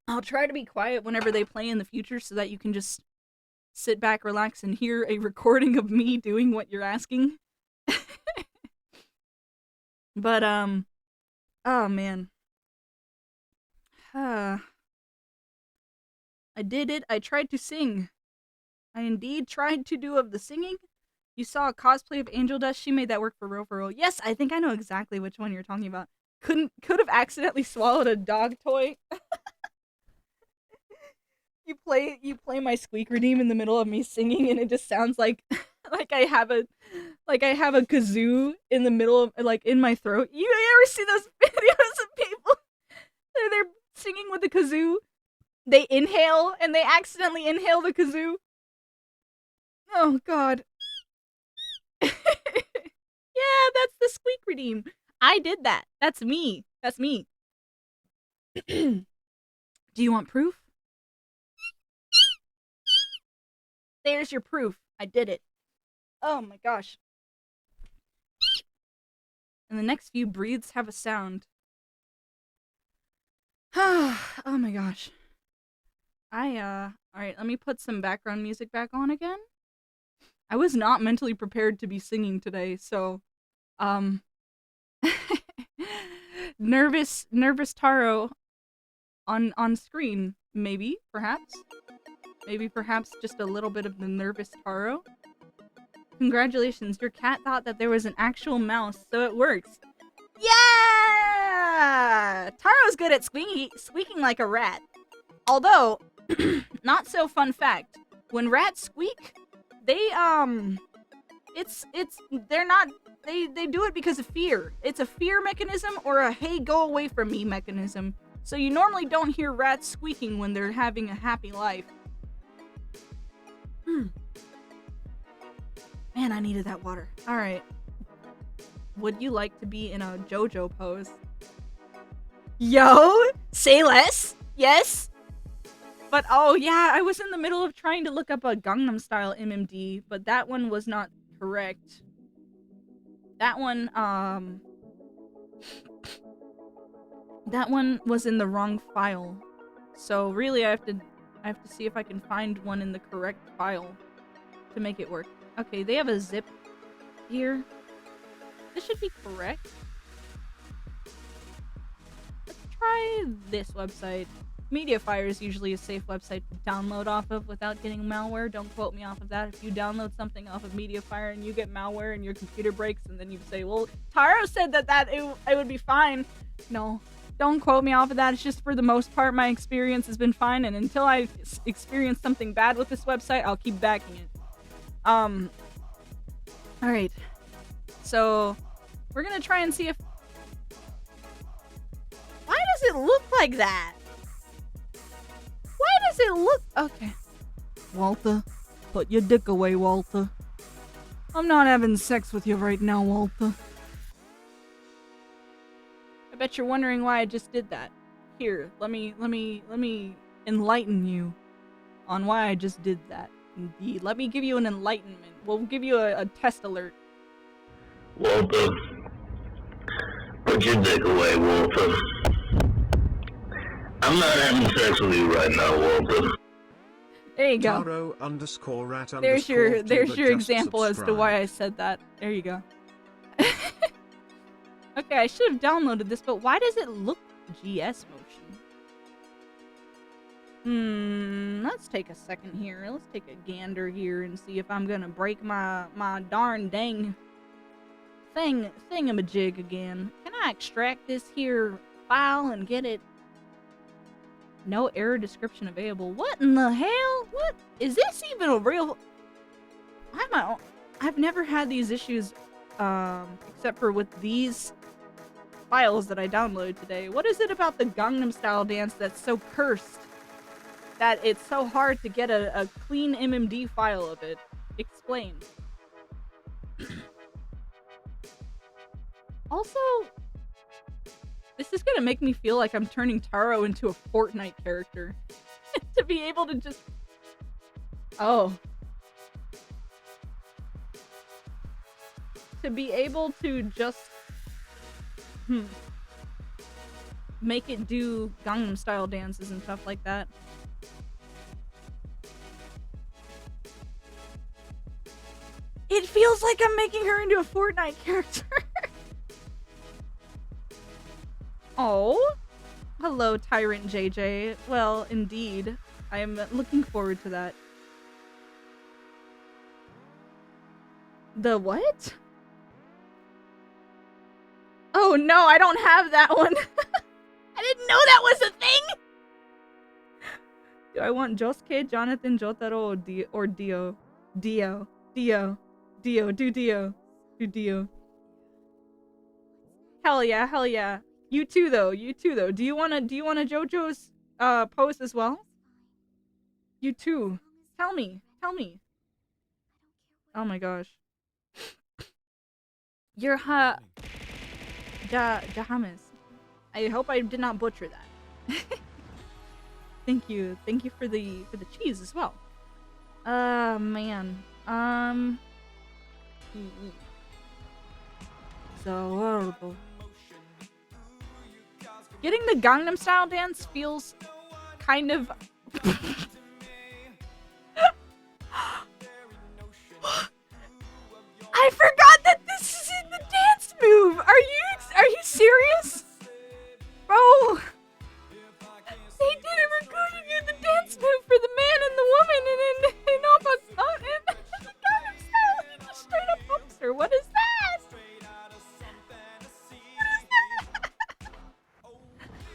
[SPEAKER 6] I'll try to be quiet whenever they play in the future so that you can just sit back, relax, and hear a recording of me doing what you're asking. But, oh man. I did it. I tried to sing. I indeed tried to do of the singing. You saw a cosplay of Angel Dust. She made that work for real. Yes, I think I know exactly which one you're talking about. Could have accidentally swallowed a dog toy. You play my squeak redeem in the middle of me singing, and it just sounds like like I have a kazoo in the middle of like in my throat. You ever see those videos of people? They're singing with the kazoo. They inhale and they accidentally inhale the kazoo. Oh God. Yeah, that's the squeak redeem. I did that. That's me. That's me. Do you want proof? There's your proof. I did it. Oh my gosh. And the next few breathes have a sound. Oh my gosh. Alright, let me put some background music back on again. I was not mentally prepared to be singing today, so, nervous Taro on screen, maybe, perhaps. Maybe perhaps just a little bit of the nervous Taro. Congratulations, your cat thought that there was an actual mouse, so it works. Yeah! Taro's good at squeaking like a rat. Although, not so fun fact, when rats squeak, they do it because of fear. It's a fear mechanism or a hey, go away from me mechanism. So you normally don't hear rats squeaking when they're having a happy life. Man, I needed that water. Alright. Would you like to be in a JoJo pose? Yo! Say less! Yes! But oh yeah, I was in the middle of trying to look up a Gangnam Style MMD, but that one was not correct. That one was in the wrong file. So really I have to see if I can find one in the correct file to make it work. Okay, they have a zip here. This should be correct. Let's try this website. Mediafire is usually a safe website to download off of without getting malware. Don't quote me off of that. If you download something off of Mediafire and you get malware and your computer breaks and then you say, well, Taro said that it would be fine. No, don't quote me off of that. It's just for the most part, my experience has been fine. And until I experience something bad with this website, I'll keep backing it. Alright. So, we're gonna try and see if... Why does it look like that? Why does it look... Okay. Walter, put your dick away, Walter. I'm not having sex with you right now, Walter. I bet you're wondering why I just did that. Here, let me enlighten you on why I just did that. Indeed. Let me give you an enlightenment. We'll give you a test alert.
[SPEAKER 10] Walter, put your dick away, Walter. I'm not having sex with you right now, Walter.
[SPEAKER 6] There you go.
[SPEAKER 8] Taro_rat
[SPEAKER 6] there's your example as to why I said that. There you go. Okay, I should have downloaded this, but why does it look GS motion? Let's take a second here. Let's take a gander here and see if I'm gonna break my darn dang thingamajig again. Can I extract this here file and get it? No error description available. What in the hell? What? Is this even a real... I've never had these issues, except for with these files that I downloaded today. What is it about the Gangnam Style dance that's so cursed that it's so hard to get a clean MMD file of it? Explain. Also, this is gonna make me feel like I'm turning Taro into a Fortnite character. To be able to just... Oh. To be able to just... make it do Gangnam Style dances and stuff like that. It feels like I'm making her into a Fortnite character. Oh, hello, Tyrant JJ. Well, indeed, I am looking forward to that. The what? Oh no, I don't have that one. I didn't know that was a thing.
[SPEAKER 1] Do I want Josuke, Jonathan, Jotaro, or Dio? Dio. Do Dio. Hell yeah. You too though. Do you wanna JoJo's pose as well? You too. Tell me. Oh my gosh. You're Jahamis. I hope I did not butcher that. Thank you for the cheese as well. Man. So horrible. Getting the Gangnam Style dance feels kind of. I forgot that this is in the dance move. Are you serious, bro? They did a recording in the dance move for the man and the woman, and in Gangnam Style, he just straight up bumps her. What is that?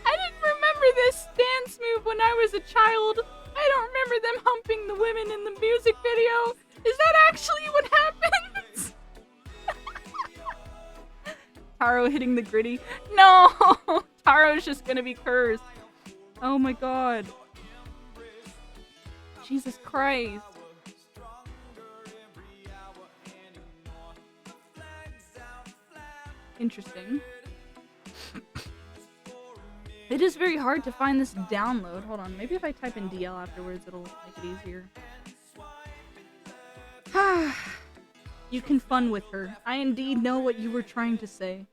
[SPEAKER 1] I didn't remember this dance move when I was a child. I don't remember them humping the women in the music video. Is that actually what happens? Taro hitting the gritty. No! Taro's just gonna be cursed. Oh my god. Jesus Christ. Interesting. It is very hard to find this download. Hold on, maybe if I type in DL afterwards, it'll make it easier. You can fun with her. I indeed know what you were trying to say.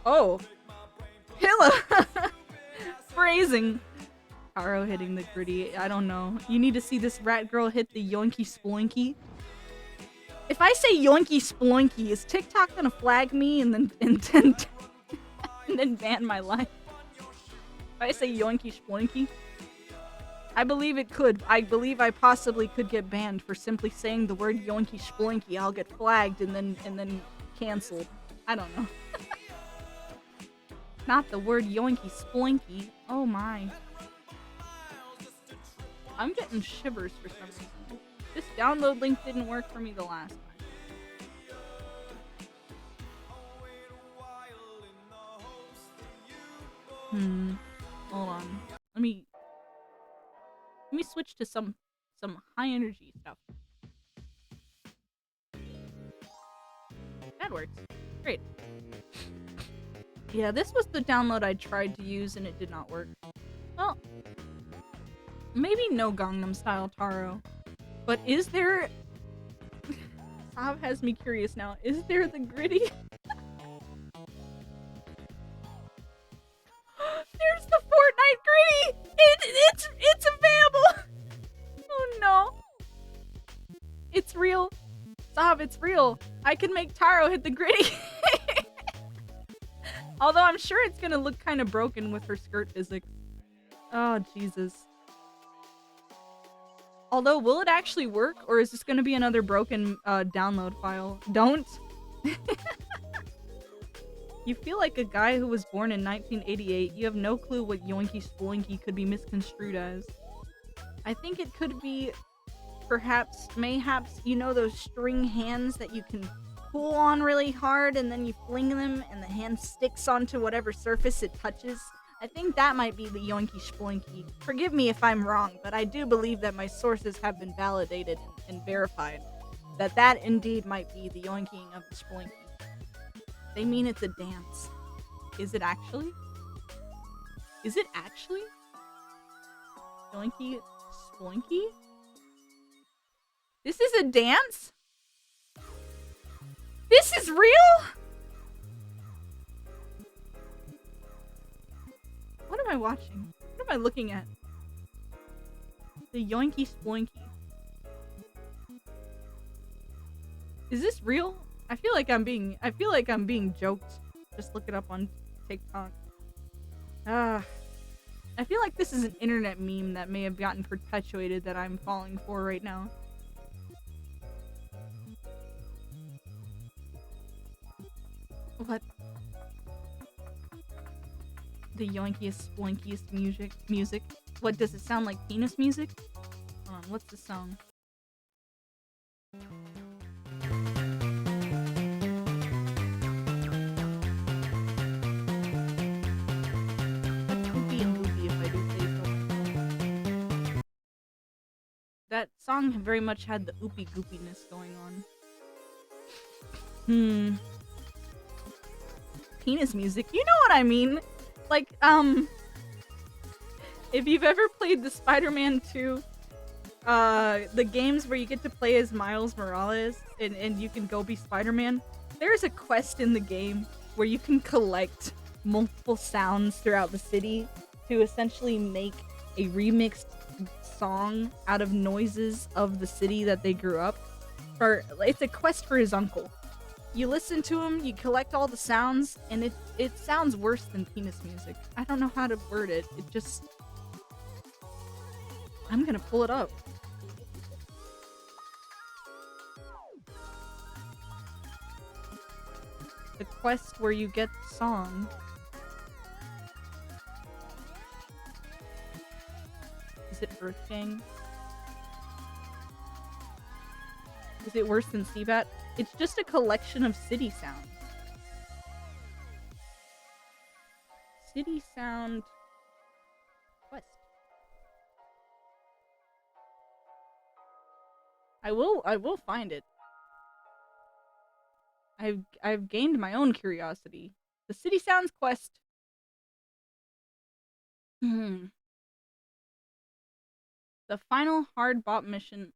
[SPEAKER 1] Oh. Hello. Phrasing. Taro hitting the gritty. I don't know. You need to see this rat girl hit the yoinky sploinky. If I say yoinky sploinky, is TikTok gonna flag me and then and then ban my life? If I say yoinky sploinky, I believe it could. I believe I possibly could get banned for simply saying the word yoinky sploinky. I'll get flagged and then canceled. I don't know. Not the word yoinky sploinky. Oh my. I'm getting shivers for some reason. This download link didn't work for me the last time. Hold on. Let me switch to some high energy stuff. That works. Great. Yeah, this was the download I tried to use and it did not work. Well, maybe no Gangnam Style Taro. But is there... Sav has me curious now. Is there the gritty? There's the Fortnite gritty! It's available! Oh no. It's real. Sav, it's real. I can make Taro hit the gritty. Although I'm sure it's gonna look kind of broken with her skirt physics. Oh, Jesus. Although, will it actually work? Or is this gonna be another broken download file? Don't! You feel like a guy who was born in 1988. You have no clue what yoinky sploinky could be misconstrued as. I think it could be... mayhaps, you know those string hands that you can pull on really hard and then you fling them and the hand sticks onto whatever surface it touches? I think that might be the yoinky sploinky. Forgive me if I'm wrong, but I do believe that my sources have been validated and verified that indeed might be the yoinking of the sploinky. They mean it's a dance. Is it actually? Is it actually? Yoinky sploinky? This is a dance? This is real? What am I watching? What am I looking at? The yoinky sploinky. Is this real? I feel like I'm being joked. Just look it up on TikTok. I feel like this is an internet meme that may have gotten perpetuated that I'm falling for right now. What? The yoinkiest, sploinkiest music.
[SPEAKER 6] What, does it sound like penis music? Hold on, what's the song? Poopy and poopy, if I do say so. That song very much had the oopy goopiness going on. Penis music, you know what I mean? Like, if you've ever played the Spider-Man 2, the games where you get to play as Miles Morales and you can go be Spider-Man, there's a quest in the game where you can collect multiple sounds throughout the city to essentially make a remixed song out of noises of the city that they grew up. It's a quest for his uncle. You listen to him, you collect all the sounds, and it sounds worse than penis music. I don't know how to word it. It just... I'm gonna pull it up. The quest where you get the song. Is it Earthgang? Is it worse than Seabat? It's just a collection of city sounds. City sound quest. I will find it. I've gained my own curiosity. The City Sounds quest. The final hard bop mission.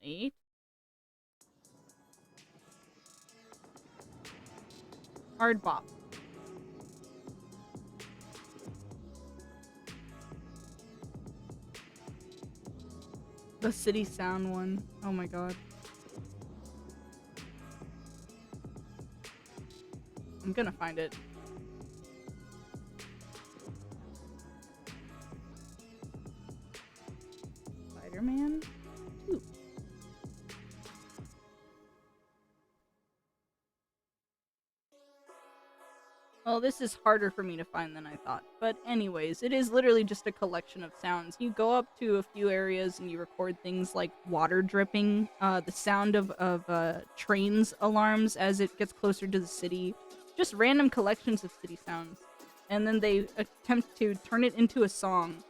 [SPEAKER 6] Wait. Hard bop. The City Sound one. Oh my god. I'm gonna find it. Spider-Man 2. Well, this is harder for me to find than I thought. But anyways, it is literally just a collection of sounds. You go up to a few areas and you record things like water dripping, the sound of trains alarms as it gets closer to the city. Just random collections of city sounds. And then they attempt to turn it into a song.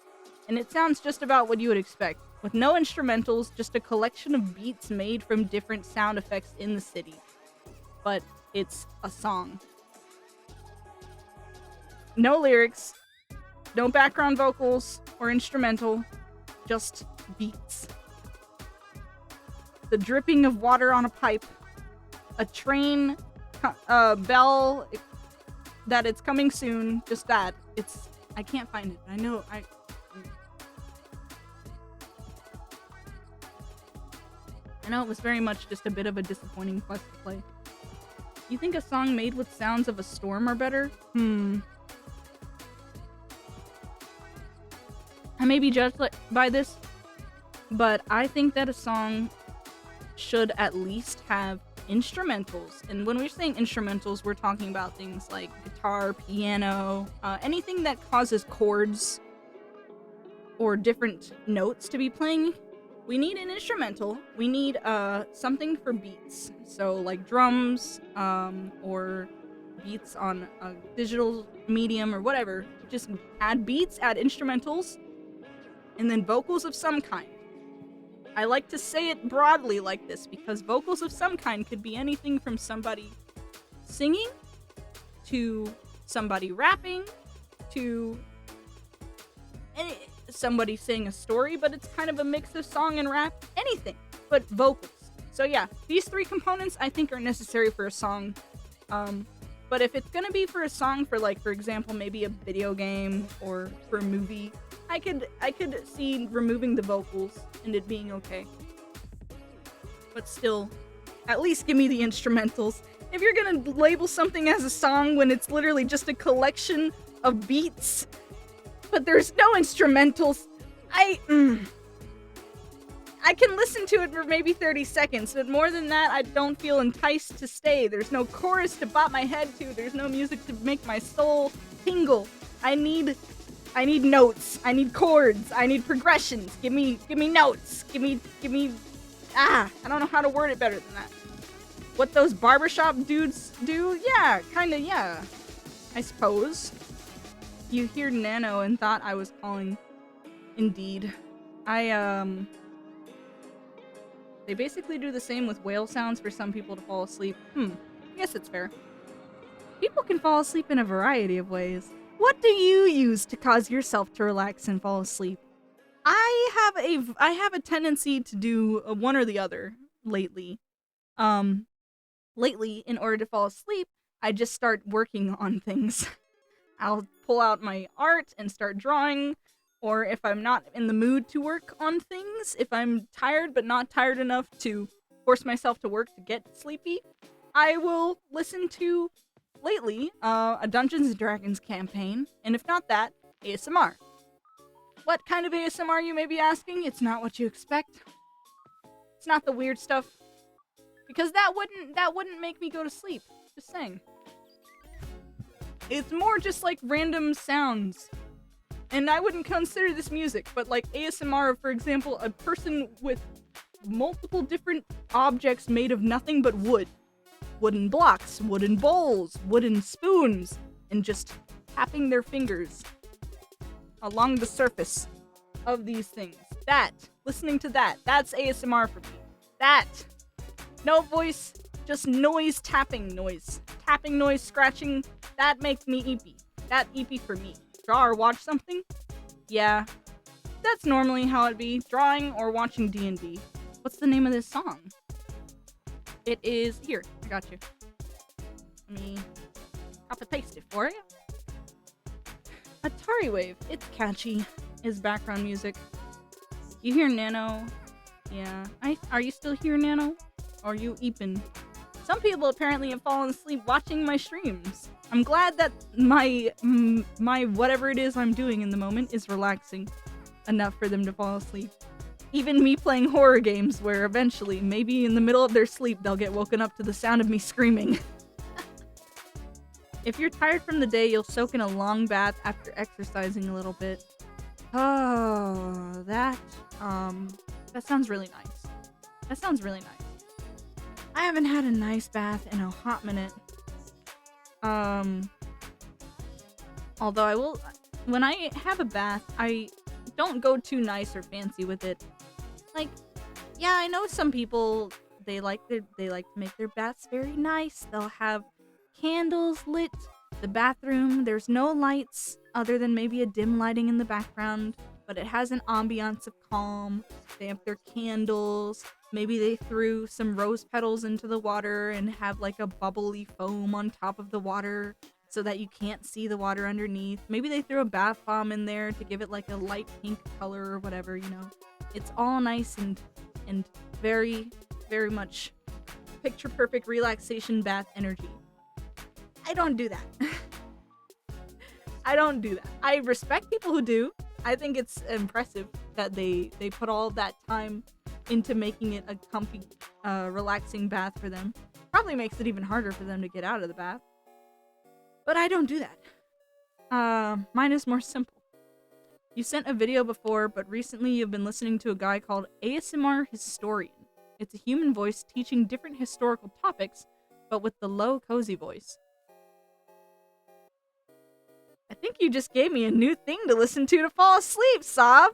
[SPEAKER 6] And it sounds just about what you would expect. With no instrumentals, just a collection of beats made from different sound effects in the city. But it's a song. No lyrics, no background vocals or instrumental, just beats. The dripping of water on a pipe, a train bell that it's coming soon, just that. I can't find it. I know, I know it was very much just a bit of a disappointing quest to play. You think a song made with sounds of a storm are better? I may be judged by this, but I think that a song should at least have instrumentals. And when we're saying instrumentals, we're talking about things like guitar, piano, anything that causes chords or different notes to be playing. We need an instrumental. We need something for beats. So like drums, or beats on a digital medium or whatever. Just add beats, add instrumentals, and then vocals of some kind. I like to say it broadly like this because vocals of some kind could be anything from somebody singing to somebody rapping to somebody saying a story, but it's kind of a mix of song and rap, anything but vocals. So yeah, these three components I think are necessary for a song. But if it's gonna be for a song for, like, for example, maybe a video game or for a movie, I could see removing the vocals and it being okay. But still, at least give me the instrumentals. If you're gonna label something as a song when it's literally just a collection of beats, but there's no instrumentals, I can listen to it for maybe 30 seconds, but more than that, I don't feel enticed to stay. There's no chorus to bop my head to. There's no music to make my soul tingle. I need I need notes. I need chords. I need progressions. Give me notes. Give me, I don't know how to word it better than that. What those barbershop dudes do? Yeah, kinda, yeah. I suppose. You hear Nano and thought I was calling. Indeed. They basically do the same with whale sounds for some people to fall asleep. I guess it's fair. People can fall asleep in a variety of ways. What do you use to cause yourself to relax and fall asleep? I have a tendency to do one or the other lately. Lately, in order to fall asleep, I just start working on things. I'll pull out my art and start drawing, or if I'm not in the mood to work on things, if I'm tired but not tired enough to force myself to work to get sleepy, I will listen to, lately, a Dungeons & Dragons campaign, and if not that, ASMR. What kind of ASMR, you may be asking? It's not what you expect. It's not the weird stuff. Because that wouldn't make me go to sleep. Just saying. It's more just like random sounds. And I wouldn't consider this music, but like ASMR, for example, a person with multiple different objects made of nothing but wood. Wooden blocks, wooden bowls, wooden spoons, and just tapping their fingers along the surface of these things. Listening to that's ASMR for me. No voice, just noise, tapping noise. Tapping noise, scratching, that makes me eepy. That eepy for me. Draw or watch something? Yeah. That's normally how it'd be. Drawing or watching D&D. What's the name of this song? It is... Here, I got you. Let me copy-paste it for you. Atari Wave. It's catchy. Is background music. You hear Nano? Yeah. Are you still here, Nano? Or are you eeping? Some people apparently have fallen asleep watching my streams. I'm glad that my whatever it is I'm doing in the moment is relaxing enough for them to fall asleep. Even me playing horror games where eventually, maybe in the middle of their sleep, they'll get woken up to the sound of me screaming. If you're tired from the day, you'll soak in a long bath after exercising a little bit. Oh, that sounds really nice. That sounds really nice. I haven't had a nice bath in a hot minute. Although I will, when I have a bath, I don't go too nice or fancy with it. Like, yeah, I know some people, they like to make their baths very nice. They'll have candles lit. The bathroom, there's no lights other than maybe a dim lighting in the background, but it has an ambiance of calm. They have their candles. Maybe they threw some rose petals into the water and have like a bubbly foam on top of the water so that you can't see the water underneath. Maybe they threw a bath bomb in there to give it like a light pink color or whatever, you know. It's all nice and very, very much picture perfect relaxation bath energy. I don't do that. I don't do that. I respect people who do. I think it's impressive that they put all that time into making it a comfy, relaxing bath for them. Probably makes it even harder for them to get out of the bath. But I don't do that. Mine is more simple. You sent a video before, but recently you've been listening to a guy called ASMR Historian. It's a human voice teaching different historical topics, but with the low, cozy voice. I think you just gave me a new thing to listen to fall asleep, Sob!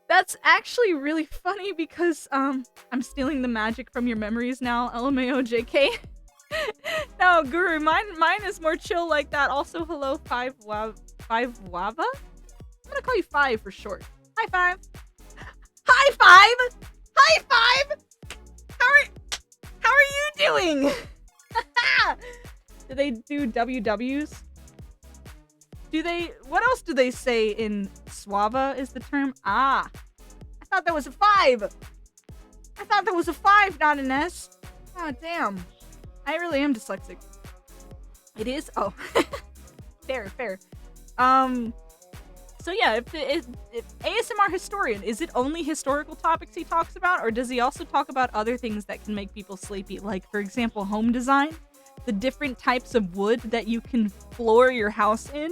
[SPEAKER 6] That's actually really funny because, I'm stealing the magic from your memories now, LMAO JK. No, Guru, mine is more chill like that. Also, hello, 5 Wava? I'm gonna call you 5 for short. Hi, 5! Hi, 5! Hi, 5! How are you doing? Do they do WWs? What else do they say in Suava is the term? Ah, I thought that was a 5. I thought that was a 5, not an S. Oh, damn. I really am dyslexic. It is? Oh. Fair. So yeah, if ASMR Historian, is it only historical topics he talks about, or does he also talk about other things that can make people sleepy? Like, for example, home design? The different types of wood that you can floor your house in?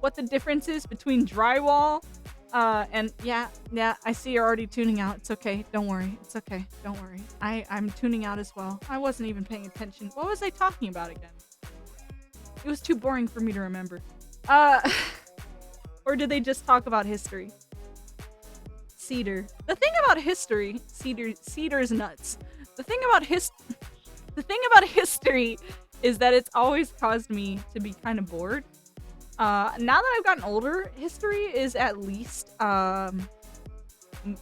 [SPEAKER 6] what the difference is between drywall, and yeah, I see you're already tuning out. It's okay. Don't worry. It's okay. Don't worry. I'm tuning out as well. I wasn't even paying attention. What was I talking about again? It was too boring for me to remember. Or did they just talk about history? Cedar. The thing about history, Cedar's nuts. The thing about history is that it's always caused me to be kind of bored. Now that I've gotten older, history is at least a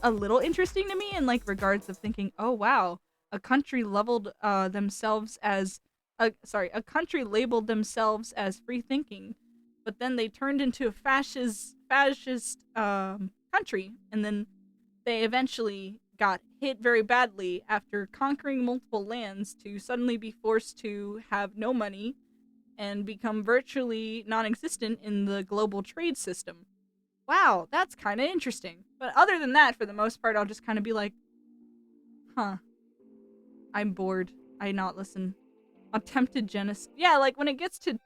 [SPEAKER 6] little interesting to me in like regards of thinking, oh wow, a country labeled themselves as free thinking, but then they turned into a fascist country, and then they eventually got hit very badly after conquering multiple lands to suddenly be forced to have no money and become virtually non-existent in the global trade system. Wow, that's kind of interesting. But other than that, for the most part, I'll just kind of be like, huh, I'm bored. I not listen. Attempted genocide. Yeah, like when it gets to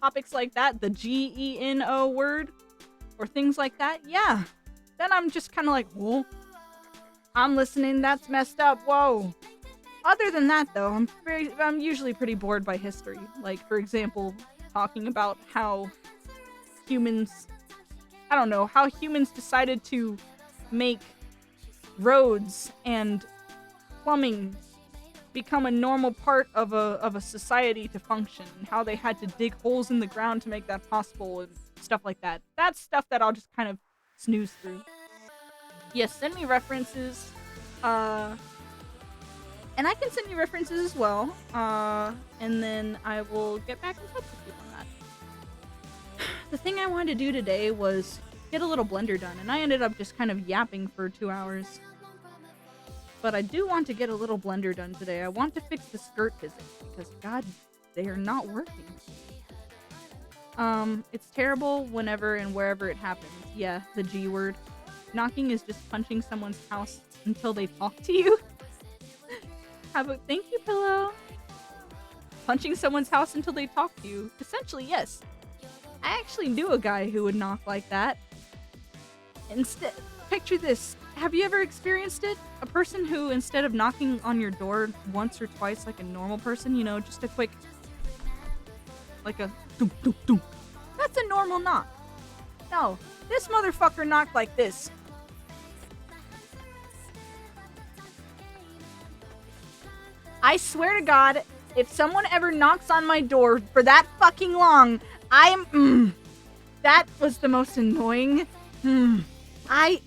[SPEAKER 6] topics like that, the GENO word, or things like that, yeah. Then I'm just kind of like, whoa, I'm listening, that's messed up, whoa. Other than that, though, I'm usually pretty bored by history. Like, for example, talking about how humans decided to make roads and plumbing become a normal part of a society to function, and how they had to dig holes in the ground to make that possible, and stuff like that. That's stuff that I'll just kind of snooze through. Yes, send me references. And I can send you references as well, and then I will get back in touch with you on that. The thing I wanted to do today was get a little blender done, and I ended up just kind of yapping for 2 hours. But I do want to get a little blender done today. I want to fix the skirt physics, because god, they are not working. It's terrible whenever and wherever it happens. Yeah, the G word. Knocking is just punching someone's house until they talk to you. Thank you, Pillow. Punching someone's house until they talk to you. Essentially, yes. I actually knew a guy who would knock like that. Instead, picture this. Have you ever experienced it? A person who, instead of knocking on your door once or twice like a normal person, you know, just a quick, like a doom, doom, doom. That's a normal knock. No, this motherfucker knocked like this. I swear to God, if someone ever knocks on my door for that fucking long, that was the most annoying. I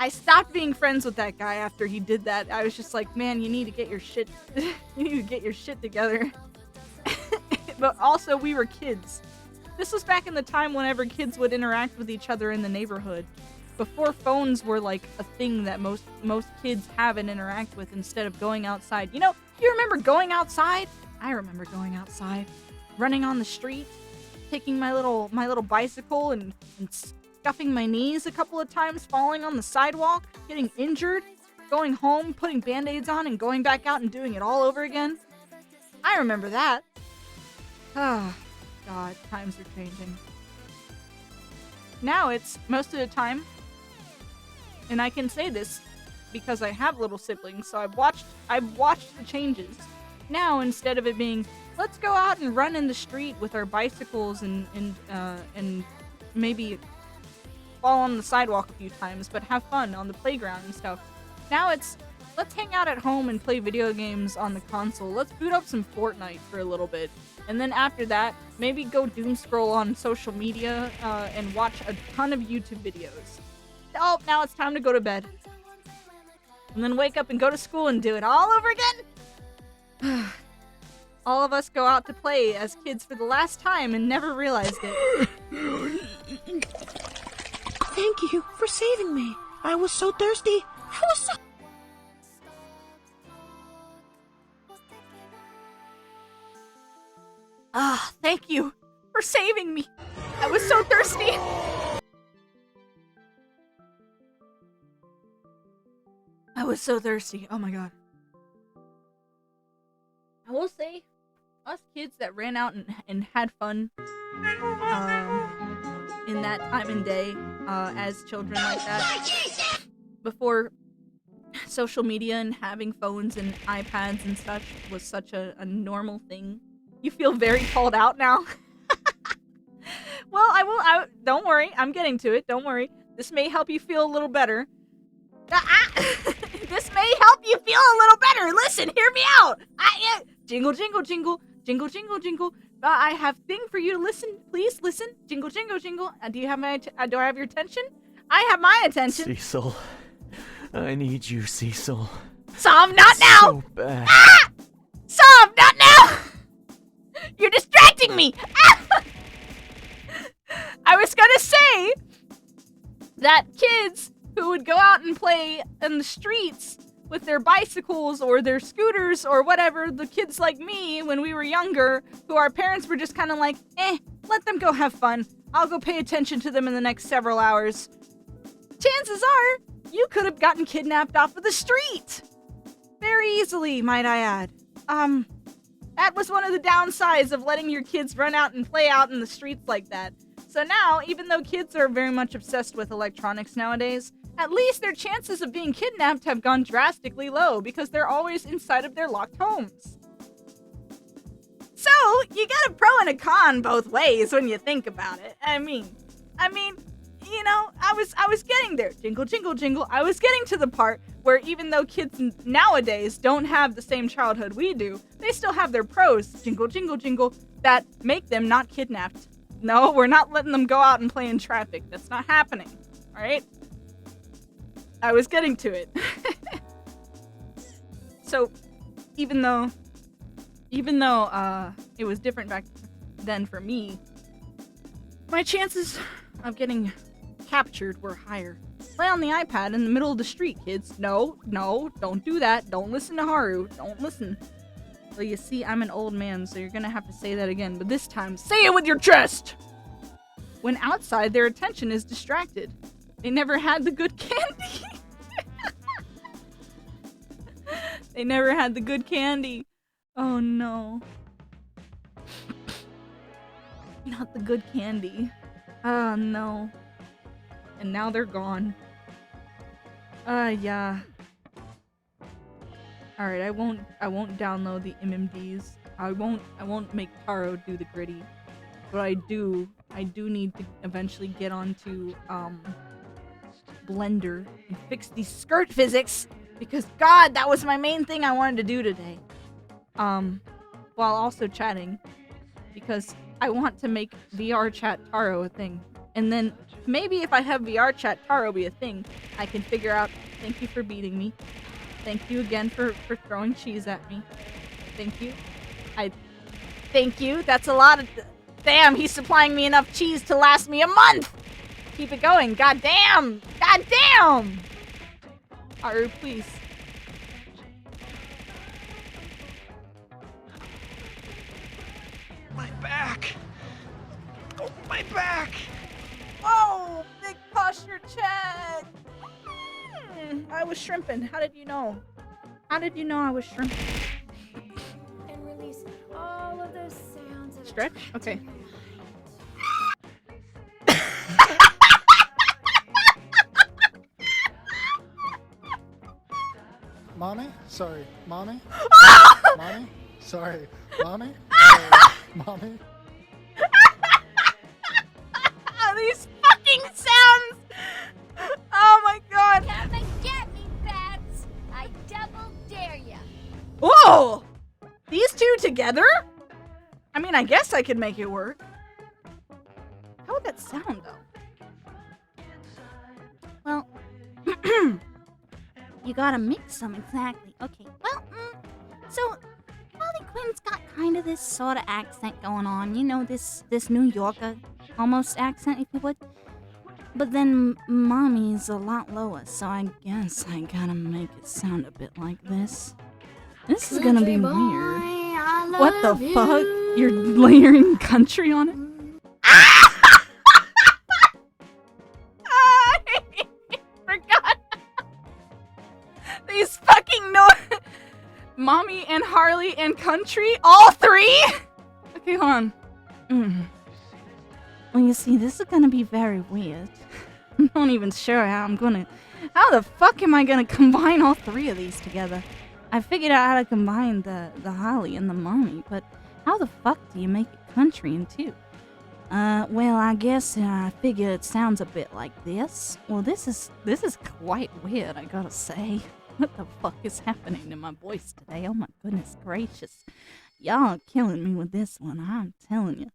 [SPEAKER 6] stopped being friends with that guy after he did that. I was just like, man, you need to get your shit, together. But also, we were kids. This was back in the time whenever kids would interact with each other in the neighborhood. Before phones were like a thing that most kids have and interact with instead of going outside. You know, you remember going outside? I remember going outside, running on the street, taking my little bicycle and scuffing my knees a couple of times, falling on the sidewalk, getting injured, going home, putting band-aids on, and going back out and doing it all over again. I remember that. Ah, God, times are changing. Now it's, most of the time, and I can say this because I have little siblings, so I've watched the changes. Now, instead of it being, let's go out and run in the street with our bicycles and maybe fall on the sidewalk a few times, but have fun on the playground and stuff. Now it's, let's hang out at home and play video games on the console. Let's boot up some Fortnite for a little bit. And then after that, maybe go doom scroll on social media and watch a ton of YouTube videos. Oh, now it's time to go to bed. And then wake up and go to school and do it all over again? All of us go out to play as kids for the last time and never realized it.
[SPEAKER 11] Thank you for saving me. I was so thirsty.
[SPEAKER 6] Thank you for saving me. I was so thirsty. I was so thirsty. Oh my god. I will say, us kids that ran out and had fun in that time and day as children like that. Before social media and having phones and iPads and such was such a normal thing. You feel very called out now. Well, don't worry. I'm getting to it. Don't worry. This may help you feel a little better. This may help you feel a little better. Listen, hear me out. Jingle, jingle, jingle, jingle, jingle, jingle. I have thing for you to listen. Please listen. Jingle, jingle, jingle. Do you have do I have your attention? I have my attention.
[SPEAKER 2] Cecil. I need you, Cecil.
[SPEAKER 6] Som, not now!
[SPEAKER 2] So bad.
[SPEAKER 6] Som, not now! You're distracting me! I was gonna say that kids who would go out and play in the streets with their bicycles or their scooters or whatever, the kids like me when we were younger, who our parents were just kind of like, let them go have fun. I'll go pay attention to them in the next several hours. Chances are, you could have gotten kidnapped off of the street. Very easily, might I add. That was one of the downsides of letting your kids run out and play out in the streets like that. So now, even though kids are very much obsessed with electronics nowadays, at least their chances of being kidnapped have gone drastically low because they're always inside of their locked homes. So, you got a pro and a con both ways when you think about it. I mean, you know, I was getting there. Jingle, jingle, jingle. I was getting to the part where even though kids nowadays don't have the same childhood we do, they still have their pros, jingle, jingle, jingle, that make them not kidnapped. No, we're not letting them go out and play in traffic. That's not happening. All right? I was getting to it. So, even though it was different back then for me, my chances of getting captured were higher. Play on the iPad in the middle of the street, kids. No, don't do that. Don't listen to Haru. Don't listen. Well, you see, I'm an old man, so you're gonna have to say that again, but this time, say it with your chest! When outside, their attention is distracted. They never had the good candy. They never had the good candy. Oh no. Not the good candy. Oh no. And now they're gone. Yeah. Alright, I won't download the MMDs. I won't make Taro do the gritty. But I do need to eventually get onto Blender and fix these skirt physics because God, that was my main thing I wanted to do today. While also chatting because I want to make VR chat Taro a thing. And then maybe if I have VR chat Taro be a thing, I can figure out, thank you for beating me. Thank you again for throwing cheese at me. Thank you. Thank you. That's a lot of... Damn, he's supplying me enough cheese to last me a month! Keep it going. God damn! God damn! Haru, please.
[SPEAKER 5] My back! Oh, my back!
[SPEAKER 6] Whoa! Big posture check! I was shrimping. How did you know? How did you know I was shrimping?
[SPEAKER 12] And release all of those sounds.
[SPEAKER 6] Stretch? Okay.
[SPEAKER 13] Mommy? Sorry. Mommy? Mommy? Sorry. Mommy? Mommy?
[SPEAKER 6] These fucking sounds! Oh my god!
[SPEAKER 12] Come and get me, Bats! I double dare ya!
[SPEAKER 6] Whoa! These two together? I mean, I guess I could make it work. How would that sound, though?
[SPEAKER 14] Well, you gotta mix them, exactly. Okay, well, so Harley Quinn's got kind of this sort of accent going on. You know, this New Yorker almost accent, if you would. But then Mommy's a lot lower, so I guess I gotta make it sound a bit like this. This is gonna be weird. What the fuck? You're layering country on it?
[SPEAKER 6] I forgot. These fucking Mommy and Harley and country? All three? Okay, hold on.
[SPEAKER 14] Well, you see, this is gonna be very weird. I'm not even sure how the fuck am I gonna combine all three of these together? I figured out how to combine the Holly and the mommy, but how the fuck do you make it country in two? Well, I guess I figure it sounds a bit like this. Well, this is quite weird, I gotta say. What the fuck is happening to my voice today? Oh my goodness gracious. Y'all are killing me with this one, I'm telling you.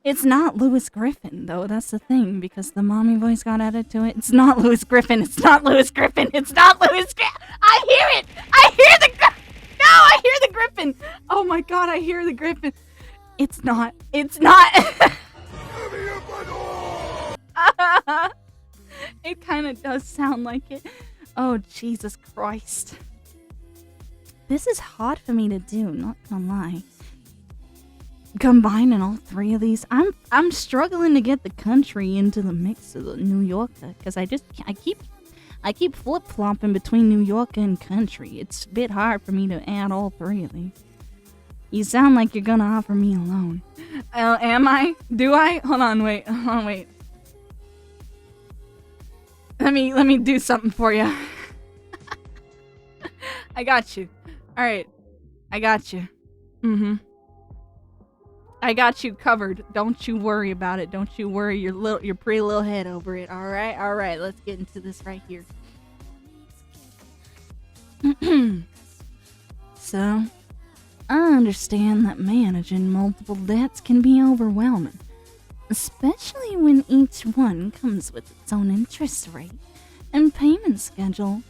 [SPEAKER 14] It's not Louis Griffin, though, that's the thing, because the mommy voice got added to it. It's not Louis Griffin, it's not Louis Griffin, it's not Louis Griffin! I hear it! I hear the No, I hear the Griffin! Oh my god, I hear the Griffin! It's not. It kind of does sound like it. Oh, Jesus Christ. This is hard for me to do, not gonna lie. Combining all three of these, I'm struggling to get the country into the mix of the New Yorker, because I keep flip-flopping between New Yorker and country. It's a bit hard for me to add all three of these. You sound like you're gonna offer me a loan. Am I? Do I? Hold on, wait. Let me do something for you. I got you. Alright. I got you. I got you covered. Don't you worry about it. Don't you worry your pretty little head over it. Alright, let's get into this right here. So, I understand that managing multiple debts can be overwhelming, especially when each one comes with its own interest rate and payment schedule.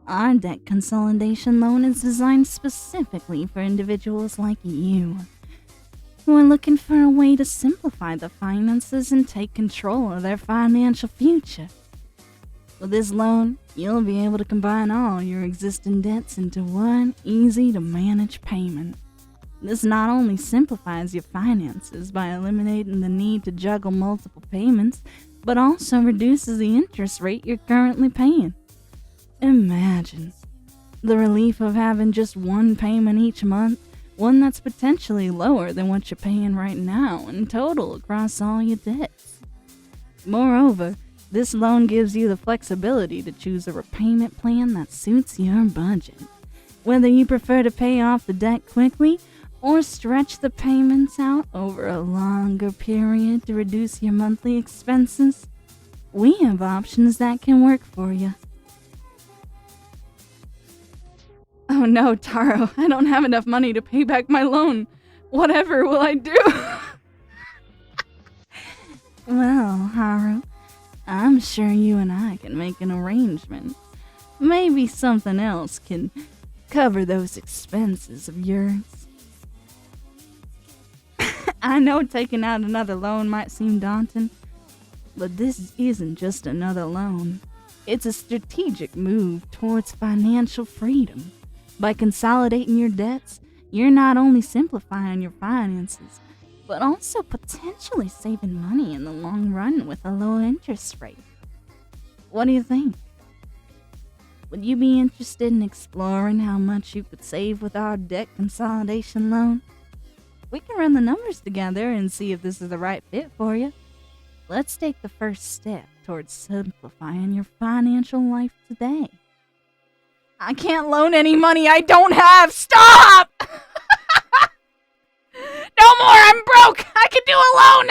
[SPEAKER 14] Our debt consolidation loan is designed specifically for individuals like you, who are looking for a way to simplify the finances and take control of their financial future. With this loan, you'll be able to combine all your existing debts into one easy-to-manage payment. This not only simplifies your finances by eliminating the need to juggle multiple payments, but also reduces the interest rate you're currently paying. Imagine the relief of having just one payment each month, one that's potentially lower than what you're paying right now in total across all your debts. Moreover, this loan gives you the flexibility to choose a repayment plan that suits your budget. Whether you prefer to pay off the debt quickly or stretch the payments out over a longer period to reduce your monthly expenses, we have options that can work for you. Oh no, Taro, I don't have enough money to pay back my loan. Whatever will I do? Well, Haru, I'm sure you and I can make an arrangement. Maybe something else can cover those expenses of yours. I know taking out another loan might seem daunting, but this isn't just another loan. It's a strategic move towards financial freedom. By consolidating your debts, you're not only simplifying your finances, but also potentially saving money in the long run with a low interest rate. What do you think? Would you be interested in exploring how much you could save with our debt consolidation loan? We can run the numbers together and see if this is the right fit for you. Let's take the first step towards simplifying your financial life today. I can't loan any money I don't have. Stop! No more, I'm broke. I can do a loan.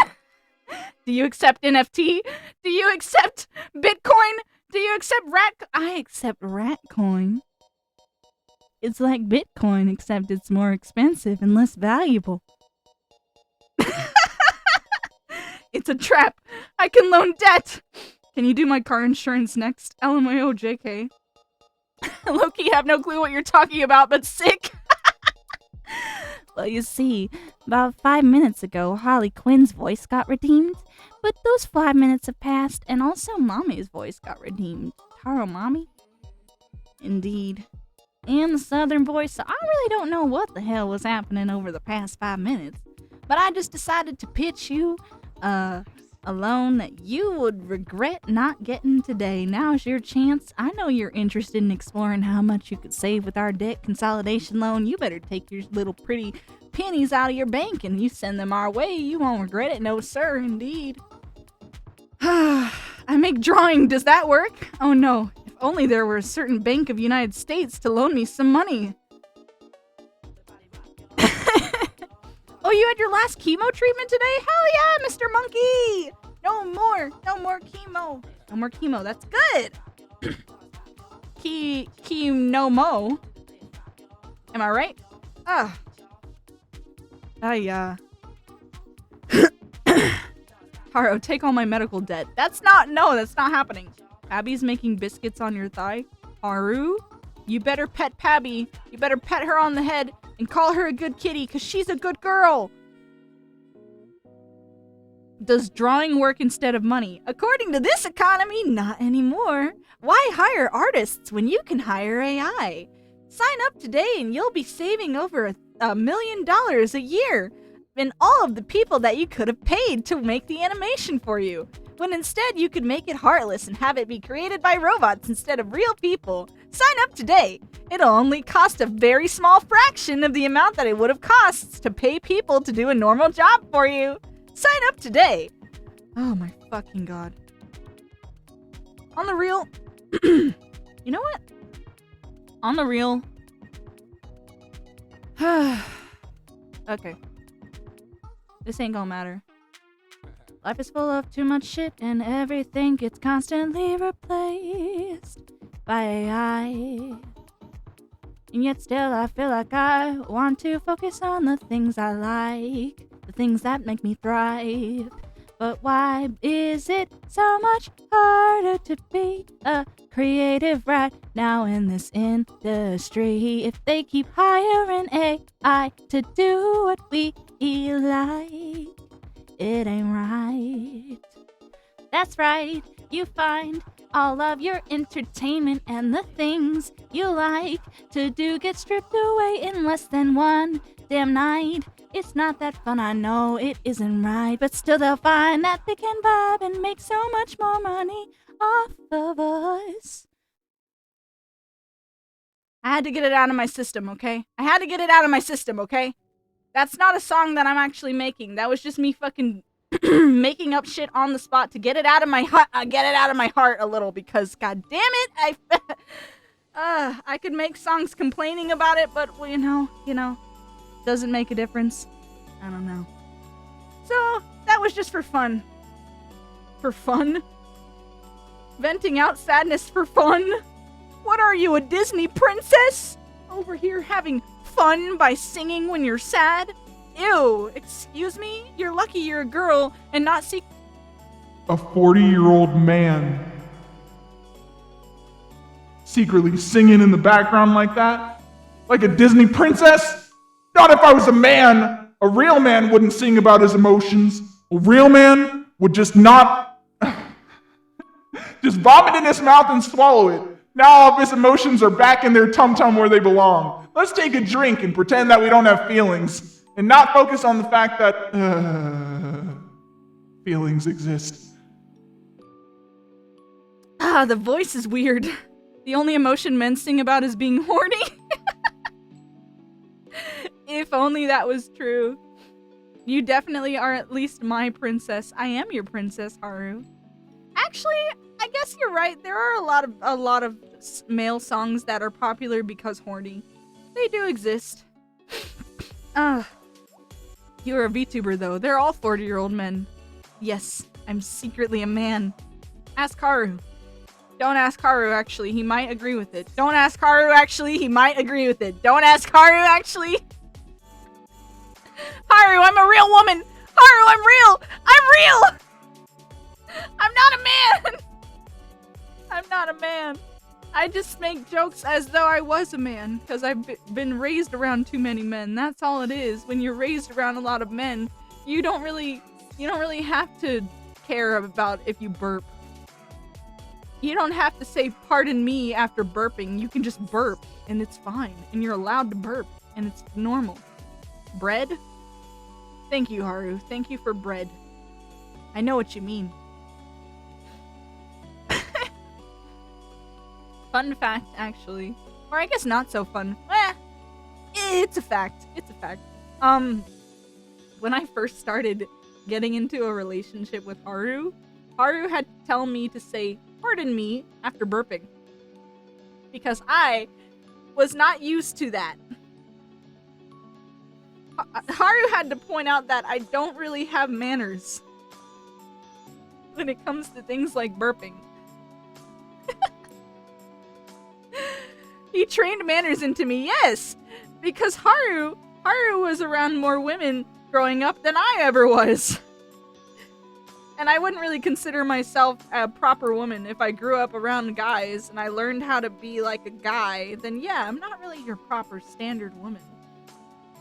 [SPEAKER 14] Do you accept NFT? Do you accept Bitcoin? Do you accept I accept Ratcoin. It's like Bitcoin, except it's more expensive and less valuable. It's a trap. I can loan debt. Can you do my car insurance next? LMAO JK. Loki, have no clue what you're talking about, but sick. Well, you see, about 5 minutes ago, Harley Quinn's voice got redeemed, but those 5 minutes have passed, and also Mommy's voice got redeemed. Taro Mommy? Indeed. And the Southern voice, so I really don't know what the hell was happening over the past 5 minutes, but I just decided to pitch you a loan that you would regret not getting today. Now's your chance. I know you're interested in exploring how much you could save with our debt consolidation loan. You better take your little pretty pennies out of your bank and you send them our way. You won't regret it. No, sir, indeed.
[SPEAKER 6] I make drawing. Does that work? Oh no. If only there were a certain Bank of United States to loan me some money. Oh, you had your last chemo treatment today? Hell yeah, Mr. Monkey! No more chemo. No more chemo. That's good. Chemo. Am I right? Haro, take all my medical debt. That's not happening. Abby's making biscuits on your thigh. Haru, you better pet Pabby. You better pet her on the head and call her a good kitty, cause she's a good girl. Does drawing work instead of money? According to this economy, not anymore. Why hire artists when you can hire AI? Sign up today and you'll be saving over $1 million a year in all of the people that you could have paid to make the animation for you. When instead you could make it heartless and have it be created by robots instead of real people. Sign up today. It'll only cost a very small fraction of the amount that it would have cost to pay people to do a normal job for you. Sign up today. Oh my fucking god. On the real... You know what? On the real... Okay. This ain't gonna matter. Life is full of too much shit and everything gets constantly replaced by AI. And yet still I feel like I want to focus on the things I like, the things that make me thrive. But why is it so much harder to be a creative right now in this industry? If they keep hiring AI to do what we like, it ain't right. That's right, you find all of your entertainment and the things you like to do get stripped away in less than one damn night. It's not that fun, I know it isn't right, but still they'll find that they can vibe and make so much more money off of us. I had to get it out of my system, okay? I had to get it out of my system, okay? That's not a song that I'm actually making. That was just me fucking making up shit on the spot to get it out of my heart a little, because god damn it, I could make songs complaining about it, but you know, doesn't make a difference. I don't know. So that was just for fun. For fun? Venting out sadness for fun? What are you, a Disney princess? Over here having fun by singing when you're sad? Ew, excuse me? You're lucky you're a girl and not
[SPEAKER 9] A 40-year-old man secretly singing in the background like that? Like a Disney princess? Not if I was a man. A real man wouldn't sing about his emotions. A real man would just not... just vomit in his mouth and swallow it. Now all of his emotions are back in their tum-tum where they belong. Let's take a drink and pretend that we don't have feelings. And not focus on the fact that... feelings exist.
[SPEAKER 6] The voice is weird. The only emotion men sing about is being horny. If only that was true. You definitely are at least my princess. I am your princess, Haru. Actually, I guess you're right. There are a lot of male songs that are popular because horny. They do exist. You're a VTuber though. They're all 40-year-old men. Yes, I'm secretly a man. Ask Haru. Don't ask Haru, actually. He might agree with it. Don't ask Haru, actually. He might agree with it. Don't ask Haru, actually. Haru, I'm a real woman. Haru, I'm real. I'm real. I'm not a man. I'm not a man. I just make jokes as though I was a man because I've been raised around too many men. That's all it is. When you're raised around a lot of men, you don't really have to care about if you burp. You don't have to say pardon me after burping. You can just burp and it's fine. And you're allowed to burp and it's normal. Bread? Thank you, Haru. Thank you for bread. I know what you mean. Fun fact, actually. Or I guess not so fun. It's a fact. It's a fact. When I first started getting into a relationship with Haru, Haru had to tell me to say, "Pardon me," after burping. Because I was not used to that. Haru had to point out that I don't really have manners when it comes to things like burping. He trained manners into me, yes! Because Haru was around more women growing up than I ever was. And I wouldn't really consider myself a proper woman if I grew up around guys and I learned how to be like a guy, then yeah, I'm not really your proper standard woman.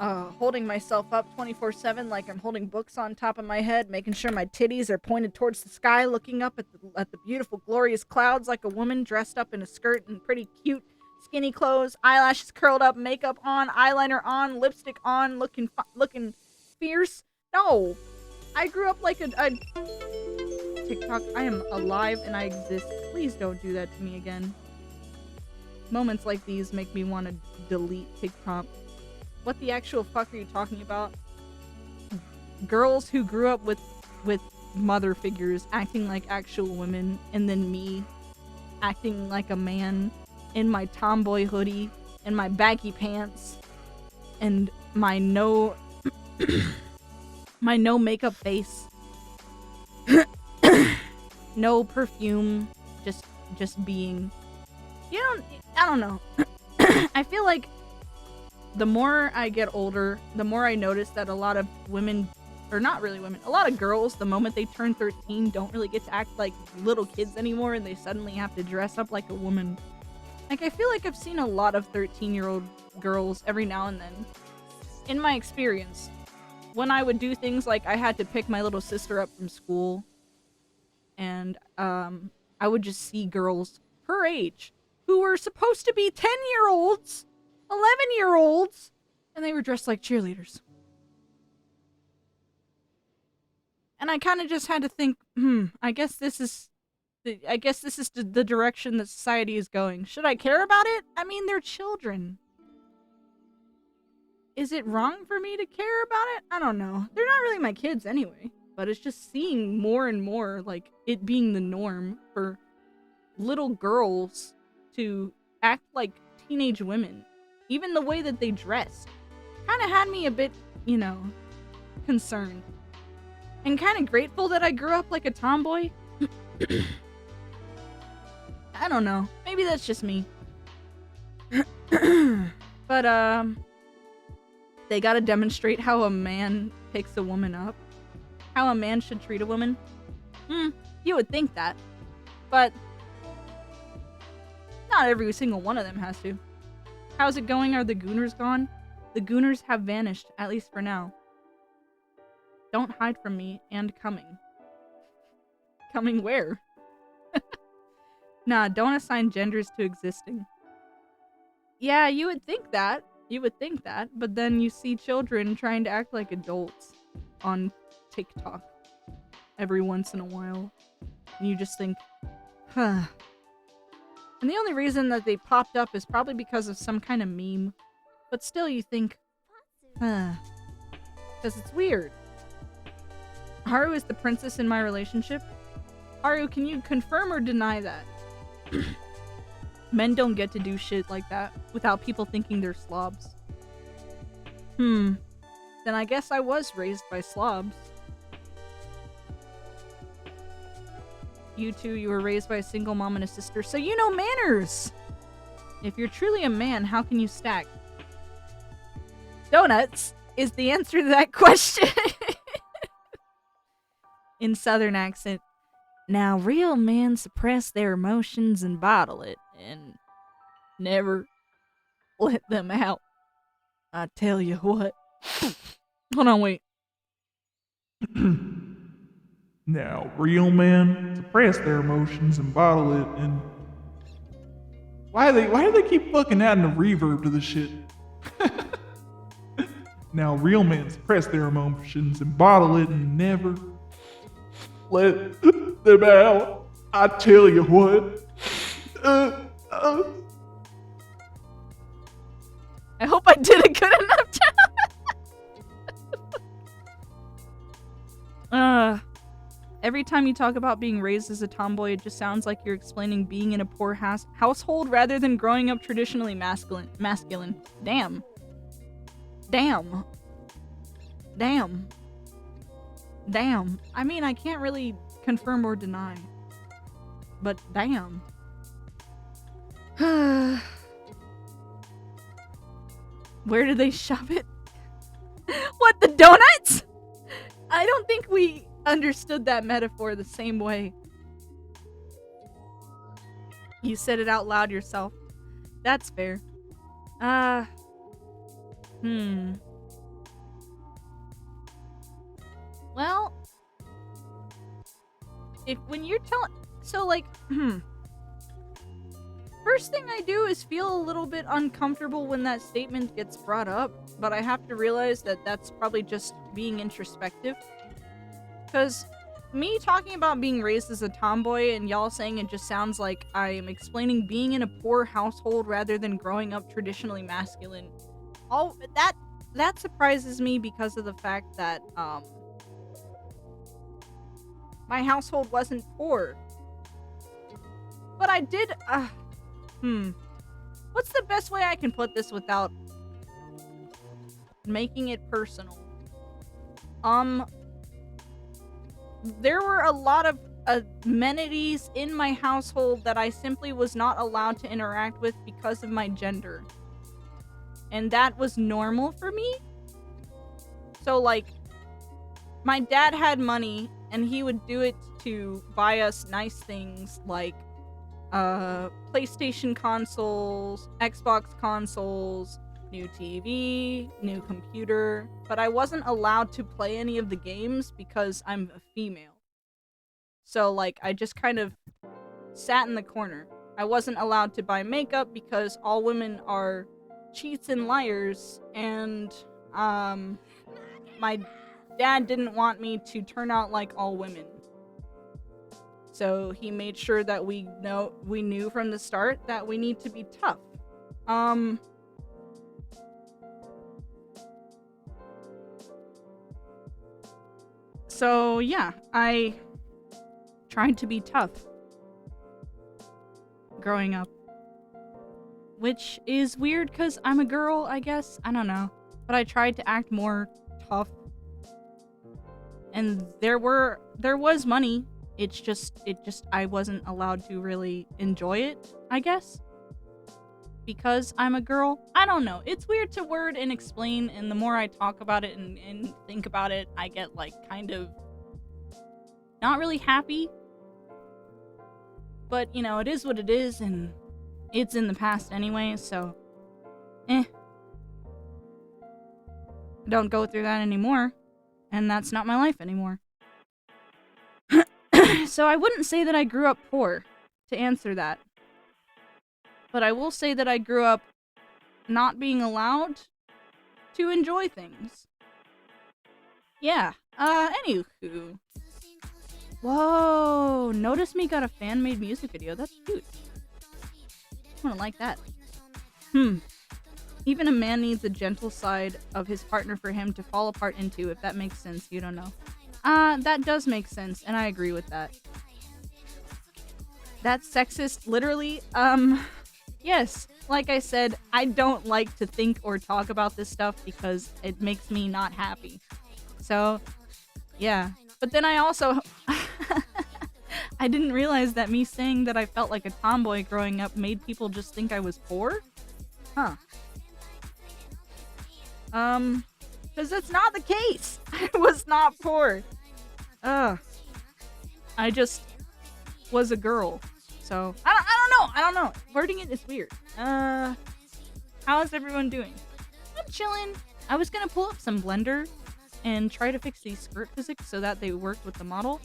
[SPEAKER 6] Holding myself up 24/7 like I'm holding books on top of my head, making sure my titties are pointed towards the sky, looking up at the beautiful, glorious clouds like a woman dressed up in a skirt and pretty cute, skinny clothes, eyelashes curled up, makeup on, eyeliner on, lipstick on, looking fierce. No! I grew up like a TikTok. I am alive and I exist. Please don't do that to me again. Moments like these make me want to delete TikTok. What the actual fuck are you talking about? Girls who grew up with mother figures acting like actual women, and then me acting like a man in my tomboy hoodie and my baggy pants and my no makeup face. No perfume, just being. I don't know. I feel like the more I get older, the more I notice that a lot of women, or not really women, a lot of girls, the moment they turn 13, don't really get to act like little kids anymore, and they suddenly have to dress up like a woman. Like, I feel like I've seen a lot of 13-year-old girls every now and then. In my experience, when I would do things like I had to pick my little sister up from school, and I would just see girls her age who were supposed to be 10-year-olds, 11-year-olds, and they were dressed like cheerleaders. And I kind of just had to think, I guess this is the direction that society is going. Should I care about it? I mean, they're children. Is it wrong for me to care about it? I don't know. They're not really my kids anyway. But it's just seeing more and more, like, it being the norm for little girls to act like teenage women. Even the way that they dressed kind of had me a bit, concerned. And kind of grateful that I grew up like a tomboy. I don't know. Maybe that's just me. But, they gotta demonstrate how a man picks a woman up. How a man should treat a woman. You would think that. But not every single one of them has to. How's it going? Are the Gooners gone? The Gooners have vanished, at least for now. Don't hide from me, and coming. Coming where? Nah, don't assign genders to existing. Yeah, you would think that. But then you see children trying to act like adults on TikTok every once in a while. And you just think, huh. And the only reason that they popped up is probably because of some kind of meme. But still you think, huh. Because it's weird. Haru is the princess in my relationship? Haru, can you confirm or deny that? Men don't get to do shit like that without people thinking they're slobs. Then I guess I was raised by slobs. You two, you were raised by a single mom and a sister, so you know manners! If you're truly a man, how can you stack? Donuts is the answer to that question. In southern accent. Now, real men suppress their emotions and bottle it, and never let them out. I tell you what. Hold on, wait.
[SPEAKER 9] Now, real men suppress their emotions and bottle it, and why do they keep fucking adding a reverb to the shit? Now, real men suppress their emotions and bottle it and never let them out. I tell you what.
[SPEAKER 6] I hope I did a good enough job. Every time you talk about being raised as a tomboy, it just sounds like you're explaining being in a poor household rather than growing up traditionally masculine. Damn. Damn. Damn. Damn. I mean, I can't really confirm or deny. But damn. Where do they shove it? What, the donuts? I don't think we understood that metaphor the same way. You said it out loud yourself. That's fair. Well, when you're telling, so like, first thing I do is feel a little bit uncomfortable when that statement gets brought up, but I have to realize that that's probably just being introspective. Because me talking about being raised as a tomboy and y'all saying it just sounds like I am explaining being in a poor household rather than growing up traditionally masculine. All that surprises me because of the fact that my household wasn't poor. But I did what's the best way I can put this without making it personal? There were a lot of amenities in my household that I simply was not allowed to interact with because of my gender. And that was normal for me. So, like, my dad had money, and he would do it to buy us nice things like PlayStation consoles, Xbox consoles, new TV, new computer, but I wasn't allowed to play any of the games because I'm a female. So, like, I just kind of sat in the corner. I wasn't allowed to buy makeup because all women are cheats and liars, and my dad didn't want me to turn out like all women. So he made sure that we knew from the start that we need to be tough. So yeah, I tried to be tough growing up. Which is weird because I'm a girl, I guess. I don't know. But I tried to act more tough. And there was money. It just I wasn't allowed to really enjoy it, I guess. Because I'm a girl. I don't know. It's weird to word and explain, and the more I talk about it and think about it, I get like kind of not really happy. But, you know, it is what it is, and it's in the past anyway, so I don't go through that anymore, and that's not my life anymore. So I wouldn't say that I grew up poor, to answer that. But I will say that I grew up not being allowed to enjoy things. Yeah, anywho. Whoa, Notice Me got a fan-made music video. That's cute. I don't like that. Even a man needs a gentle side of his partner for him to fall apart into, if that makes sense. You don't know. That does make sense, and I agree with that. That's sexist, literally. Yes, like I said, I don't like to think or talk about this stuff because it makes me not happy. So, yeah. But then I also... I didn't realize that me saying that I felt like a tomboy growing up made people just think I was poor? Huh. Because that's not the case. I was not poor. I just was a girl. So, I don't know. Wording it is weird. How is everyone doing? I'm chilling. I was gonna pull up some Blender and try to fix these skirt physics so that they work with the model.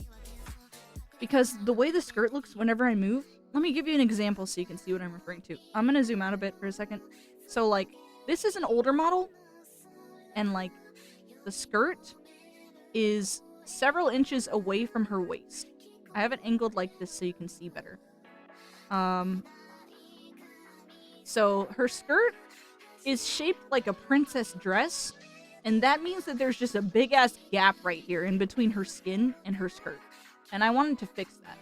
[SPEAKER 6] Because the way the skirt looks whenever I move, let me give you an example so you can see what I'm referring to. I'm gonna zoom out a bit for a second. So, like, this is an older model, and, like, the skirt is several inches away from her waist. I have it angled like this so you can see better. So her skirt is shaped like a princess dress, and that means that there's just a big ass gap right here in between her skin and her skirt. And I wanted to fix that.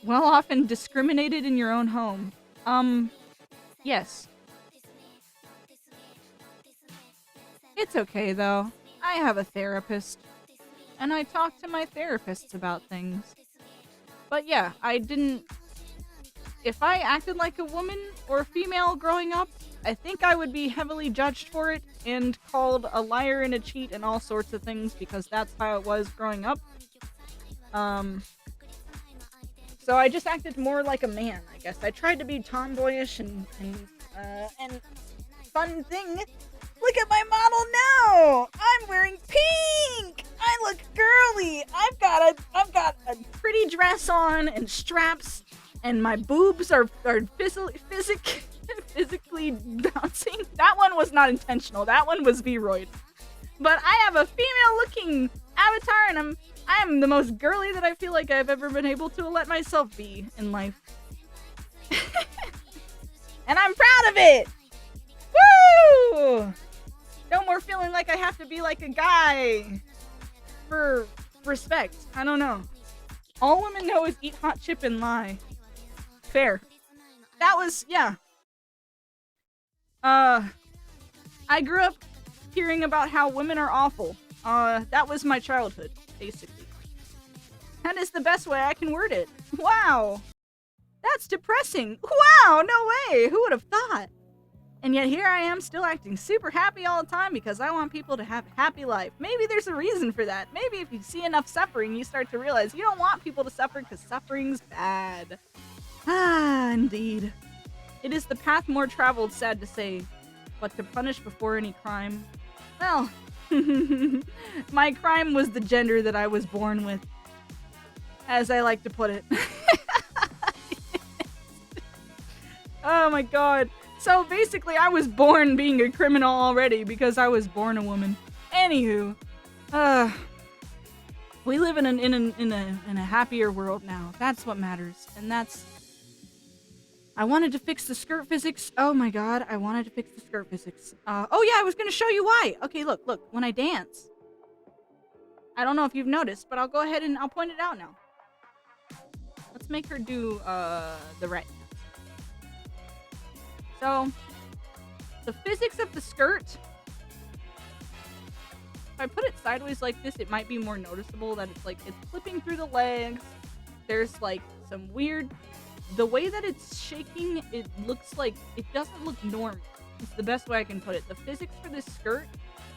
[SPEAKER 6] Well, often discriminated in your own home. Yes. It's okay, though. I have a therapist. And I talk to my therapists about things. But yeah, I didn't... If I acted like a woman or a female growing up, I think I would be heavily judged for it and called a liar and a cheat and all sorts of things because that's how it was growing up. So I just acted more like a man, I guess. I tried to be tomboyish and fun thing. Look at my model now! I'm wearing pink! I look girly! I've got a pretty dress on and straps, and my boobs are physically bouncing. That one was not intentional. That one was V-roid. But I have a female-looking avatar, and I'm the most girly that I feel like I've ever been able to let myself be in life. And I'm proud of it! Woo! No more feeling like I have to be like a guy for respect. I don't know. All women know is eat hot chip and lie. Fair. That was, yeah. I grew up hearing about how women are awful. That was my childhood, basically. That is the best way I can word it. Wow. That's depressing. Wow, no way. Who would have thought? And yet here I am still acting super happy all the time because I want people to have a happy life. Maybe there's a reason for that. Maybe if you see enough suffering, you start to realize you don't want people to suffer because suffering's bad. Ah, indeed. It is the path more traveled, sad to say. But to punish before any crime, well, my crime was the gender that I was born with. As I like to put it. Oh my god. So basically, I was born being a criminal already because I was born a woman. Anywho, we live in a happier world now. That's what matters, and that's. I wanted to fix the skirt physics. Oh my god, I wanted to fix the skirt physics. Oh yeah, I was gonna show you why. Okay, look. When I dance, I don't know if you've noticed, but I'll go ahead and I'll point it out now. Let's make her do the right. So, the physics of the skirt, if I put it sideways like this, it might be more noticeable that it's clipping through the legs. There's like some weird, the way that it's shaking, it looks like, it doesn't look normal. It's the best way I can put it. The physics for this skirt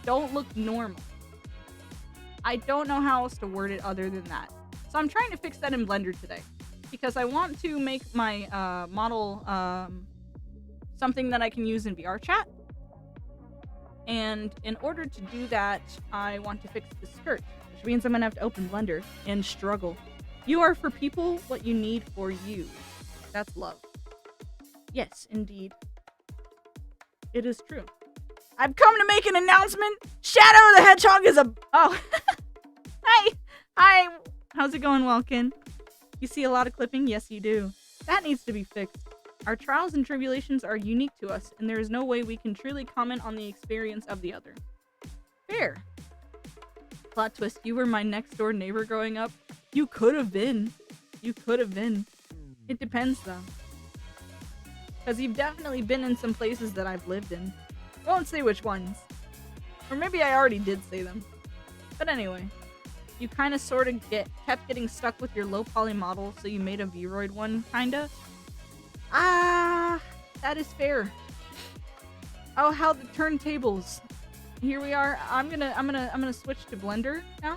[SPEAKER 6] don't look normal. I don't know how else to word it other than that. So I'm trying to fix that in Blender today. Because I want to make my model, something that I can use in VR chat. And in order to do that, I want to fix the skirt, which means I'm gonna have to open Blender and struggle. You are for people what you need for you. That's love. Yes, indeed. It is true. I've come to make an announcement. Shadow the Hedgehog is a... Oh. Hi. How's it going, Welkin? You see a lot of clipping? Yes, you do. That needs to be fixed. Our trials and tribulations are unique to us, and there is no way we can truly comment on the experience of the other. Fair. Plot twist, you were my next door neighbor growing up. You could have been. It depends, though. Because you've definitely been in some places that I've lived in. I won't say which ones. Or maybe I already did say them. But anyway. You kind of sort of kept getting stuck with your low poly model, so you made a V-roid one, kinda. Ah, that is fair. Oh, how the turntables. Here we are. I'm gonna switch to Blender now.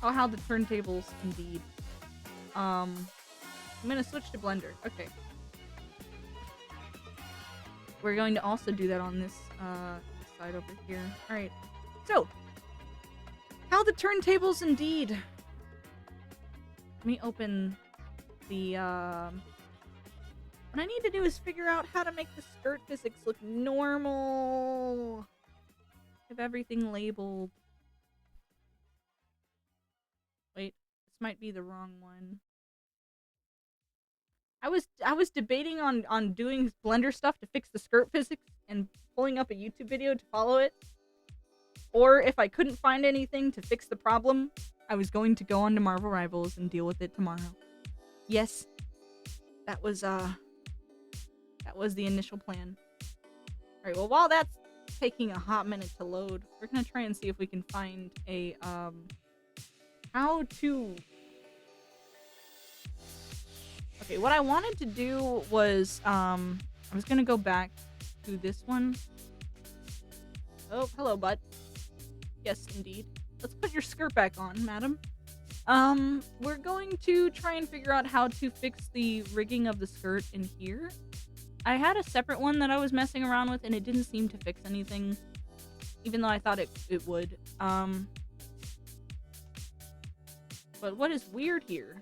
[SPEAKER 6] Oh, how the turntables, indeed. I'm gonna switch to Blender. Okay. We're going to also do that on this side over here. All right. So, how the turntables, indeed. Let me open the what I need to do is figure out how to make the skirt physics look normal. Have everything labeled. Wait, this might be the wrong one. I was debating on doing Blender stuff to fix the skirt physics and pulling up a YouTube video to follow it. Or if I couldn't find anything to fix the problem, I was going to go on to Marvel Rivals and deal with it tomorrow. Yes, that was the initial plan. Alright, well, while that's taking a hot minute to load, we're gonna try and see if we can find a, how to... Okay, what I wanted to do was, I was gonna go back to this one. Oh, hello, bud. Yes, indeed. Let's put your skirt back on, madam. We're going to try and figure out how to fix the rigging of the skirt in here. I had a separate one that I was messing around with, and it didn't seem to fix anything, even though I thought it would. But what is weird here,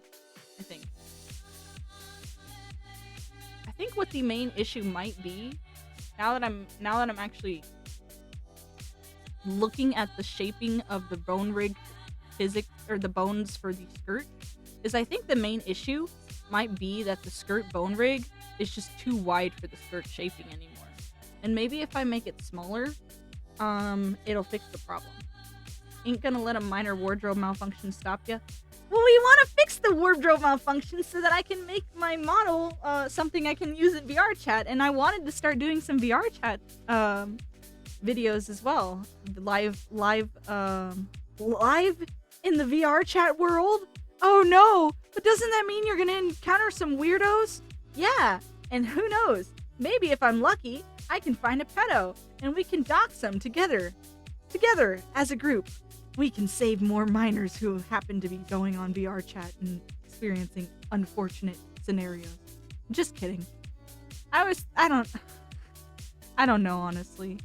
[SPEAKER 6] I think what the main issue might be, now that I'm actually looking at the shaping of the bone rig physics, or the bones for the skirt, is I think the main issue might be that the skirt bone rig is just too wide for the skirt shaping anymore. And maybe if I make it smaller, it'll fix the problem. Ain't gonna let a minor wardrobe malfunction stop ya. Well, we want to fix the wardrobe malfunction so that I can make my model something I can use in VR chat, and I wanted to start doing some VR chat videos as well. Live in the VR chat world? Oh no! But doesn't that mean you're gonna encounter some weirdos? Yeah, and who knows? Maybe if I'm lucky, I can find a pedo, and we can dox them together. Together, as a group, we can save more minors who happen to be going on VR chat and experiencing unfortunate scenarios. Just kidding. I don't know, honestly.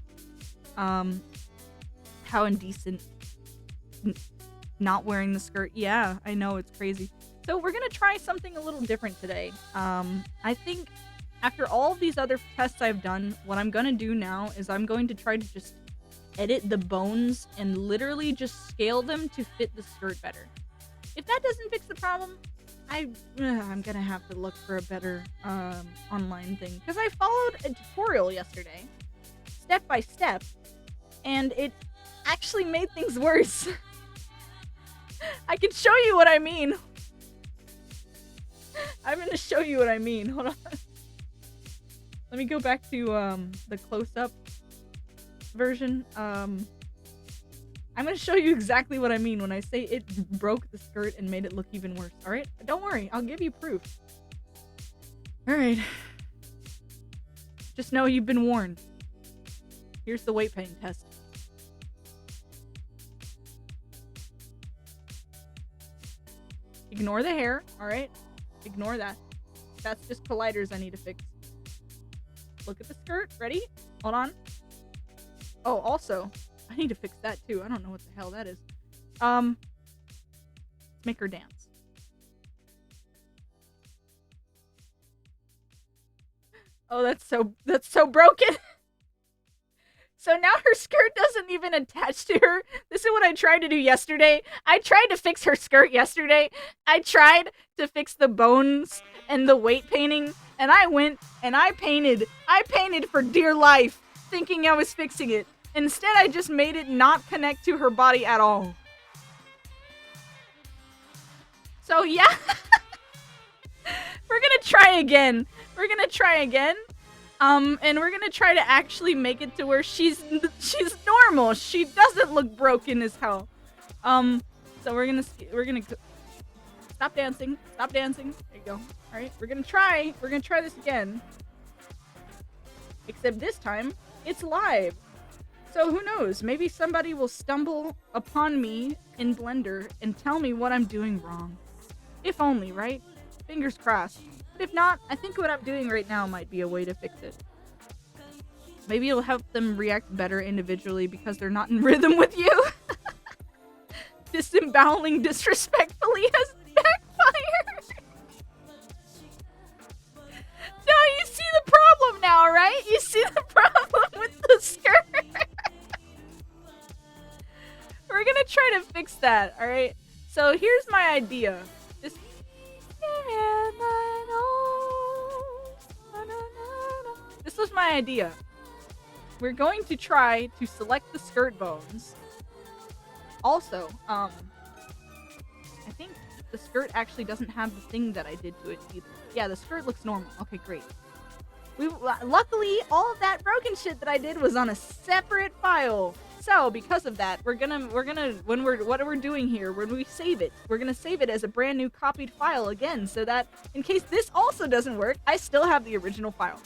[SPEAKER 6] How indecent not wearing the skirt. Yeah, I know, it's crazy. So we're gonna try something a little different today. I think after all of these other tests I've done, what I'm gonna do now is I'm going to try to just edit the bones and literally just scale them to fit the skirt better. If that doesn't fix the problem, I'm gonna have to look for a better online thing, because I followed a tutorial yesterday, step by step, and it actually made things worse. I can show you what I mean. I'm gonna show you what I mean. Hold on. Let me go back to the close-up version. I'm gonna show you exactly what I mean when I say it broke the skirt and made it look even worse. Alright? Don't worry, I'll give you proof. Alright. Just know you've been warned. Here's the weight pain test. Ignore the hair, alright? Ignore that. That's just colliders I need to fix. Look at the skirt. Ready? Hold on. Oh, also, I need to fix that too. I don't know what the hell that is. Make her dance. Oh, that's so broken. So now her skirt doesn't even attach to her. This is what I tried to do yesterday. I tried to fix her skirt yesterday. I tried to fix the bones and the weight painting, and I went and I painted for dear life, thinking I was fixing it. Instead, I just made it not connect to her body at all. So yeah, we're gonna try again. And we're gonna try to actually make it to where she's normal. She doesn't look broken as hell. So we're gonna stop dancing. There you go. All right, we're gonna try this again. Except this time, it's live. So who knows? Maybe somebody will stumble upon me in Blender and tell me what I'm doing wrong. If only, right? Fingers crossed. But if not, I think what I'm doing right now might be a way to fix it. Maybe it'll help them react better individually because they're not in rhythm with you. Disemboweling disrespectfully has backfired. No, you see the problem now, right? You see the problem with the skirt. We're gonna try to fix that, alright? So here's my idea. This was my idea. We're going to try to select the skirt bones Also, I think the skirt actually doesn't have the thing that I did to it either. Yeah, the skirt looks normal. Okay, great. Luckily, all of that broken shit that I did was on a separate file. So, because of that, what we're doing here, when we save it, we're gonna save it as a brand new copied file again, so that in case this also doesn't work, I still have the original file.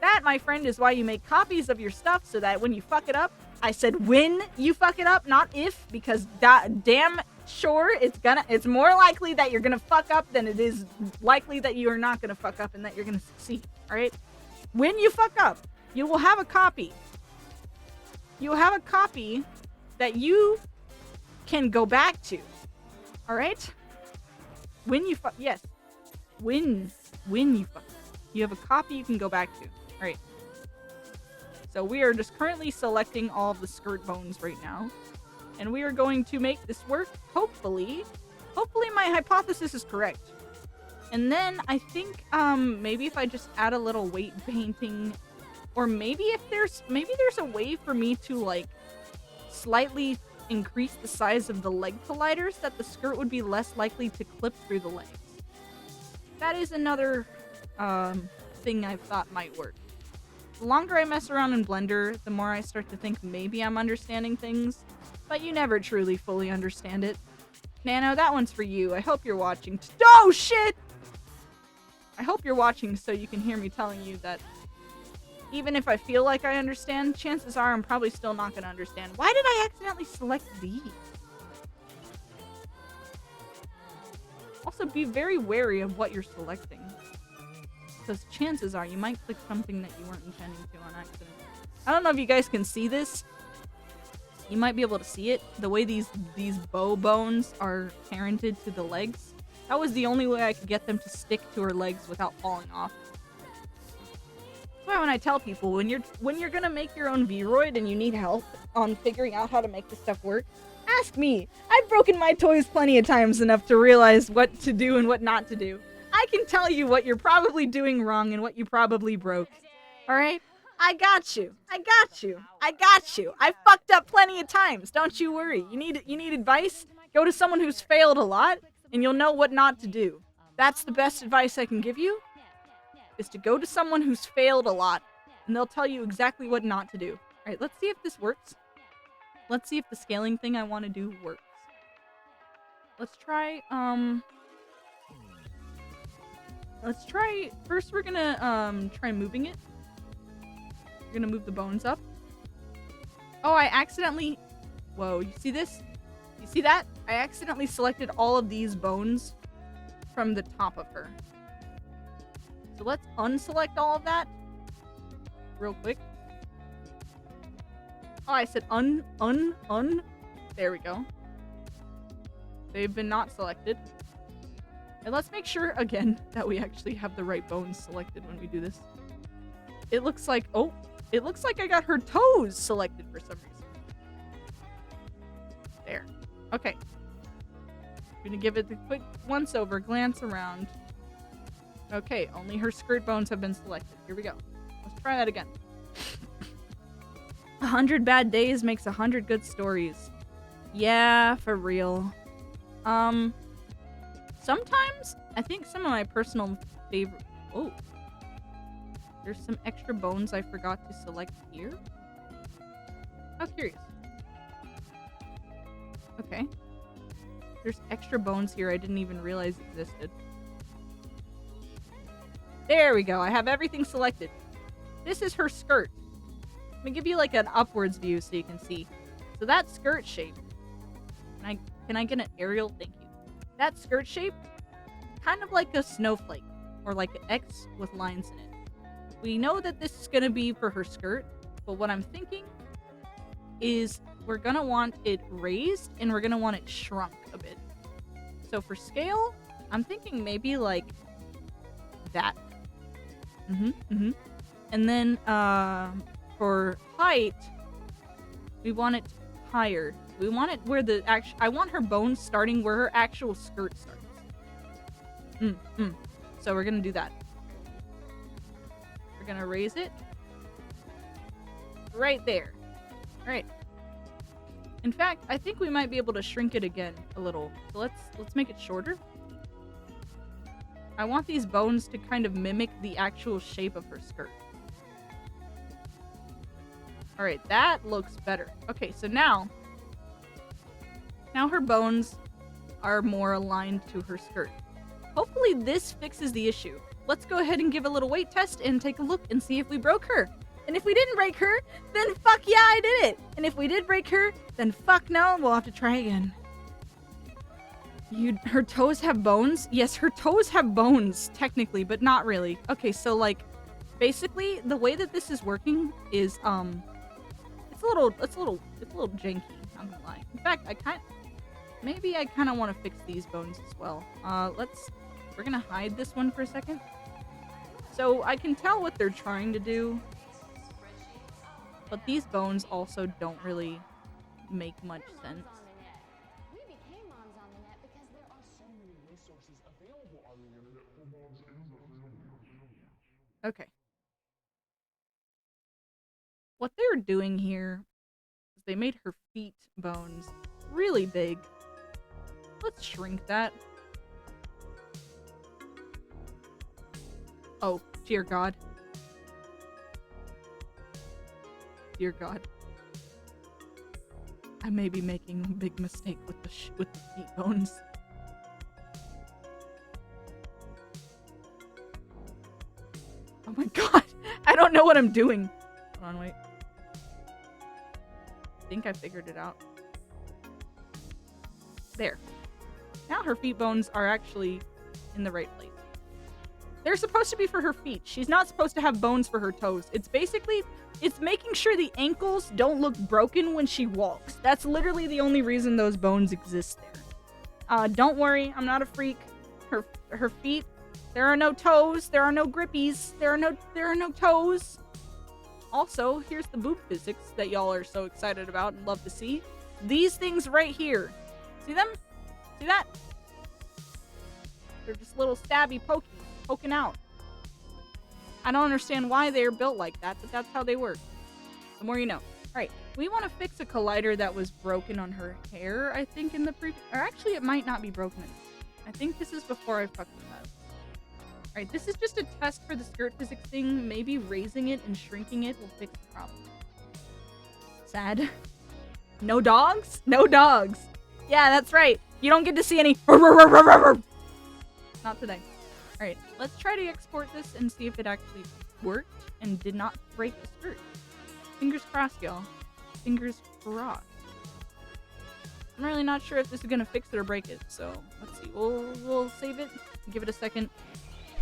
[SPEAKER 6] That, my friend, is why you make copies of your stuff, so that when you fuck it up, I said when you fuck it up, not if, because damn sure it's more likely that you're gonna fuck up than it is likely that you are not gonna fuck up and that you're gonna succeed. Alright? When you fuck up, you will have a copy. You will have a copy that you can go back to. Alright? When you fuck, yes. When you fuck up, you have a copy you can go back to. Alright. So we are just currently selecting all of the skirt bones right now. And we are going to make this work, hopefully. Hopefully my hypothesis is correct. And then I think maybe if I just add a little weight painting, or maybe there's a way for me to like slightly increase the size of the leg colliders that the skirt would be less likely to clip through the legs. That is another thing I've thought might work. The longer I mess around in Blender, the more I start to think maybe I'm understanding things, but you never truly fully understand it. Nano, that one's for you. I hope you're watching. Oh shit! I hope you're watching so you can hear me telling you that even if I feel like I understand, chances are I'm probably still not going to understand. Why did I accidentally select these? Also, be very wary of what you're selecting, because chances are you might click something that you weren't intending to on accident. I don't know if you guys can see this. You might be able to see it. The way these bow bones are parented to the legs. That was the only way I could get them to stick to her legs without falling off. That's why when I tell people, when you're gonna make your own Vroid and you need help on figuring out how to make this stuff work, ask me. I've broken my toys plenty of times enough to realize what to do and what not to do. I can tell you what you're probably doing wrong and what you probably broke. Alright? I got you. I got you. I got you. I fucked up plenty of times. Don't you worry. You need advice? Go to someone who's failed a lot, and you'll know what not to do. That's the best advice I can give you, is to go to someone who's failed a lot, and they'll tell you exactly what not to do. Alright, let's see if this works. Let's see if the scaling thing I want to do works. Let's try, first we're gonna, try moving it. We're gonna move the bones up. Oh, I accidentally... Whoa, you see this? You see that? I accidentally selected all of these bones from the top of her. So let's unselect all of that real quick. Oh, I said un. There we go. They've been not selected. And let's make sure, again, that we actually have the right bones selected when we do this. It looks like, oh, it looks like I got her toes selected for some reason. There. Okay. I'm gonna give it the quick once-over, glance around. Okay, only her skirt bones have been selected. Here we go. Let's try that again. 100 bad days makes 100 good stories. Yeah, for real. Sometimes, I think some of my personal favorite... Oh. There's some extra bones I forgot to select here. How curious. Okay. There's extra bones here I didn't even realize existed. There we go. I have everything selected. This is her skirt. Let me give you like an upwards view so you can see. So that skirt shape. Can I get an aerial? Thank you. That skirt shape, kind of like a snowflake, or like an X with lines in it. We know that this is going to be for her skirt, but what I'm thinking is we're going to want it raised and we're going to want it shrunk a bit. So for scale, I'm thinking maybe like that. And then for height, we want it higher. We want it where the I want her bones starting where her actual skirt starts. So we're going to do that. We're gonna raise it right there. All right. In fact, I think we might be able to shrink it again a little. So let's make it shorter. I want these bones to kind of mimic the actual shape of her skirt. Alright, that looks better. Okay, so now her bones are more aligned to her skirt. Hopefully this fixes the issue. Let's go ahead and give a little weight test and take a look and see if we broke her. And if we didn't break her, then fuck yeah, I did it. And if we did break her, then fuck no, we'll have to try again. Her toes have bones? Yes, her toes have bones, technically, but not really. Okay, so like, basically, the way that this is working is, it's a little janky, not gonna lie. In fact, maybe I kind of want to fix these bones as well. We're gonna hide this one for a second. So I can tell what they're trying to do, but these bones also don't really make much sense. Okay. What they're doing here is they made her feet bones really big. Let's shrink that. Oh, dear God. Dear God. I may be making a big mistake with the feet bones. Oh my God. I don't know what I'm doing. Hold on, wait. I think I figured it out. There. Now her feet bones are actually in the right place. They're supposed to be for her feet. She's not supposed to have bones for her toes. It's making sure the ankles don't look broken when she walks. That's literally the only reason those bones exist there. Don't worry, I'm not a freak. Her feet, there are no toes, there are no grippies, there are no toes. Also, here's the boob physics that y'all are so excited about and love to see. These things right here. See them? See that? They're just little stabby poking out. I don't understand why they're built like that, but that's how they work. The more you know. Alright, we want to fix a collider that was broken on her hair, I think, in the previous... Or actually, it might not be broken. I think this is before I fucked it up. Alright, this is just a test for the skirt physics thing. Maybe raising it and shrinking it will fix the problem. Sad. No dogs? No dogs. Yeah, that's right. You don't get to see any... Not today. Alright, let's try to export this and see if it actually worked and did not break the skirt. Fingers crossed, y'all. Fingers crossed. I'm really not sure if this is gonna fix it or break it, so let's see. We'll save it. Give it a second.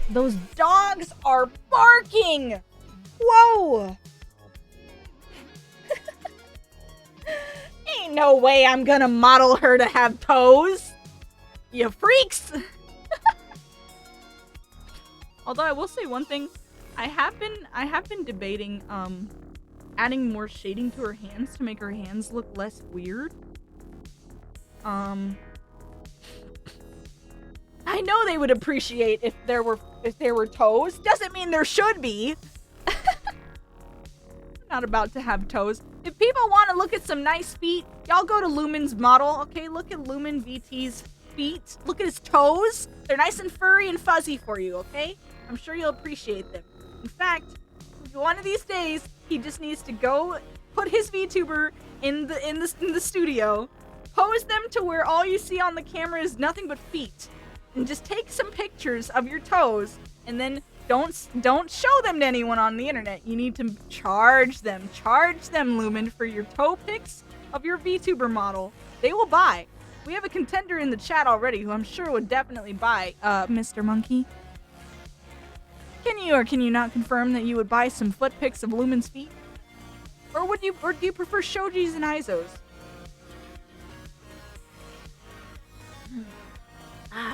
[SPEAKER 6] Those dogs are barking! Whoa! Ain't no way I'm gonna model her to have toes! You freaks! Although I will say one thing, I have been debating adding more shading to her hands to make her hands look less weird. I know they would appreciate if there were toes. Doesn't mean there should be. Not about to have toes. If people want to look at some nice feet, y'all go to Lumen's model. Okay, look at Lumen VT's feet. Look at his toes. They're nice and furry and fuzzy for you, okay? I'm sure you'll appreciate them. In fact, one of these days, he just needs to go put his VTuber in the studio, pose them to where all you see on the camera is nothing but feet, and just take some pictures of your toes, and then don't show them to anyone on the internet. You need to charge them, Lumen, for your toe pics of your VTuber model. They will buy. We have a contender in the chat already who I'm sure would definitely buy, Mr. Monkey. Can you or can you not confirm that you would buy some foot pics of Lumen's feet? Or do you prefer Shoji's and Izos?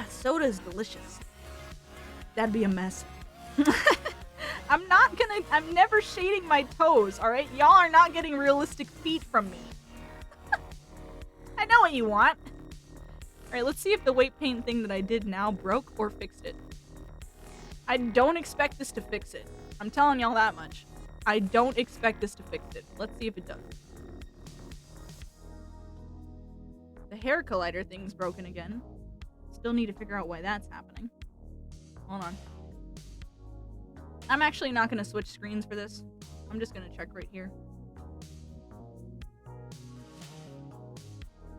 [SPEAKER 6] Soda's delicious. That'd be a mess. I'm never shading my toes, alright? Y'all are not getting realistic feet from me. I know what you want. Alright, let's see if the weight paint thing that I did now broke or fixed it. I don't expect this to fix it. I'm telling y'all that much. I don't expect this to fix it. Let's see if it does. The hair collider thing's broken again. Still need to figure out why that's happening. Hold on. I'm actually not going to switch screens for this. I'm just going to check right here.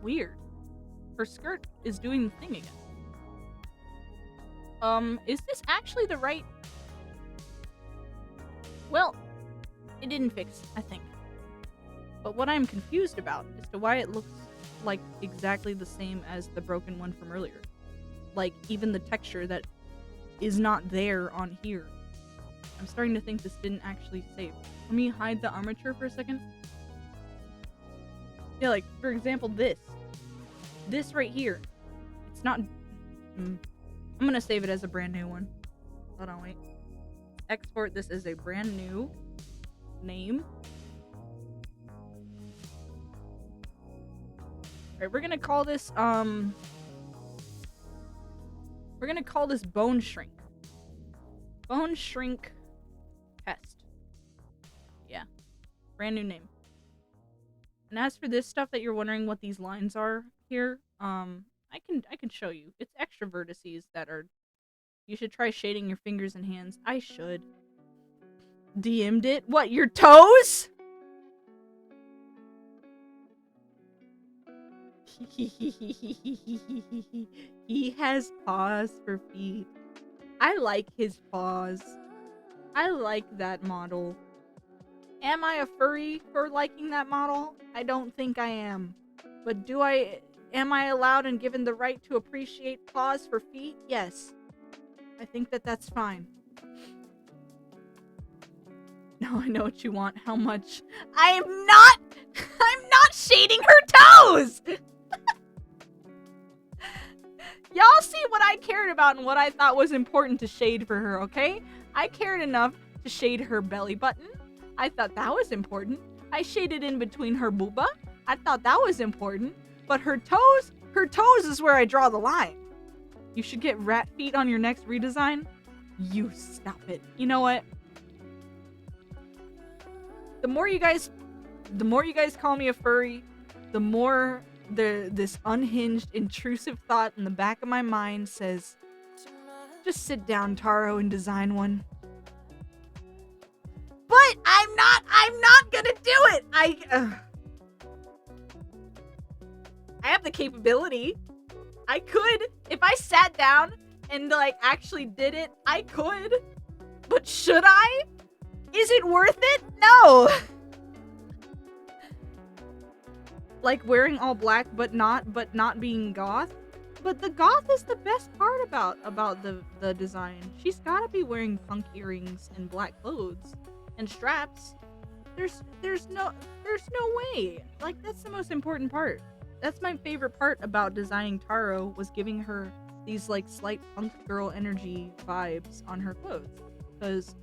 [SPEAKER 6] Weird. Her skirt is doing the thing again. Is this actually the right... Well, it didn't fix, I think. But what I'm confused about as to why it looks like exactly the same as the broken one from earlier. Like, even the texture that is not there on here. I'm starting to think this didn't actually save. Let me hide the armature for a second. Yeah, like, for example, this. This right here. It's not... I'm gonna save it as a brand new one. Hold on, wait. Export this as a brand new name. Alright, we're gonna call this, we're gonna call this Bone Shrink. Bone Shrink Test. Yeah. Brand new name. And as for this stuff that you're wondering what these lines are here, I can show you. It's extra vertices that are... You should try shading your fingers and hands. I should. DM'd it? What, your toes? He has paws for feet. I like his paws. I like that model. Am I a furry for liking that model? I don't think I am. But am I allowed and given the right to appreciate paws for feet? Yes. I think that that's fine. Now I know what you want. How much? I'm not shading her toes! Y'all see what I cared about and what I thought was important to shade for her, okay? I cared enough to shade her belly button. I thought that was important. I shaded in between her booba. I thought that was important. But her toes is where I draw the line. You should get rat feet on your next redesign. You stop it. You know what? The more you guys call me a furry, the more this unhinged, intrusive thought in the back of my mind says, just sit down, Taro, and design one. But I'm not gonna do it. I have the capability. I could. If I sat down and, like, actually did it, I could. But should I? Is it worth it? No. Like wearing all black but not being goth. But the goth is the best part about the design. She's gotta be wearing punk earrings and black clothes and straps. There's no way. Like, that's the most important part. That's my favorite part about designing Taro, was giving her these, like, slight punk girl energy vibes on her clothes. Because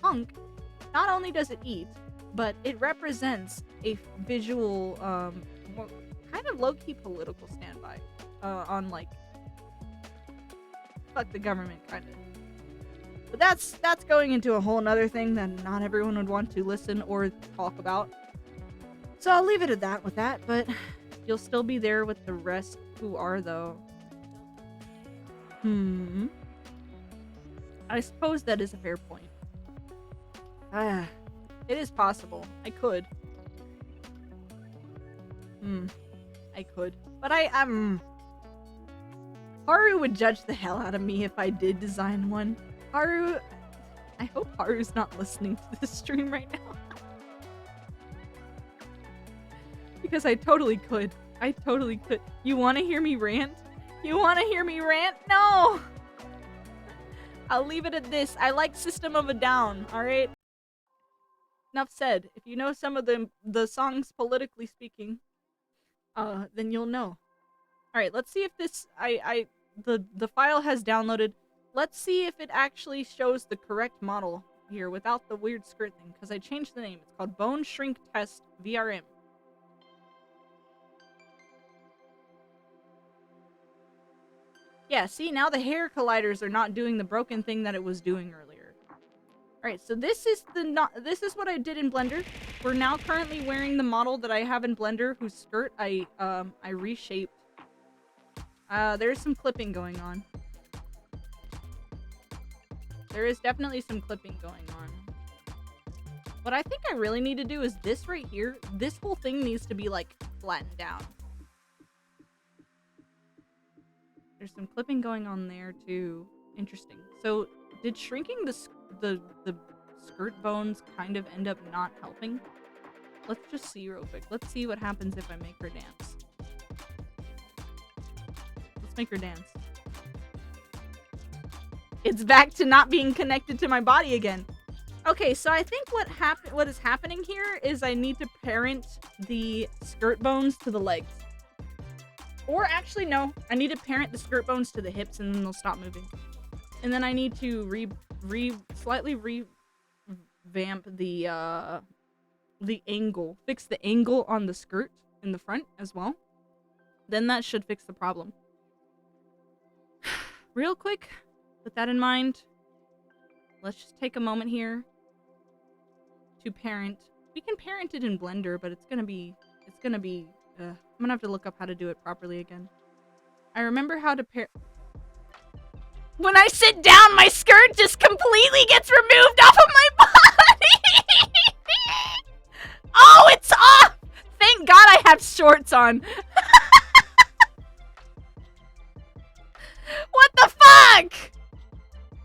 [SPEAKER 6] punk, not only does it eat, but it represents a visual, kind of low-key political standby on, like, fuck the government, kind of. But that's going into a whole nother thing that not everyone would want to listen or talk about. So I'll leave it at that with that, but you'll still be there with the rest who are, though. I suppose that is a fair point. It is possible. I could. I could. But Haru would judge the hell out of me if I did design one. Haru... I hope Haru's not listening to this stream right now. Because I totally could. I totally could. You want to hear me rant? You want to hear me rant? No! I'll leave it at this. I like System of a Down, alright? Enough said. If you know some of the songs politically speaking, then you'll know. Alright, let's see if this... The file has downloaded. Let's see if it actually shows the correct model here without the weird skirt thing, because I changed the name. It's called Bone Shrink Test VRM. Yeah, see, now the hair colliders are not doing the broken thing that it was doing earlier. Alright, so this is what I did in Blender. We're now currently wearing the model that I have in Blender, whose skirt I reshaped There's some clipping going on. There is definitely some clipping going on. What I think I really need to do is this right here. This whole thing needs to be, like, flattened down. There's some clipping going on there, too. Interesting. So, did shrinking the skirt bones kind of end up not helping? Let's just see real quick. Let's see what happens if I make her dance. Let's make her dance. It's back to not being connected to my body again. Okay, so I think what is happening here is I need to parent the skirt bones to the legs. Or actually, no. I need to parent the skirt bones to the hips and then they'll stop moving. And then I need to slightly revamp the angle. Fix the angle on the skirt in the front as well. Then that should fix the problem. Real quick, with that in mind, let's just take a moment here to parent. We can parent it in Blender, but it's gonna be, I'm gonna have to look up how to do it properly again. I remember how to When I sit down, my skirt just completely gets removed off of my body! Oh, it's off! Thank God I have shorts on. What the fuck?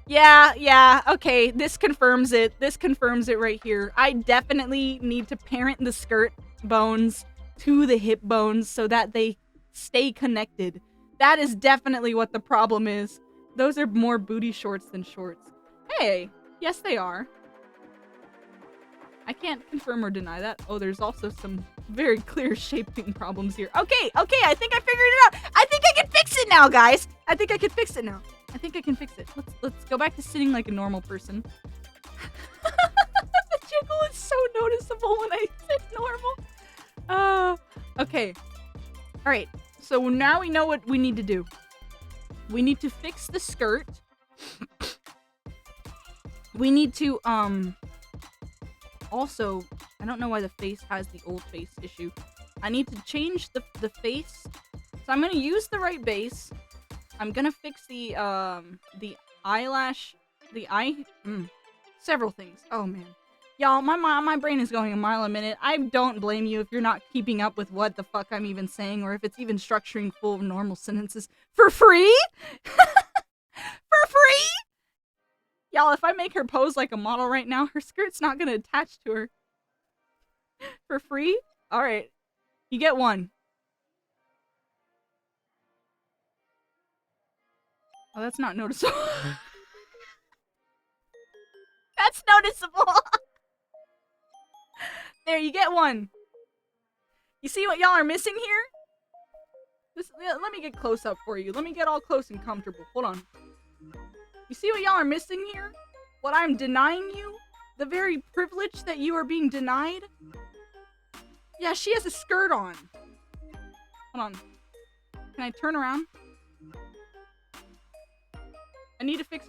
[SPEAKER 6] Yeah, okay, this confirms it. This confirms it right here. I definitely need to parent the skirt bones to the hip bones so that they stay connected. That is definitely what the problem is. Those are more booty shorts than shorts. Hey, yes they are. I can't confirm or deny that. Oh, there's also some very clear shaping problems here. Okay, I think I figured it out. I think I can fix it now, guys. I think I can fix it now. I think I can fix it. Let's go back to sitting like a normal person. The jiggle is so noticeable when I sit normal. Okay. All right. So now we know what we need to do. We need to fix the skirt. We need to, also, I don't know why the face has the old face issue. I need to change the face. So I'm gonna use the right base. I'm gonna fix the eyelash, several things. Oh man. Y'all, my brain is going a mile a minute. I don't blame you if you're not keeping up with what the fuck I'm even saying, or if it's even structuring full normal sentences. For free? For free? Y'all, if I make her pose like a model right now, her skirt's not gonna attach to her. For free? Alright. You get one. Oh, that's not noticeable. That's noticeable! There, you get one. You see what y'all are missing here? Let me get close up for you. Let me get all close and comfortable. Hold on. You see what y'all are missing here? What I'm denying you? The very privilege that you are being denied? Yeah, she has a skirt on. Hold on. Can I turn around? I need to fix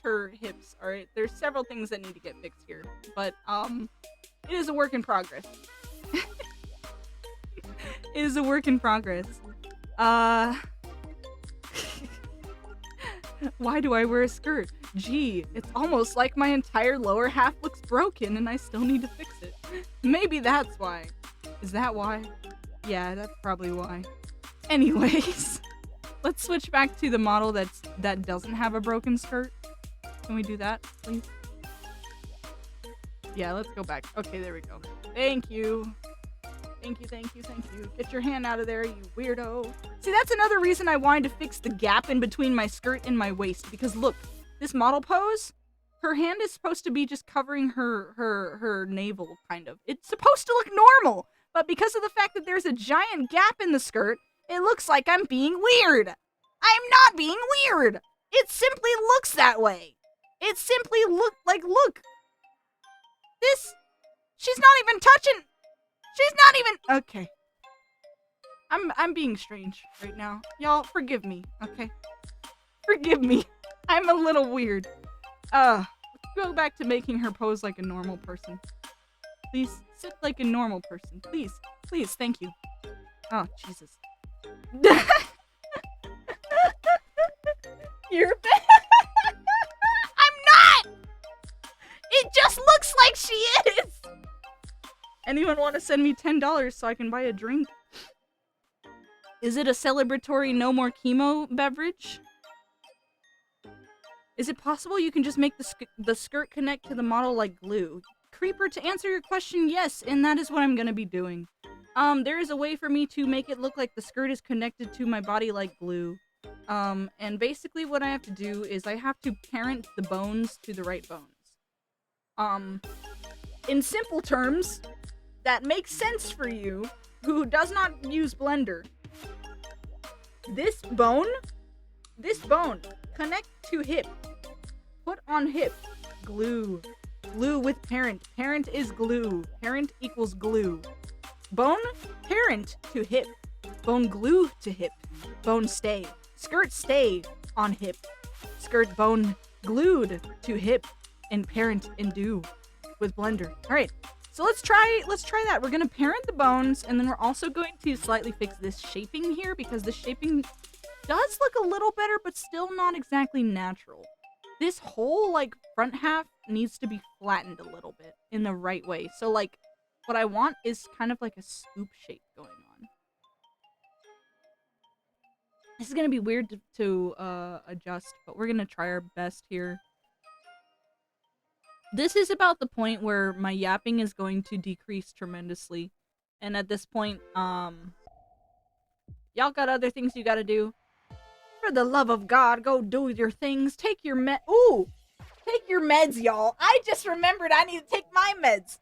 [SPEAKER 6] her hips, alright? There's several things that need to get fixed here. But, it is a work in progress. It is a work in progress. Why do I wear a skirt? Gee, it's almost like my entire lower half looks broken and I still need to fix it. Maybe that's why. Is that why? Yeah, that's probably why. Anyways, let's switch back to the model that doesn't have a broken skirt. Can we do that, please? Yeah, let's go back. Okay, there we go. Thank you. Thank you. Get your hand out of there, you weirdo. See, that's another reason I wanted to fix the gap in between my skirt and my waist. Because look, this model pose, her hand is supposed to be just covering her navel, kind of. It's supposed to look normal. But because of the fact that there's a giant gap in the skirt, it looks like I'm being weird. I'm not being weird. It simply looks that way. It simply look. This, she's not even touching. She's not even, okay. I'm being strange right now. Y'all, forgive me, okay? Forgive me. I'm a little weird. Let's go back to making her pose like a normal person. Please, sit like a normal person. Please, thank you. Oh, Jesus. You're I'm not! It just looks like she is! Anyone want to send me $10 so I can buy a drink? Is it a celebratory no more chemo beverage? Is it possible you can just make the skirt connect to the model like glue? Creeper, to answer your question, yes, and that is what I'm gonna be doing. There is a way for me to make it look like the skirt is connected to my body like glue. And basically what I have to do is I have to parent the bones to the right bones. In simple terms, that makes sense for you, who does not use Blender. This bone, connect to hip. Put on hip. Glue. Glue with parent. Parent is glue. Parent equals glue. Bone, parent to hip. Bone glue to hip. Bone stay. Skirt stay on hip. Skirt bone glued to hip. And parent and do with Blender. Alright, so let's try that. We're gonna parent the bones, and then we're also going to slightly fix this shaping here, because the shaping does look a little better, but still not exactly natural. This whole, like, front half needs to be flattened a little bit in the right way. So, like, what I want is kind of like a scoop shape going on. This is gonna be weird to adjust, but we're gonna try our best here. This is about the point where my yapping is going to decrease tremendously. And at this point, y'all got other things you gotta do. For the love of God, go do your things. Take your take your meds, y'all. I just remembered I need to take my meds.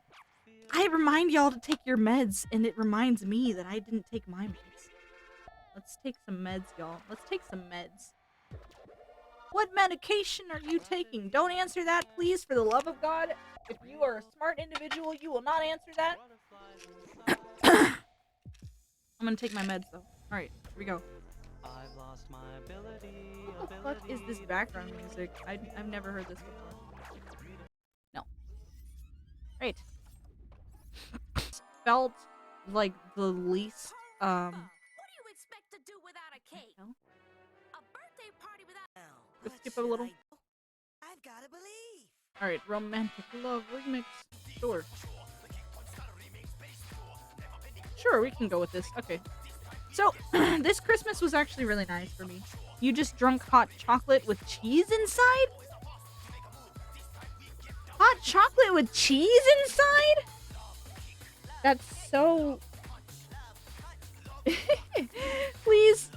[SPEAKER 6] I remind y'all to take your meds, and it reminds me that I didn't take my meds. Let's take some meds, y'all. Let's take some meds. What medication are you taking? Don't answer that, please, for the love of God. If you are a smart individual, you will not answer that. I'm gonna take my meds, though. Alright, here we go. What the fuck is this background music? I've never heard this before. No. Right. Felt like the least,
[SPEAKER 12] What do you expect to do without a cake?
[SPEAKER 6] No?
[SPEAKER 12] A birthday party without...
[SPEAKER 6] Let's skip a little.
[SPEAKER 12] I've gotta believe.
[SPEAKER 6] Alright, romantic love remix. Sure. Sure, we can go with this. Okay. So, this Christmas was actually really nice for me. You just drunk hot chocolate with cheese inside? Hot chocolate with cheese inside? That's so... Please.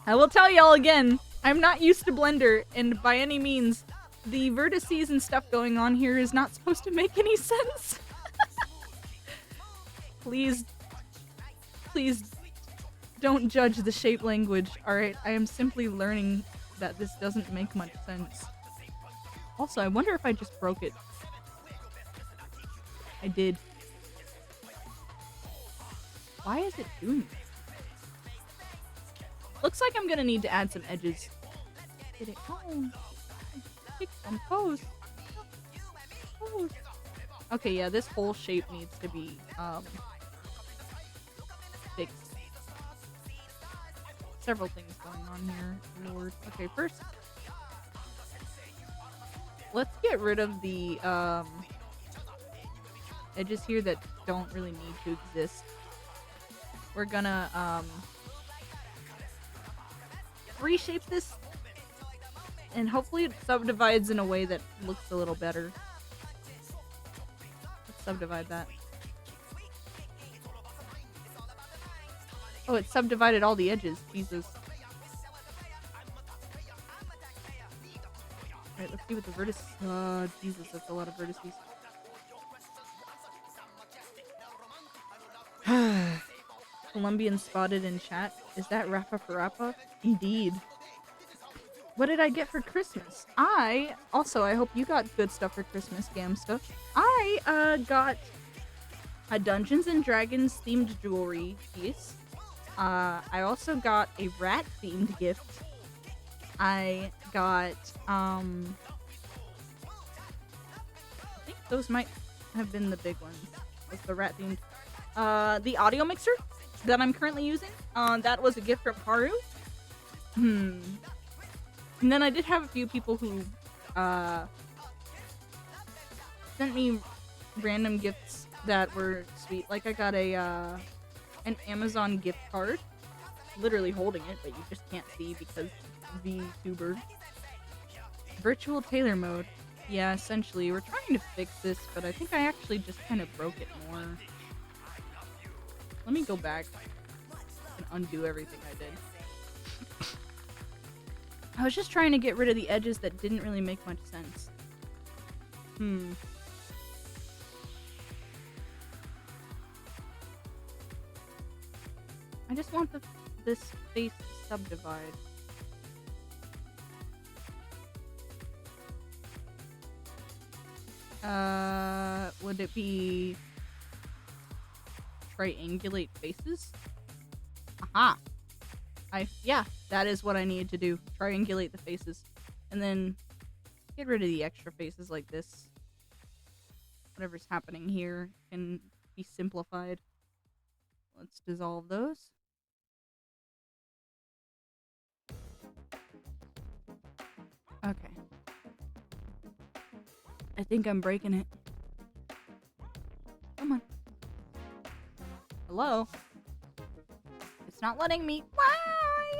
[SPEAKER 6] I will tell y'all again, I'm not used to Blender, and by any means, the vertices and stuff going on here is not supposed to make any sense. Please don't judge the shape language, alright? I am simply learning that this doesn't make much sense. Also, I wonder if I just broke it. I did. Why is it doing that? Looks like I'm gonna need to add some edges. Get it home. Take some pose. Pose. Okay, yeah, this whole shape needs to be fixed. Several things going on here. Lord. Okay, first, let's get rid of the edges here that don't really need to exist. We're gonna reshape this, and hopefully it subdivides in a way that looks a little better. Let's subdivide that. Oh, it subdivided all the edges. Jesus. Alright, let's see what the vertices... Jesus, that's a lot of vertices. Colombian spotted in chat. Is that Rappa for Rappa? Indeed. What did I get for Christmas? I hope you got good stuff for Christmas, Gamsta. I got a Dungeons and Dragons themed jewelry piece. I also got a rat themed gift. I got I think those might have been the big ones. Was the rat themed. The audio mixer that I'm currently using. That was a gift from Haru. And then I did have a few people who sent me random gifts that were sweet. Like I got an Amazon gift card. Literally holding it, but you just can't see because VTuber. Virtual tailor mode. Yeah, essentially. We're trying to fix this, but I think I actually just kind of broke it more. Let me go back and undo everything I did. I was just trying to get rid of the edges that didn't really make much sense. I just want this face to subdivide. Would it be triangulate faces? Aha! Yeah, that is what I needed to do. Triangulate the faces. And then get rid of the extra faces like this. Whatever's happening here can be simplified. Let's dissolve those. Okay. I think I'm breaking it. Come on. Hello? It's not letting me. Why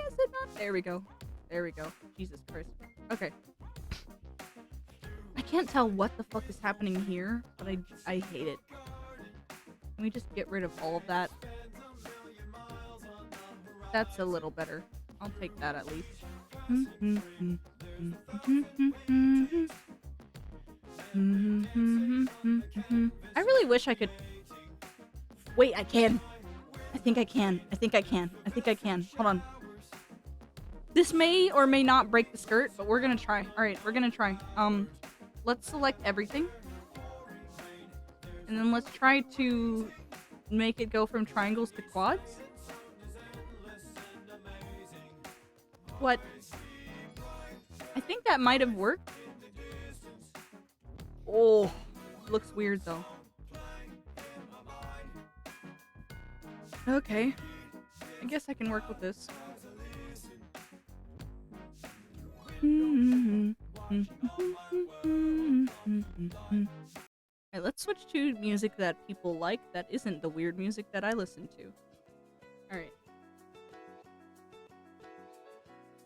[SPEAKER 6] is it not? There we go. There we go. Jesus Christ. Okay. I can't tell what the fuck is happening here, but I hate it. Can we just get rid of all of that? That's a little better. I'll take that at least. I really wish I could. Wait, I can. I think I can. I think I can. I think I can. Hold on. This may or may not break the skirt, but we're gonna try. Alright, we're gonna try. Let's select everything. And then let's try to make it go from triangles to quads. What? I think that might have worked. Oh, looks weird though. Okay. I guess I can work with this. Alright, let's switch to music that people like that isn't the weird music that I listen to. Alright.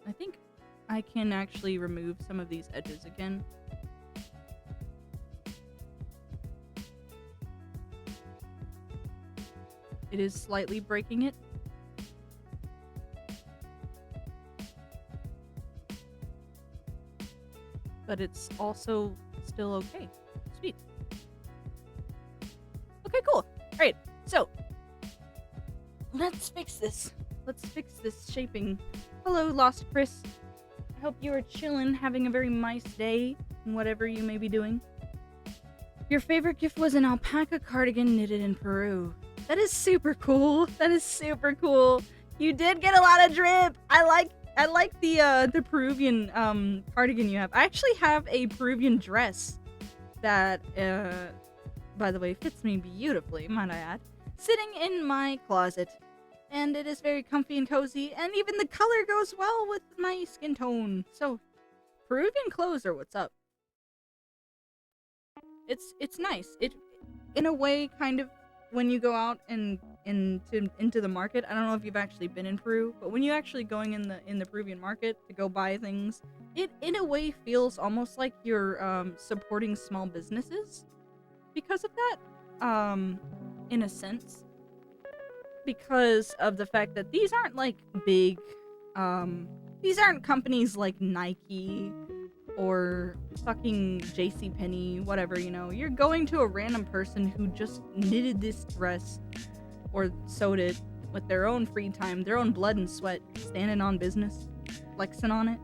[SPEAKER 6] I think I can actually remove some of these edges again. It is slightly breaking it. But it's also still okay. Sweet. Okay, cool. Alright, so let's fix this. Let's fix this shaping. Hello, Lost Chris. I hope you are chilling, having a very nice day, whatever you may be doing. Your favorite gift was an alpaca cardigan knitted in Peru. That is super cool. That is super cool. You did get a lot of drip. I like the Peruvian cardigan you have. I actually have a Peruvian dress that by the way fits me beautifully, might I add, sitting in my closet. And it is very comfy and cozy, and even the color goes well with my skin tone. So, Peruvian clothes are what's up. It's nice. It, in a way, kind of, when you go out and into the market. I don't know if you've actually been in Peru, but when you're actually going in the Peruvian market to go buy things, it in a way feels almost like you're supporting small businesses because of that. In a sense. Because of the fact that these aren't like big, these aren't companies like Nike or fucking JCPenney, whatever, you know. You're going to a random person who just knitted this dress or sewed it with their own free time, their own blood and sweat, standing on business, flexing on it.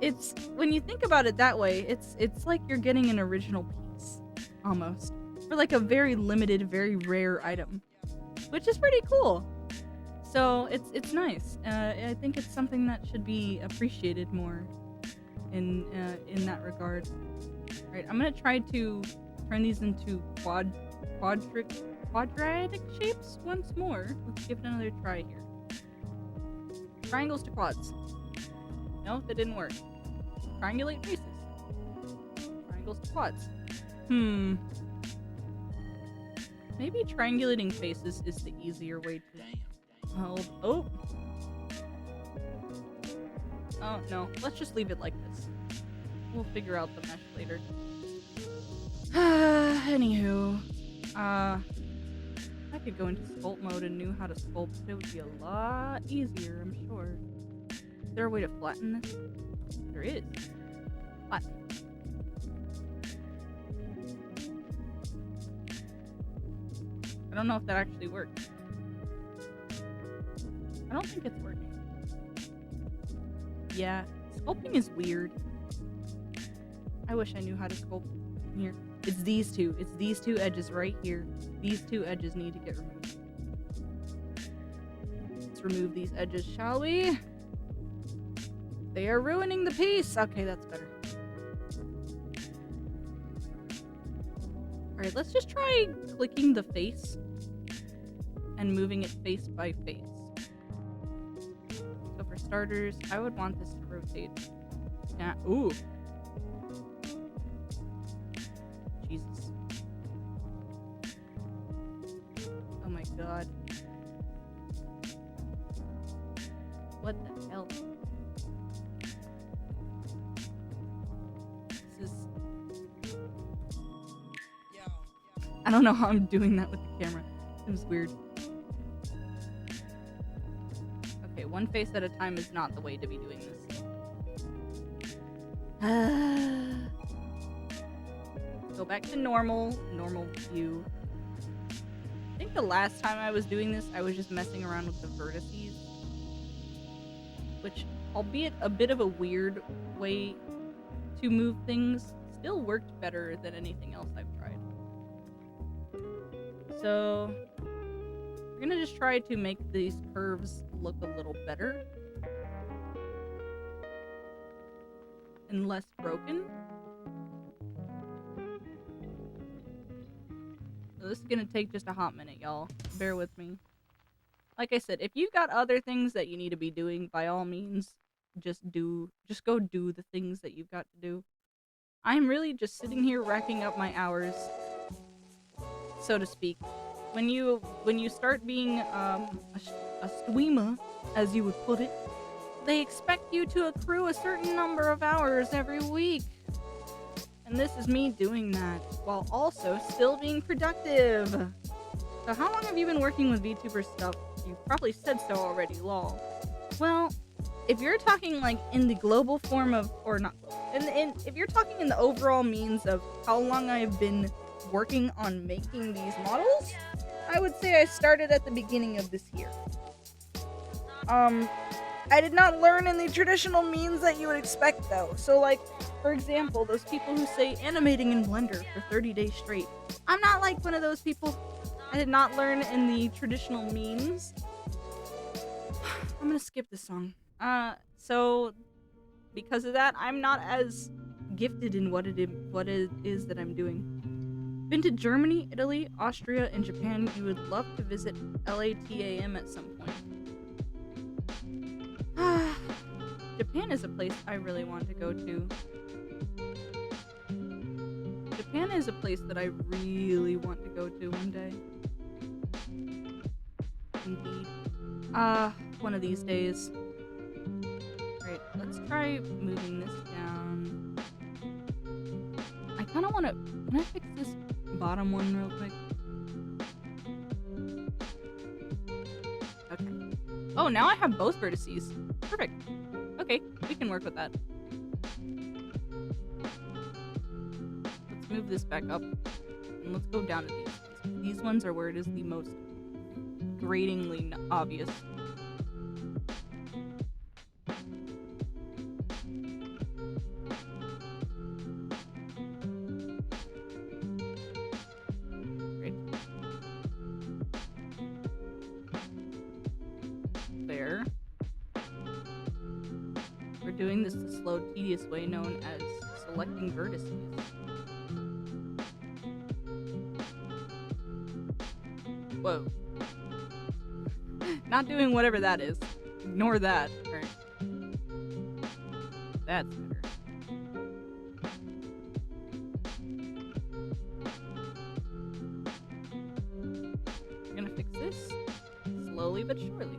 [SPEAKER 6] It's, when you think about it that way, it's like you're getting an original piece, almost. For like a very limited, very rare item, which is pretty cool. So it's nice. I think it's something that should be appreciated more in that regard. All right, I'm gonna try to turn these into quadratic shapes once more. Let's give it another try here. Triangles to quads. No, that didn't work. Triangulate faces. Triangles to quads. Maybe triangulating faces is the easier way to hold. Oh! Oh, no. Let's just leave it like this. We'll figure out the mesh later. Anywho. I could go into sculpt mode and knew how to sculpt, it would be a lot easier, I'm sure. Is there a way to flatten this? There is. Flatten. I don't know if that actually works. I don't think it's working. Yeah, sculpting is weird. I wish I knew how to sculpt here. It's these two. It's these two edges right here. These two edges need to get removed. Let's remove these edges, shall we? They are ruining the piece. Okay, that's better. Alright, let's just try clicking the face and moving it face by face. So for starters, I would want this to rotate. Yeah. Ooh. Jesus. Oh my god. What the hell? This is... I don't know how I'm doing that with the camera. It was weird. Okay, one face at a time is not the way to be doing this. Go back to normal view. I think the last time I was doing this, I was just messing around with the vertices. Which, albeit a bit of a weird way to move things, still worked better than anything else I've tried. So, we're gonna just try to make these curves look a little better. And less broken. So this is gonna take just a hot minute, y'all. Bear with me. Like I said, if you've got other things that you need to be doing, by all means, just go do the things that you've got to do. I'm really just sitting here racking up my hours, so to speak. When you start being a streamer, as you would put it, they expect you to accrue a certain number of hours every week. And this is me doing that, while also still being productive. So how long have you been working with VTuber stuff? You probably said so already, lol. Well, if you're talking like in the global form of, or not, if you're talking in the overall means of how long I've been working on making these models, I would say I started at the beginning of this year. I did not learn in the traditional means that you would expect though. So like, for example, those people who say animating in Blender for 30 days straight. I'm not like one of those people. I did not learn in the traditional means. I'm gonna skip this song. So because of that, I'm not as gifted in what it is that I'm doing. Been to Germany, Italy, Austria, and Japan. You would love to visit LATAM at some point. Japan is a place I really want to go to. Japan is a place that I really want to go to one day. Indeed. One of these days. Right, let's try moving this down. I kind of want to... Can I fix this bottom one real quick? Okay. Oh, now I have both vertices. Perfect. Okay, we can work with that. Let's move this back up. And let's go down to these ones. These ones are where it is the most gratingly obvious. Great. There. We're doing this the slow, tedious way known as selecting vertices. Whoa. Not doing whatever that is. Ignore that. that's better. We're gonna fix this slowly but surely.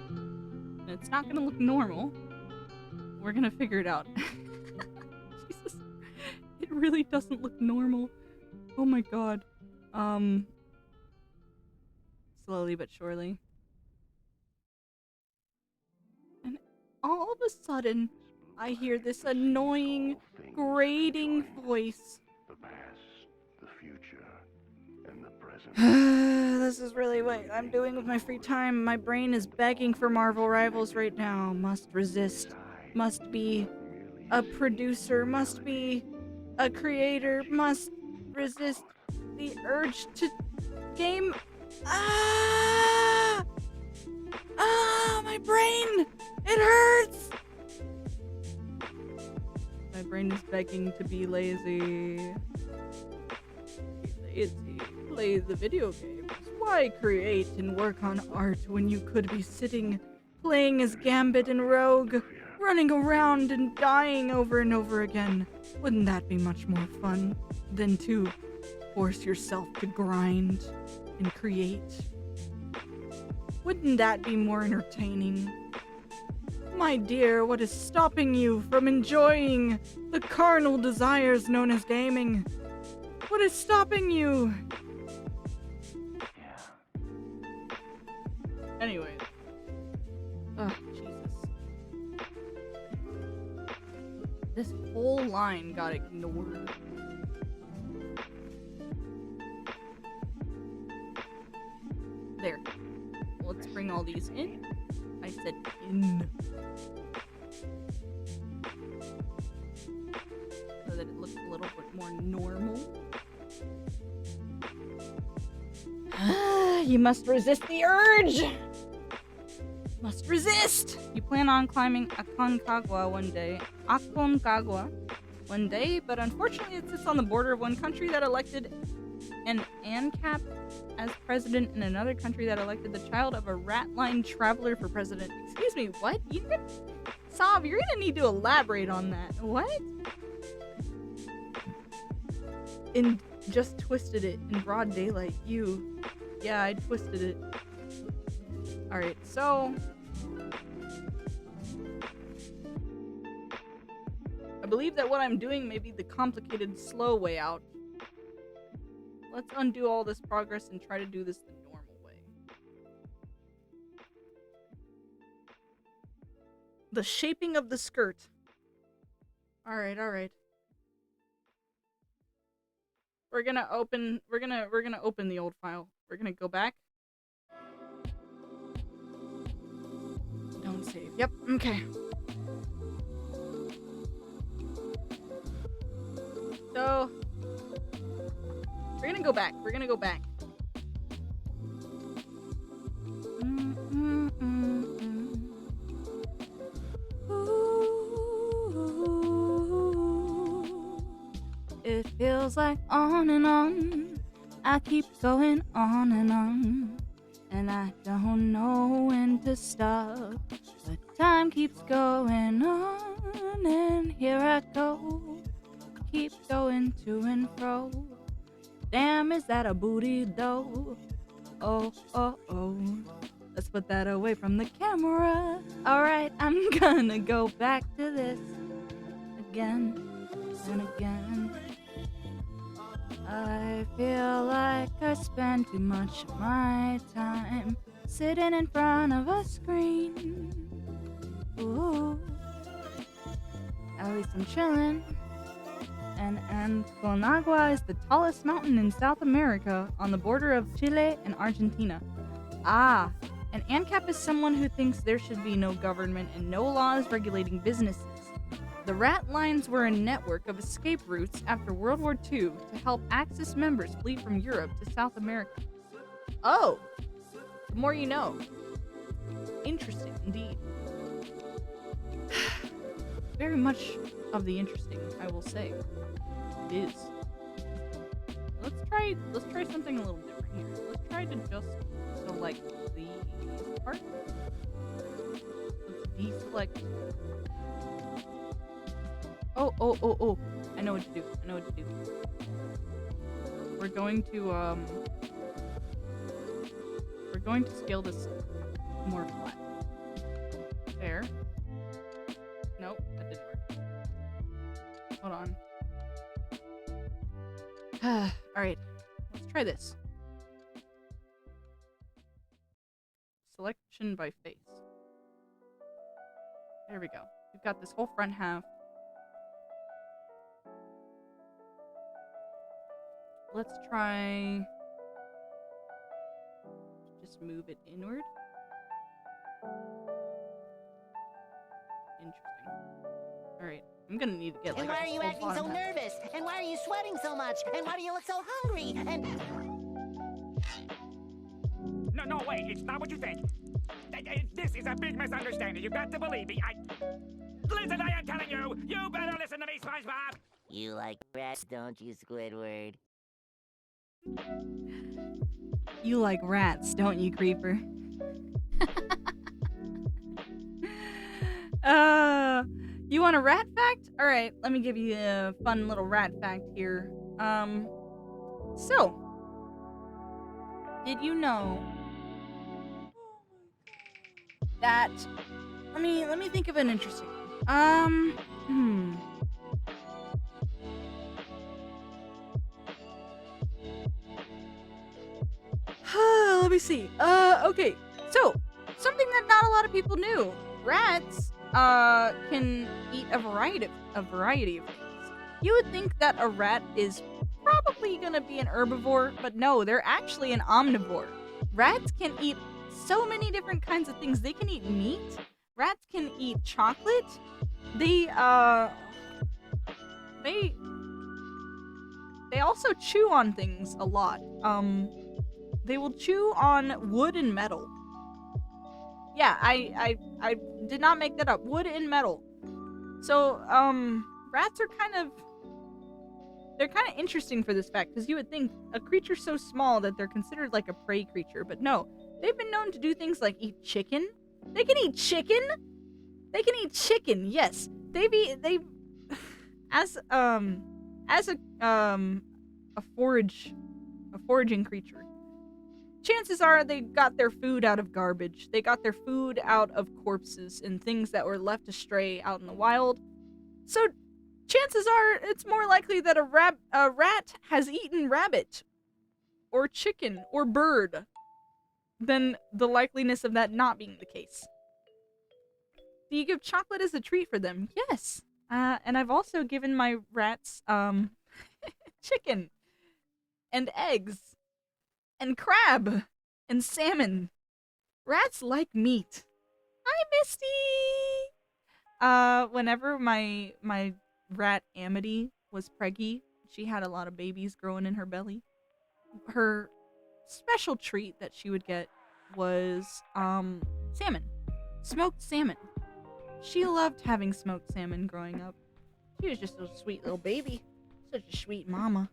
[SPEAKER 6] And it's not gonna look normal. We're gonna figure it out. Jesus. It really doesn't look normal. Oh my god. Slowly but surely. And all of a sudden, I hear this annoying, grating voice.
[SPEAKER 15] The past, the future, and the present.
[SPEAKER 6] This is really what I'm doing with my free time. My brain is begging for Marvel Rivals right now. Must resist. Must be a producer. Must be a creator. Must resist the urge to game. Ah! Ah! My brain! It hurts! My brain is begging to be lazy. Be lazy. Play the video games. Why create and work on art when you could be sitting, playing as Gambit and Rogue, running around and dying over and over again? Wouldn't that be much more fun than to force yourself to grind and create? Wouldn't that be more entertaining? My dear, what is stopping you from enjoying the carnal desires known as gaming? What is stopping you? Anyway. Oh, Jesus. This whole line got ignored. There. Let's bring all these in. I said in. So that it looks a little bit more normal. You must resist the urge! Must resist! You plan on climbing Aconcagua one day. But unfortunately it sits on the border of one country that elected an ANCAP as president and another country that elected the child of a rat-line traveler for president. Excuse me, what? Sav, you're gonna need to elaborate on that. What? And just twisted it in broad daylight. Yeah, I twisted it. Alright, so I believe that what I'm doing may be the complicated, slow way out. Let's undo all this progress and try to do this the normal way. The shaping of the skirt. Alright. We're gonna open the old file. We're gonna go back. Don't save. Yep, okay. So we're gonna go back. It feels like on and on. I keep going on and on. And I don't know when to stop. But time keeps going on. And here I go. Keep going to and fro. Damn, is that a booty though? Oh. Let's put that away from the camera. Alright, I'm gonna go back to this again and again. I feel like I spend too much of my time sitting in front of a screen. Ooh. At least I'm chilling. And Aconcagua is the tallest mountain in South America on the border of Chile and Argentina. Ah, an ANCAP is someone who thinks there should be no government and no laws regulating businesses. The Rat Lines were a network of escape routes after World War II to help Axis members flee from Europe to South America. Oh, the more you know. Interesting indeed. Very much of the interesting, I will say. It is. Let's try something a little different here. Let's try to just select the part. Let's deselect Oh. I know what to do. We're going to scale this more flat. There. Nope, that didn't work. Hold on. Alright, let's try this. Selection by face. There we go. We've got this whole front half. Let's try... just move it inward. Interesting. Alright, I'm gonna need to get like
[SPEAKER 16] And why are you acting so nervous? And why are you sweating so much? And why do you look so hungry? And
[SPEAKER 5] No, wait, it's not what you think. This is a big misunderstanding. You've got to believe me. Listen, I am telling you, you better listen to me, SpongeBob.
[SPEAKER 16] you like rats, don't you, Squidward?
[SPEAKER 6] You like rats, don't you, Creeper? You want a rat fact? Alright, let me give you a fun little rat fact here. So, did you know that... Let me think of an interesting one. Let me see. Okay. So, something that not a lot of people knew. Rats, can eat a variety of things. You would think that a rat is probably gonna be an herbivore, but no, they're actually an omnivore. Rats can eat so many different kinds of things. They can eat meat. Rats can eat chocolate. They also chew on things a lot. They will chew on wood and metal. Yeah, I did not make that up. Wood and metal. So, rats are they're kind of interesting for this fact, because you would think a creature so small that they're considered like a prey creature, but no. They've been known to do things like eat chicken. They can eat chicken? They can eat chicken, yes. As a foraging creature. Chances are they got their food out of garbage. They got their food out of corpses and things that were left astray out in the wild. So chances are it's more likely that a rat has eaten rabbit or chicken or bird than the likeliness of that not being the case. Do you give chocolate as a treat for them? Yes. And I've also given my rats chicken and eggs and crab and salmon. Rats like meat. Hi, Misty! Whenever my rat Amity was preggy, she had a lot of babies growing in her belly. Her special treat that she would get was salmon. Smoked salmon. She loved having smoked salmon growing up. She was just a sweet little baby. Such a sweet mama.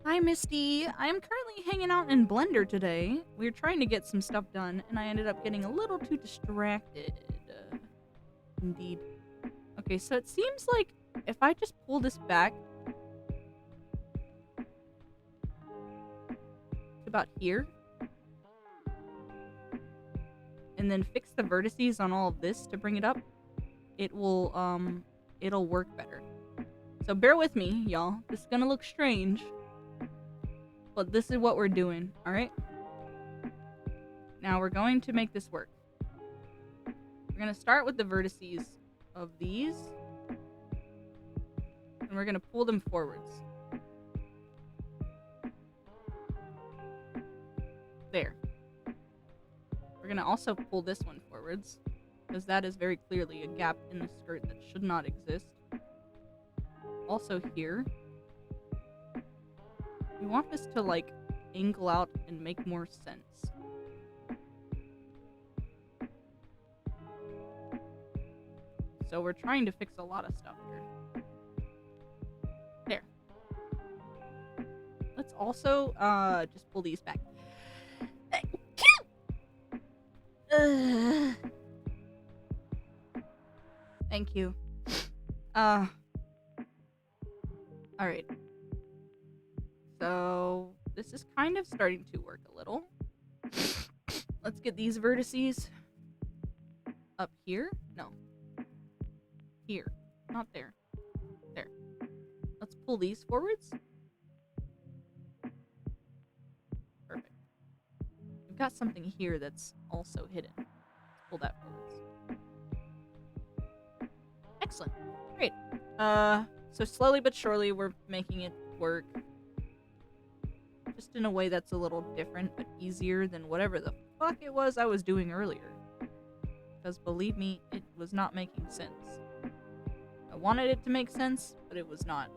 [SPEAKER 6] Hi, Misty. I am currently hanging out in Blender today. We were trying to get some stuff done, and I ended up getting a little too distracted. Indeed. Okay, so it seems like if I just pull this back to about here, and then fix the vertices on all of this to bring it up, it will, it'll work better. So bear with me, y'all. This is gonna look strange, but this is what we're doing, alright? Now we're going to make this work. We're gonna start with the vertices of these, and we're gonna pull them forwards. There. We're gonna also pull this one forwards, because that is very clearly a gap in the skirt that should not exist. Also here, we want this to like angle out and make more sense. So we're trying to fix a lot of stuff here. There. Let's also just pull these back. Thank you. Alright. So, this is kind of starting to work a little. Let's get these vertices up here. No. Here. Not there. There. Let's pull these forwards. Perfect. We've got something here that's also hidden. Let's pull that forwards. Excellent. Great. So slowly but surely we're making it work. Just in a way that's a little different but easier than whatever the fuck it was I was doing earlier. Because believe me, it was not making sense. I wanted it to make sense, but it was not.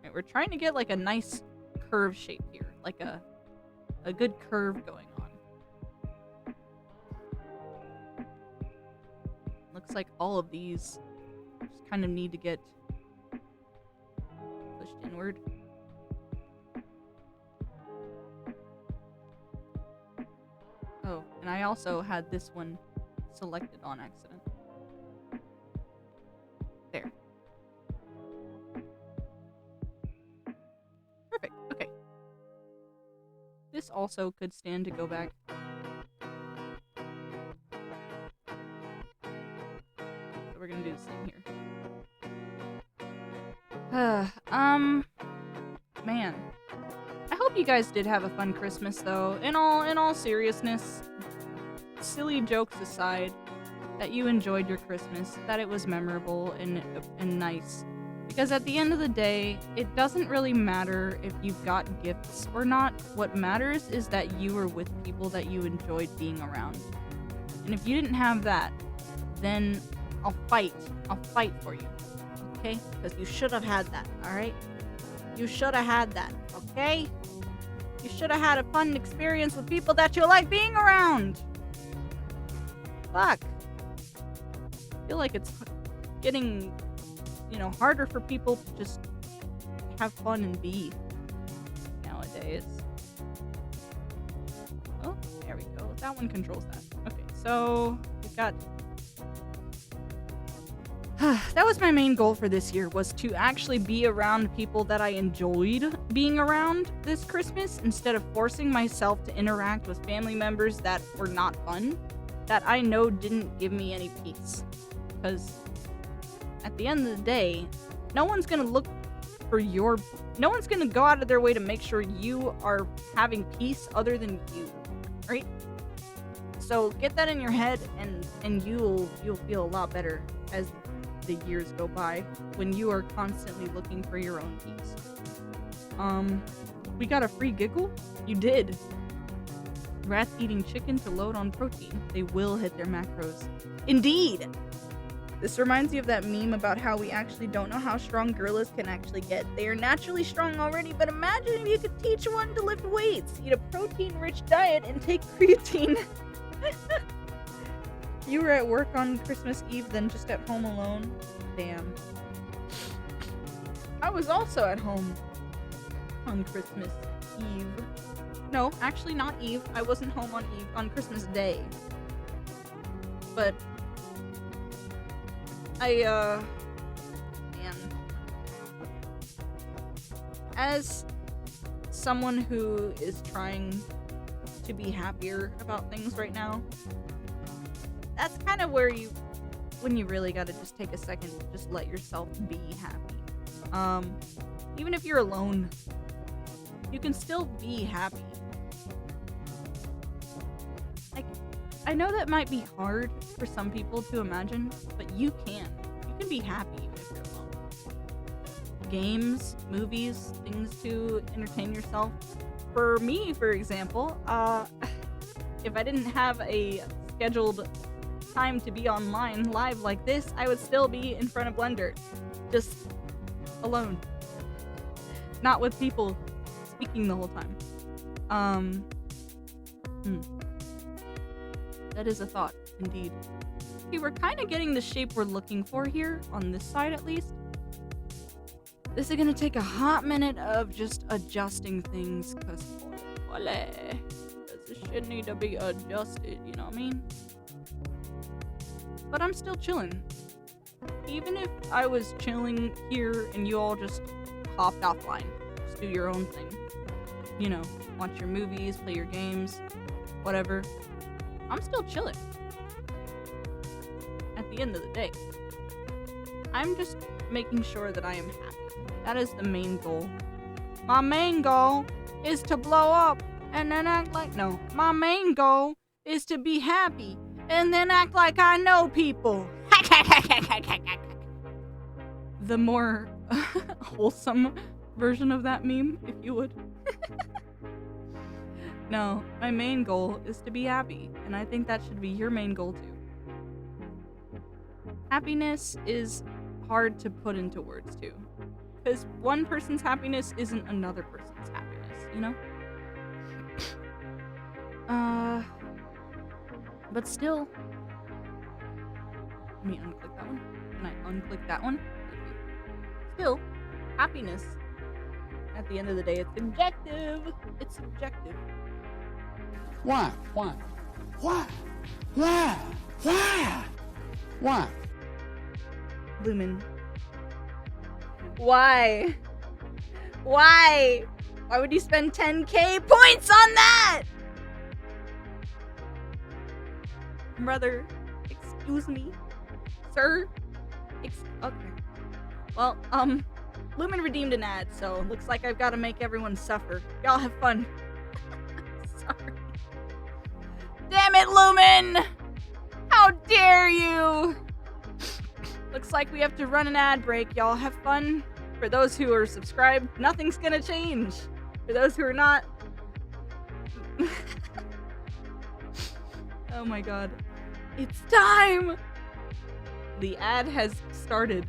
[SPEAKER 6] Right, we're trying to get like a nice curve shape here. Like a good curve going on. Looks like all of these just kind of need to get pushed inward. Oh, and I also had this one selected on accident. There. Perfect. Okay. This also could stand to go back. So we're gonna do the same here. Man. I hope you guys did have a fun Christmas, though. In all seriousness, silly jokes aside, that you enjoyed your Christmas, that it was memorable and nice. Because at the end of the day, it doesn't really matter if you've got gifts or not. What matters is that you were with people that you enjoyed being around. And if you didn't have that, then I'll fight for you. Okay? Because you should have had that, alright? You should have had that, okay? You should have had a fun experience with people that you like being around. Fuck. I feel like it's getting, harder for people to just have fun and be nowadays. Oh, there we go. That one controls that. Okay, so we've got... That was my main goal for this year, was to actually be around people that I enjoyed being around this Christmas, instead of forcing myself to interact with family members that were not fun, that I know didn't give me any peace. Because at the end of the day, no one's gonna look for no one's gonna go out of their way to make sure you are having peace other than you, right? So get that in your head, and you'll feel a lot better as the years go by, when you are constantly looking for your own peace. We got a free giggle? You did. Rats eating chicken to load on protein. They will hit their macros. Indeed! This reminds me of that meme about how we actually don't know how strong gorillas can actually get. They are naturally strong already, but imagine if you could teach one to lift weights, eat a protein-rich diet, and take creatine. You were at work on Christmas Eve, then just at home alone? Damn. I was also at home on Christmas Eve. No, actually not Eve. I wasn't home on Eve, on Christmas Day. But man. As someone who is trying to be happier about things right now, that's kind of where when you really gotta just take a second to just let yourself be happy. Even if you're alone, you can still be happy. Like, I know that might be hard for some people to imagine, but you can. You can be happy even if you're alone. Games, movies, things to entertain yourself. For me, for example, if I didn't have a scheduled time to be online live like this, I would still be in front of Blender, just alone, not with people speaking the whole time. That is a thought, indeed. Okay, we're kind of getting the shape we're looking for here, on this side at least. This is gonna take a hot minute of just adjusting things, because this shit need to be adjusted, you know what I mean? But I'm still chilling. even if I was chilling here and you all just hopped offline, just do your own thing, you know, watch your movies, play your games, whatever, I'm still chilling. At the end of the day, I'm just making sure that I am happy. That is the main goal. My main goal is to blow up and then act like, no, my main goal is to be happy and then act like I know people. The more wholesome version of that meme, if you would. No, my main goal is to be happy, and I think that should be your main goal too. Happiness is hard to put into words too, because one person's happiness isn't another person's happiness, you know? But still, let me unclick that one. Can I unclick that one? Still, happiness, at the end of the day, it's subjective. It's subjective.
[SPEAKER 17] Why? Why? Why? Why? Why? Why?
[SPEAKER 6] Lumen. Why? Why? Why would you spend 10k points on that? Brother, excuse me? Sir? Okay. Well, Lumen redeemed an ad, so looks like I've got to make everyone suffer. Y'all have fun. Sorry. Damn it, Lumen! How dare you! Looks like we have to run an ad break. Y'all have fun. For those who are subscribed, nothing's gonna change. For those who are not... Oh my god. It's time! The ad has started.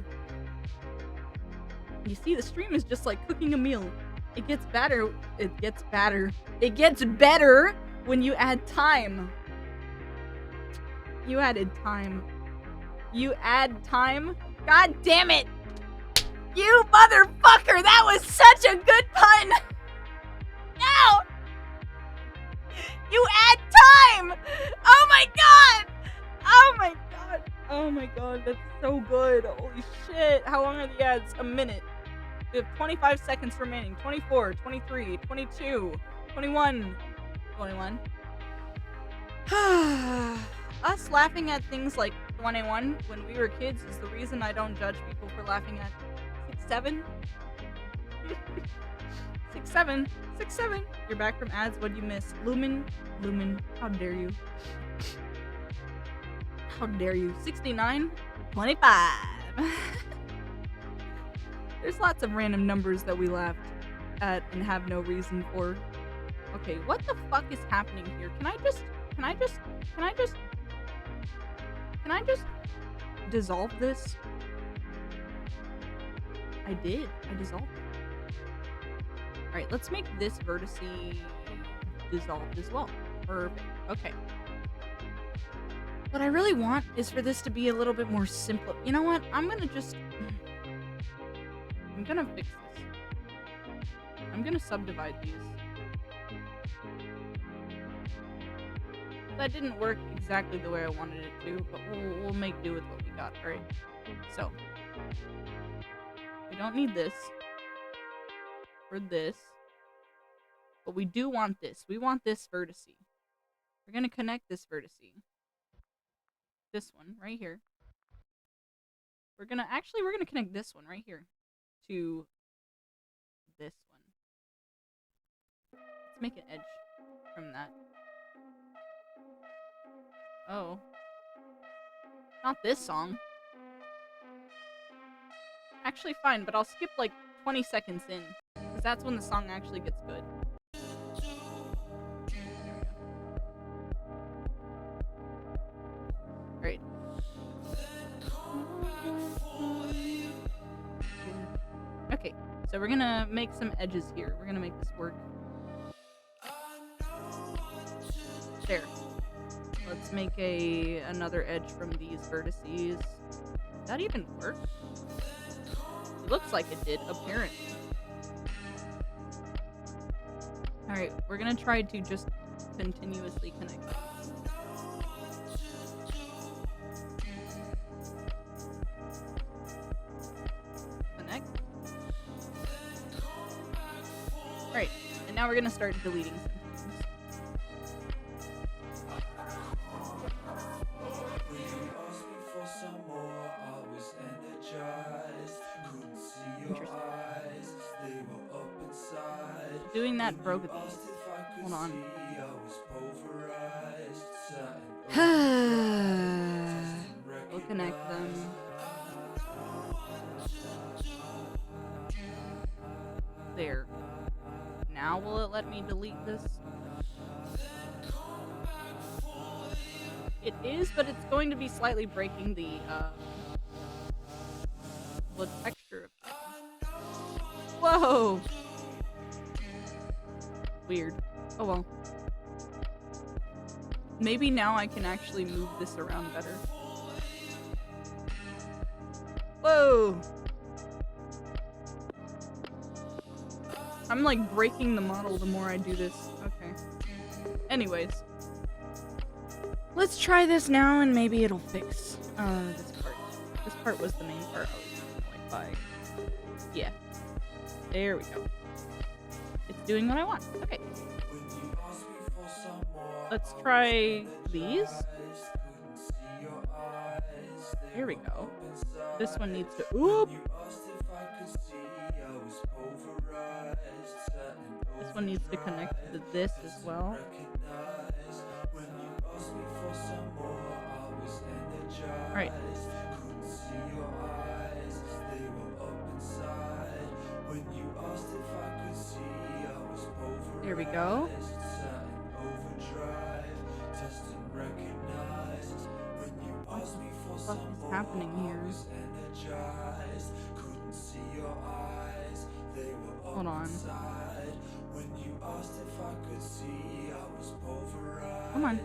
[SPEAKER 6] You see, the stream is just like cooking a meal. It gets better. It gets better. It gets better when you add time. You added time. You add time? God damn it! You motherfucker! That was such a good pun! No! You add time! Oh my god! Oh my god! Oh my god, that's so good. Holy shit. How long are the ads? A minute. We have 25 seconds remaining. 24, 23, 22, 21. 21. Us laughing at things like 21 when we were kids is the reason I don't judge people for laughing at 6'7". 6'7". 6'7". You're back from ads. What'd you miss? Lumen. Lumen. How dare you? How dare you? 69. 25. There's lots of random numbers that we laughed at and have no reason for. Okay, what the fuck is happening here? Can I just dissolve this? I did. I dissolved it. Alright, let's make this vertex dissolved as well. Perfect. Okay. What I really want is for this to be a little bit more simple. You know what? I'm gonna fix this. I'm gonna subdivide these. That didn't work exactly the way I wanted it to, but we'll make do with what we got, alright? So, we don't need this for this, but we do want this. We want this vertex. We're gonna connect this vertex. This one right here. We're gonna connect this one right here to this one. Let's make an edge from that. Oh. Not this song. Actually, fine, but I'll skip like 20 seconds in, because that's when the song actually gets good. Great. Okay, so we're gonna make some edges here. We're gonna make this work. There. Let's make another edge from these vertices. Did that even work? It looks like it did, apparently. Alright, we're gonna try to just continuously connect these. Now we're gonna start deleting sentences. Doing that broke these. Hold on. We'll connect them. There. Now will it let me delete this? It is, but it's going to be slightly breaking the texture of things. Whoa! Weird. Oh well. Maybe now I can actually move this around better. Whoa! I'm like breaking the model the more I do this. Okay. Anyways. Let's try this now and maybe it'll fix this part. This part was the main part I was annoyed by. Yeah. There we go. It's doing what I want. Okay. Let's try these. Here we go. This one needs to... Oop! This one needs to connect to this as well. Alright. There we go. What the fuck is happening here? Hold on. Come on.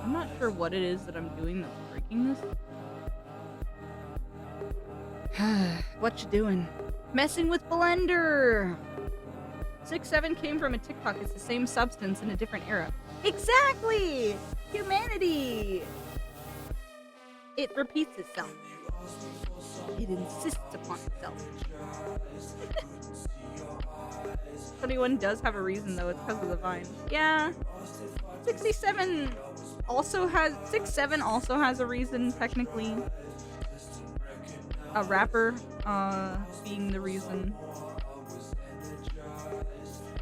[SPEAKER 6] I'm not sure what it is that I'm doing that's breaking this. What you doing? Messing with Blender! 6-7 came from a TikTok. It's the same substance in a different era. Exactly! Humanity! It repeats itself. It insists upon itself. 21 does have a reason though, it's because of the Vine. Yeah. 67 also has... 6-7 also has a reason, technically. A rapper, being the reason.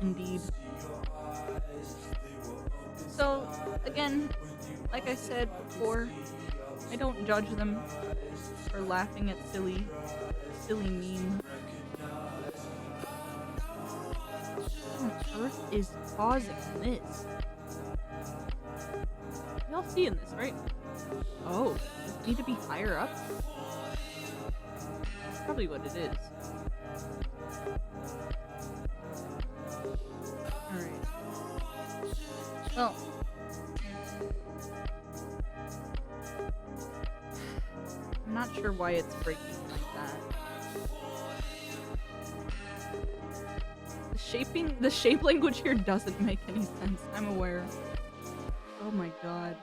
[SPEAKER 6] Indeed. So, again, like I said before, I don't judge them for laughing at silly meme. What on earth is causing this? Y'all seeing this, right? Oh, does it need to be higher up? That's probably what it is. Alright. Well. I'm not sure why it's breaking like that. The shape language here doesn't make any sense. I'm aware. Oh my god.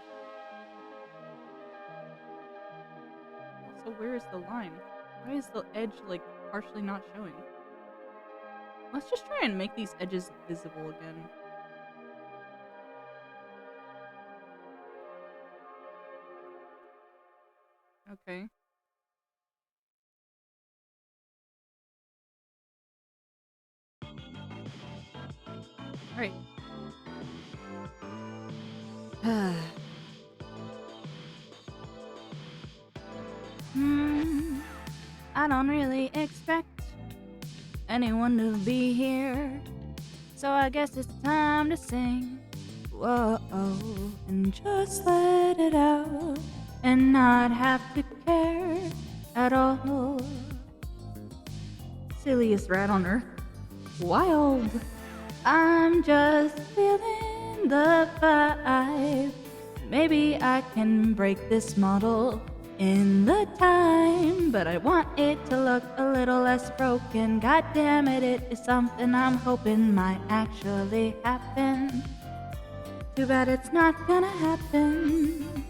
[SPEAKER 6] Also, where is the line? Why is the edge, like, partially not showing? Let's just try and make these edges visible again. Okay. Alright. I don't really expect anyone to be here, so I guess it's time to sing. Whoa, and just let it out and not have to care at all. Silliest rat on earth. Wild. I'm just feeling the vibe. Maybe I can break this model in the time, but I want it to look a little less broken. God damn it, it is something I'm hoping might actually happen. Too bad it's not gonna happen.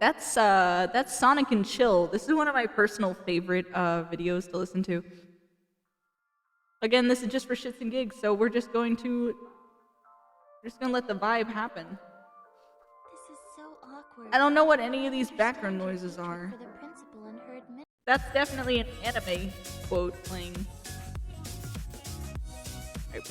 [SPEAKER 6] that's Sonic and Chill. This is one of my personal favorite videos to listen to. Again, this is just for shits and gigs, so we're just going to let the vibe happen.
[SPEAKER 12] This is so awkward.
[SPEAKER 6] I don't know what any of these background noises are.
[SPEAKER 12] For the principal and her admin.
[SPEAKER 6] That's definitely an anime quote playing. Alright,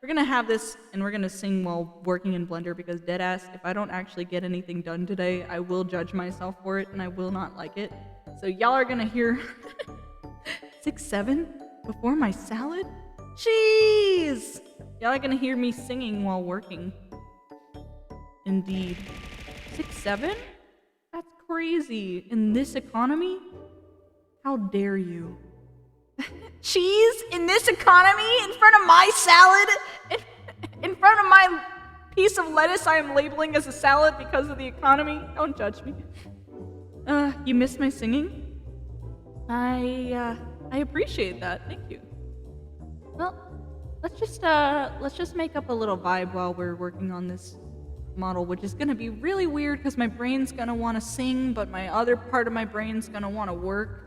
[SPEAKER 6] we're gonna have this and we're gonna sing while working in Blender because deadass, if I don't actually get anything done today, I will judge myself for it and I will not like it. So y'all are gonna hear 6-7 before my salad? Jeez! Y'all are gonna hear me singing while working. Indeed. 6-7? That's crazy. In this economy? How dare you? Cheese in this economy in front of my salad? In front of my piece of lettuce I am labeling as a salad because of the economy? Don't judge me. You missed my singing? I appreciate that. Thank you. Well, let's just make up a little vibe while we're working on this model, which is gonna be really weird because my brain's gonna want to sing, but my other part of my brain's gonna want to work.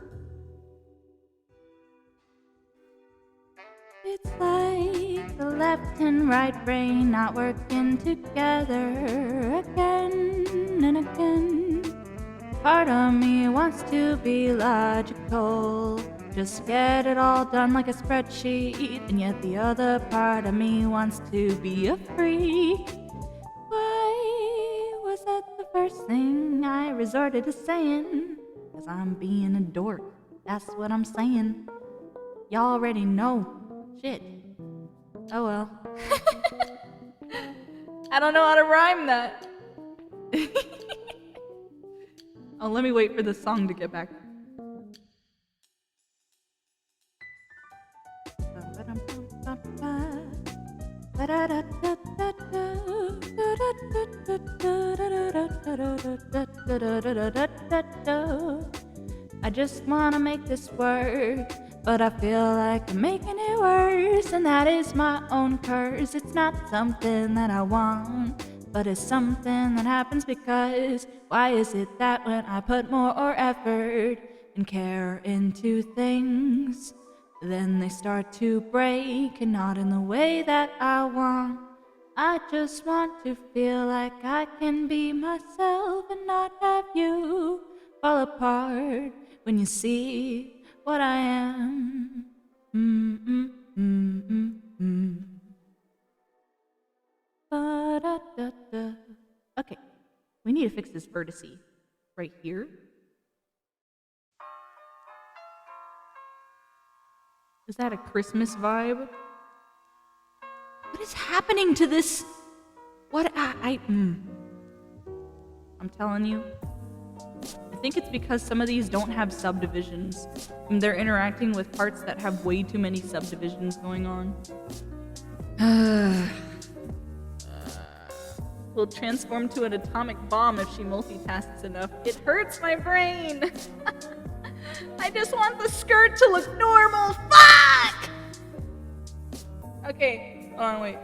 [SPEAKER 14] It's like the left and right brain not working together again and again. Part of me wants to be logical, just get it all done like a spreadsheet, and yet the other part of me wants to be a freak. Why was that the first thing I resorted to saying? 'Cause I'm being a dork, that's what I'm saying. Y'all already know. Shit. Oh well.
[SPEAKER 6] I don't know how to rhyme that. Oh, let me wait for the song to get back.
[SPEAKER 14] I just wanna make this work, but I feel like I'm making it worse, and that is my own curse. It's not something that I want, but it's something that happens because why is it that when I put more effort and care into things, then they start to break, and not in the way that I want. I just want to feel like I can be myself and not have you fall apart when you see what I am.
[SPEAKER 6] Ba-da-da-da. Okay, we need to fix this vertice right here. Is that a Christmas vibe? What is happening to this? What I'm telling you. I think it's because some of these don't have subdivisions. And they're interacting with parts that have way too many subdivisions going on. Will transform to an atomic bomb if she multitasks enough. It hurts my brain! I just want the skirt to look normal! Fuck! Okay, hold on, wait.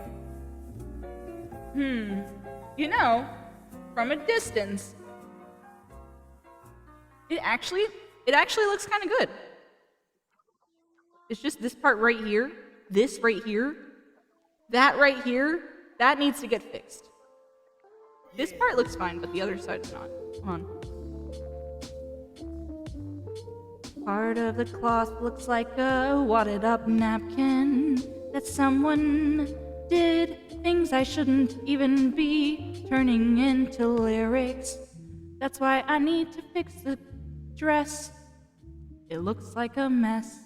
[SPEAKER 6] You know, from a distance, it actually looks kind of good. It's just this part right here, this right here, that right here, that needs to get fixed. This part looks fine, but the other side's not. Come on.
[SPEAKER 14] Part of the cloth looks like a wadded up napkin that someone did things I shouldn't even be turning into lyrics. That's why I need to fix the dress. It looks like a mess.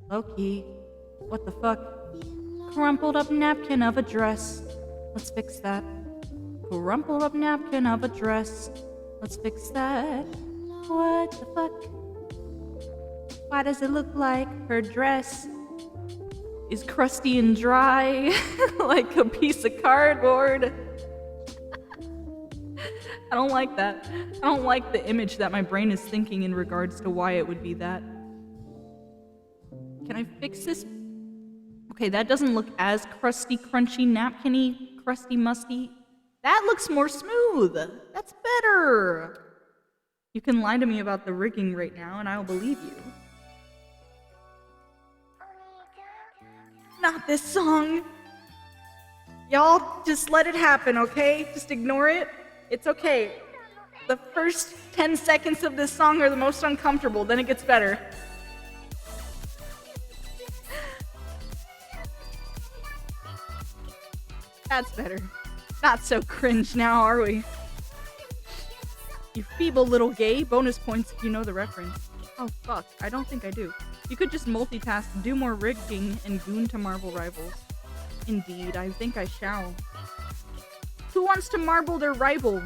[SPEAKER 14] Low-key. What the fuck? Crumpled up napkin of a dress. Let's fix that. Crumpled up napkin of a dress. Let's fix that. What the fuck? Why does it look like her dress is crusty and dry like a piece of cardboard?
[SPEAKER 6] I don't like that. I don't like the image that my brain is thinking in regards to why it would be that. Can I fix this? Okay, that doesn't look as crusty, crunchy, napkin-y, crusty, musty. That looks more smooth. That's better. You can lie to me about the rigging right now, and I'll believe you. Not this song. Y'all, just let it happen, okay? Just ignore it. It's okay. The first 10 seconds of this song are the most uncomfortable, then it gets better. That's better. Not so cringe now, are we? You feeble little gay. Bonus points if you know the reference. Oh fuck, I don't think I do. You could just multitask, do more rigging, and goon to Marble Rivals. Indeed, I think I shall. Who wants to marble their rival?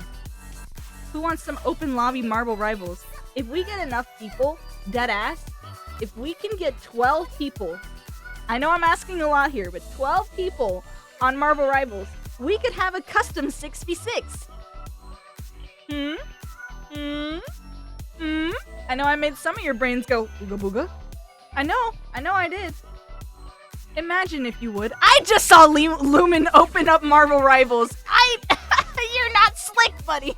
[SPEAKER 6] Who wants some open lobby Marble Rivals? If we get enough people, dead ass, if we can get 12 people, I know I'm asking a lot here, but 12 people on Marble Rivals, we could have a custom 6v6. I know I made some of your brains go ooga booga. I know I did. Imagine if you would. I just saw Lumen open up Marble Rivals. You're not slick, buddy.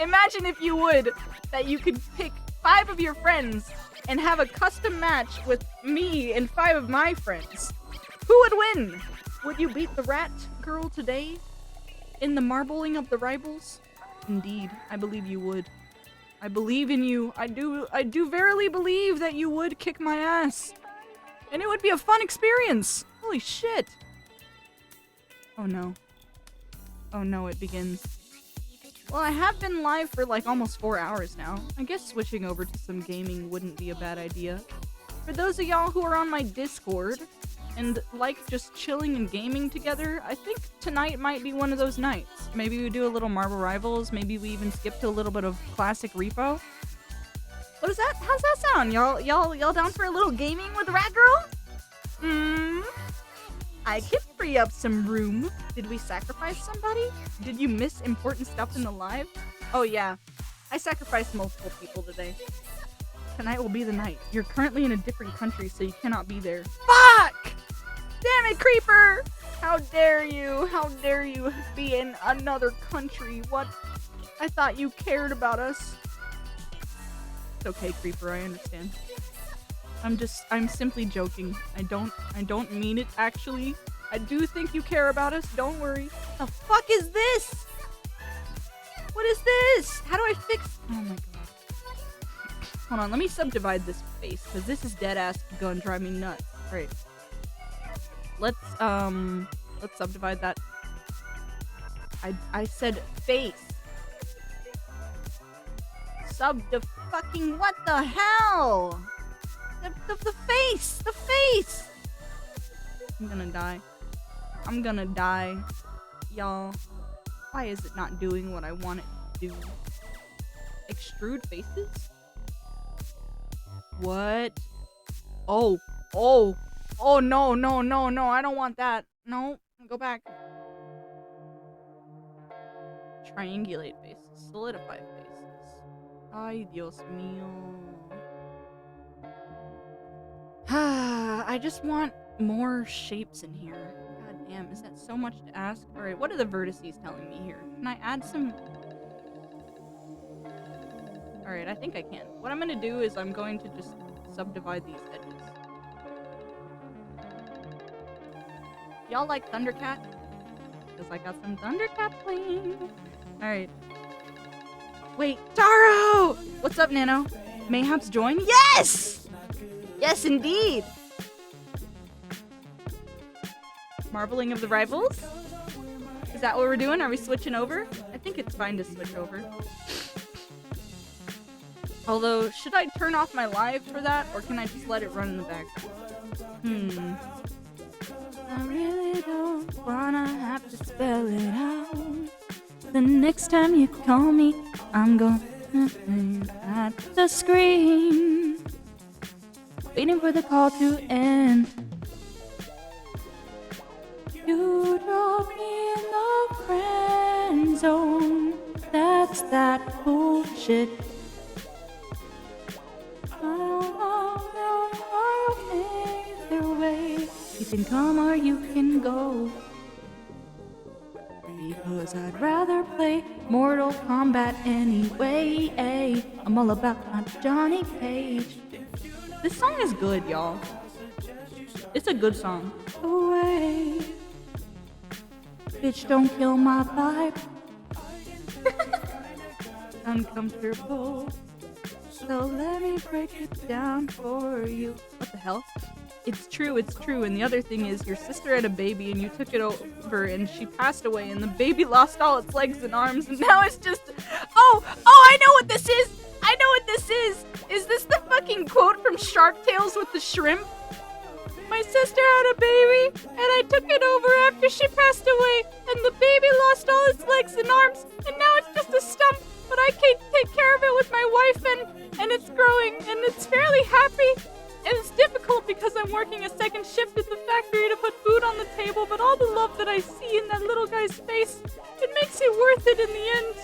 [SPEAKER 6] Imagine if you would, that you could pick 5 of your friends and have a custom match with me and 5 of my friends. Who would win? Would you beat the rat girl today in the marbling of the rivals? Indeed, I believe you would. I believe in you. I do verily believe that you would kick my ass. And it would be a fun experience. Holy shit. Oh no. Oh no, it begins. Well, I have been live for like almost 4 hours now. I guess switching over to some gaming wouldn't be a bad idea. For those of y'all who are on my Discord and like just chilling and gaming together, I think tonight might be one of those nights. Maybe we do a little Marble Rivals, maybe we even skip to a little bit of classic repo. What is that? How's that sound? Y'all down for a little gaming with Rat Girl? I could free up some room. Did we sacrifice somebody? Did you miss important stuff in the live? Oh yeah, I sacrificed multiple people today. Tonight will be the night. You're currently in a different country, so you cannot be there. Fuck! Damn it, Creeper! How dare you? How dare you be in another country? What? I thought you cared about us. It's okay, Creeper, I understand. I'm simply joking. I don't mean it, actually. I do think you care about us, don't worry. The fuck is this? What is this? How do I fix? Oh my god. Hold on, let me subdivide this face, because this is dead ass gonna drive me nuts. Alright. Let's subdivide that. I said face. Fucking what the hell? The face! The face! I'm gonna die. I'm gonna die. Y'all, why is it not doing what I want it to do? Extrude faces? What? Oh, no, I don't want that. No, go back. Triangulate faces, solidify faces. Ay, Dios mío. I just want more shapes in here. God damn, is that so much to ask? Alright, what are the vertices telling me here? Can I add some? Alright, I think I can. What I'm gonna do is I'm going to just subdivide these edges. Y'all like Thundercat? Because I got some Thundercat playing. Alright. Wait, Taro! What's up, Nano? Mayhaps join? Yes! Yes, indeed! Marbling of the Rivals? Is that what we're doing? Are we switching over? I think it's fine to switch over. Although, should I turn off my live for that, or can I just let it run in the background? I really don't wanna have to spell it out. The next time you call me, I'm going at the screen, waiting for the call to end. You drop me in the friend zone. That's that bullshit. Either way, you can come or you can go. 'cause I'd rather play Mortal Kombat anyway. I'm all about my Johnny Cage. This song is good, y'all. It's a good song. Away. Bitch, don't kill my vibe. Uncomfortable. So let me break it down for you. What the hell? It's true, it's true. And the other thing is, your sister had a baby and you took it over and she passed away and the baby lost all its legs and arms and now it's just... Oh, I know what this is! I know what this is! Is this the fucking quote from Shark Tales with the shrimp? My sister had a baby and I took it over after she passed away and the baby lost all its legs and arms and now it's just a stump, but I can't take care of it with my wife and it's growing and it's fairly happy. And it's difficult because I'm working a second shift at the factory to put food on the table, but all the love that I see in that little guy's face, it makes it worth it in the end.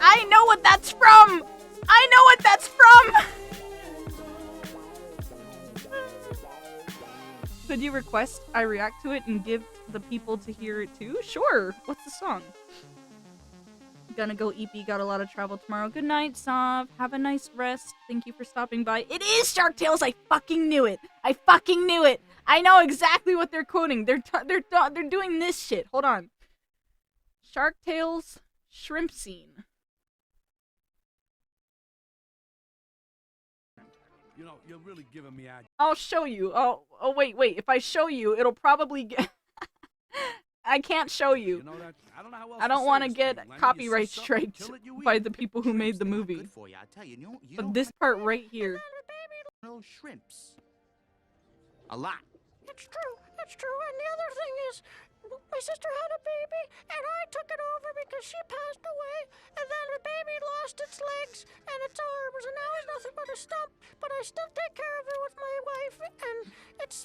[SPEAKER 6] I know what that's from! I know what that's from! Could you request I react to it and give the people to hear it too? Sure. What's the song? Gonna go EP, got a lot of travel tomorrow. Good night, Sav. Have a nice rest. Thank you for stopping by. It is Shark Tales. I fucking knew it. I fucking knew it. I know exactly what they're quoting. They're doing this shit. Hold on. Shark Tales shrimp scene.
[SPEAKER 18] You know, you're really giving me
[SPEAKER 6] I'll show you. Oh wait. If I show you, it'll probably get I can't show you. I don't want to get copyright strikes by the people who made the movie. But this part right here.
[SPEAKER 18] Shrimps. A lot.
[SPEAKER 11] It's true. And the other thing is, my sister had a baby, and I took it over because she passed away, and then the baby lost its legs and its arms, and now it's nothing but a stump. But I still take care of it with my wife, and it's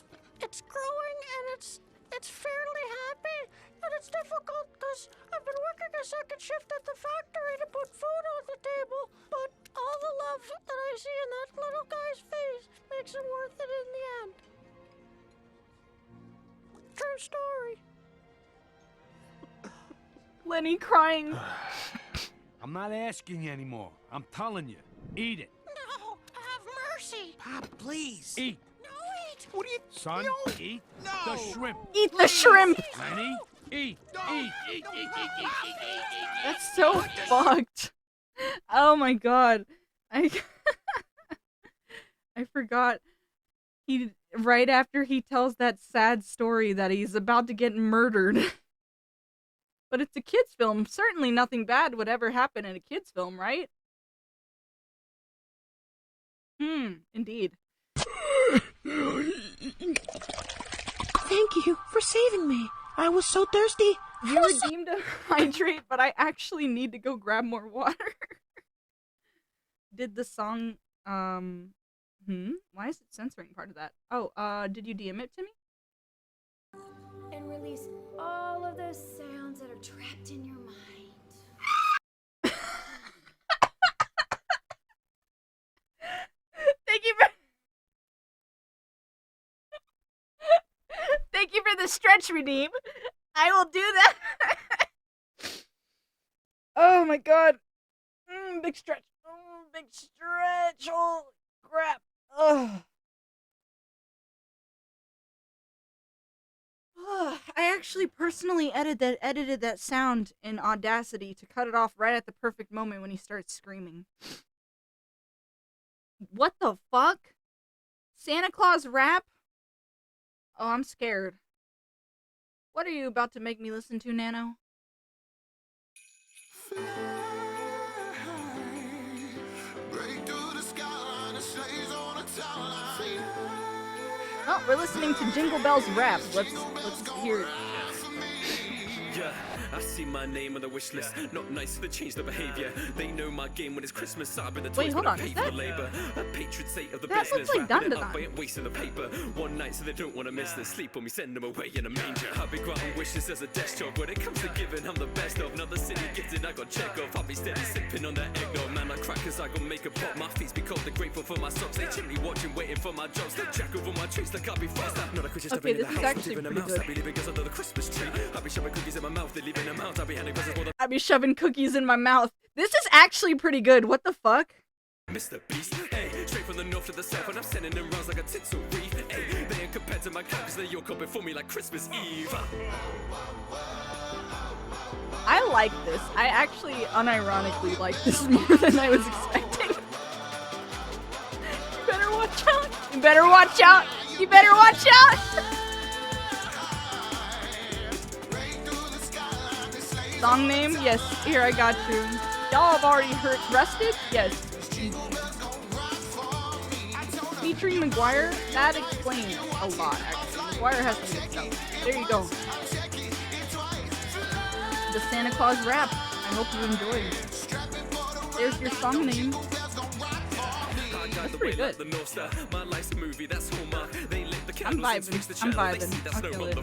[SPEAKER 11] growing, and it's fairly happy, and it's difficult because I've been working a second shift at the factory to put food on the table, but all the love that I see in that little guy's face makes it worth it in the end. True story.
[SPEAKER 6] Lenny crying.
[SPEAKER 18] I'm not asking you anymore. I'm telling you. Eat it.
[SPEAKER 11] No, have mercy.
[SPEAKER 18] Pop, please. Eat.
[SPEAKER 11] No, eat.
[SPEAKER 18] What do you... Son, eat the shrimp.
[SPEAKER 6] Eat the shrimp.
[SPEAKER 18] Lenny, eat. Eat.
[SPEAKER 6] That's so fucked. Oh my god. I forgot. Right after he tells that sad story that he's about to get murdered. But it's a kid's film. Certainly nothing bad would ever happen in a kid's film, right? Indeed.
[SPEAKER 11] Thank you for saving me. I was so thirsty.
[SPEAKER 6] You were deemed to hydrate, but I actually need to go grab more water. Did the song, why is it censoring part of that? Oh, did you DM it to me?
[SPEAKER 12] And release all of those sounds that are trapped in your mind.
[SPEAKER 6] Thank you for the stretch redeem. I will do that. Oh my god. Big stretch. Big stretch. Holy crap. Ugh. I actually personally edited that sound in Audacity to cut it off right at the perfect moment when he starts screaming. What the fuck? Santa Claus rap? Oh, I'm scared. What are you about to make me listen to, Nano? Oh, we're listening to Jingle Bells rap. Let's hear it.
[SPEAKER 19] Yeah, I see my name on the wish list. Not nice, so they change the behavior. They know my game when it's Christmas. I've been the toys when I pay for the labor. A patron saint of the business. Wrapping it up, I ain't wasting the paper. One night, so they don't want to miss this. Sleep when we send them away in a manger. I've been granting wishes as a desk job. When it comes to giving, I'm the best of. Another city gifted, I got check off. I'll be steady sipping on that eggnog. Man, like crackers, I gon' make a pop. My feet be cold, they're grateful for my socks. They chimney watching, waiting for my jobs. They jack over my trees like I'll be fast. Not a Christian stepping in the house, living a mouse. I'll be living cause under the Christmas tree. I'll be shoving cookies in my mouth, they leaving in a mouth, I'll be handing presents more than
[SPEAKER 6] I'd be shoving cookies in my mouth. This is actually pretty good. What the fuck?
[SPEAKER 19] Mr. Beast. Hey, straight from the north to the south, and I'm sending them rounds like a tinsel wreath. Hey, they ain't compared to my cat, cause they're your coming for me like Christmas Eve.
[SPEAKER 6] I like this. I actually unironically like this more than I was expecting. You better watch out. You better watch out. You better watch out. Song name? Yes. Here, I got you. Y'all have already heard Rested? Yes. Featuring Maguire? That explains a lot, actually. Maguire has some good stuff. There you go. The Santa Claus rap. I hope you enjoyed. There's your song name. That's pretty good. I'm vibing. I'm vibing. I feel it.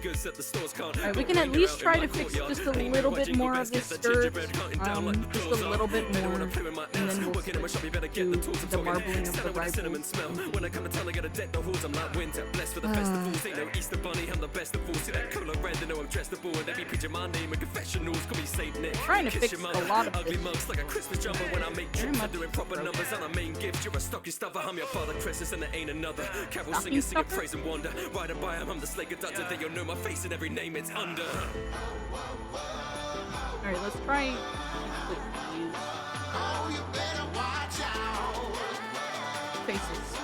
[SPEAKER 6] Alright, we can at least try to fix just a little bit more of this skirt. Just a little bit more. And then we'll switch to the marbling of the rifle.
[SPEAKER 19] When I come to town, I get a deck the halls. I'm like winter, blessed for the festivals. Ain't no Easter bunny, I'm the best of all. See that color red, they know I'm dressed up all. They be preaching my name and confessionals. Call me Saint Nick.
[SPEAKER 6] Trying to fix a lot of
[SPEAKER 19] ugly mugs like a Christmas jumper. When I make trips, I'm doing proper numbers on a main gift. You're a stocking stuffer, I'm your father Christmas, and there ain't another. Carol singing, praise and wonder. Riding by him, I'm the slave conductor. They you'll know my face and every name it's under.
[SPEAKER 6] Alright, let's try. Faces.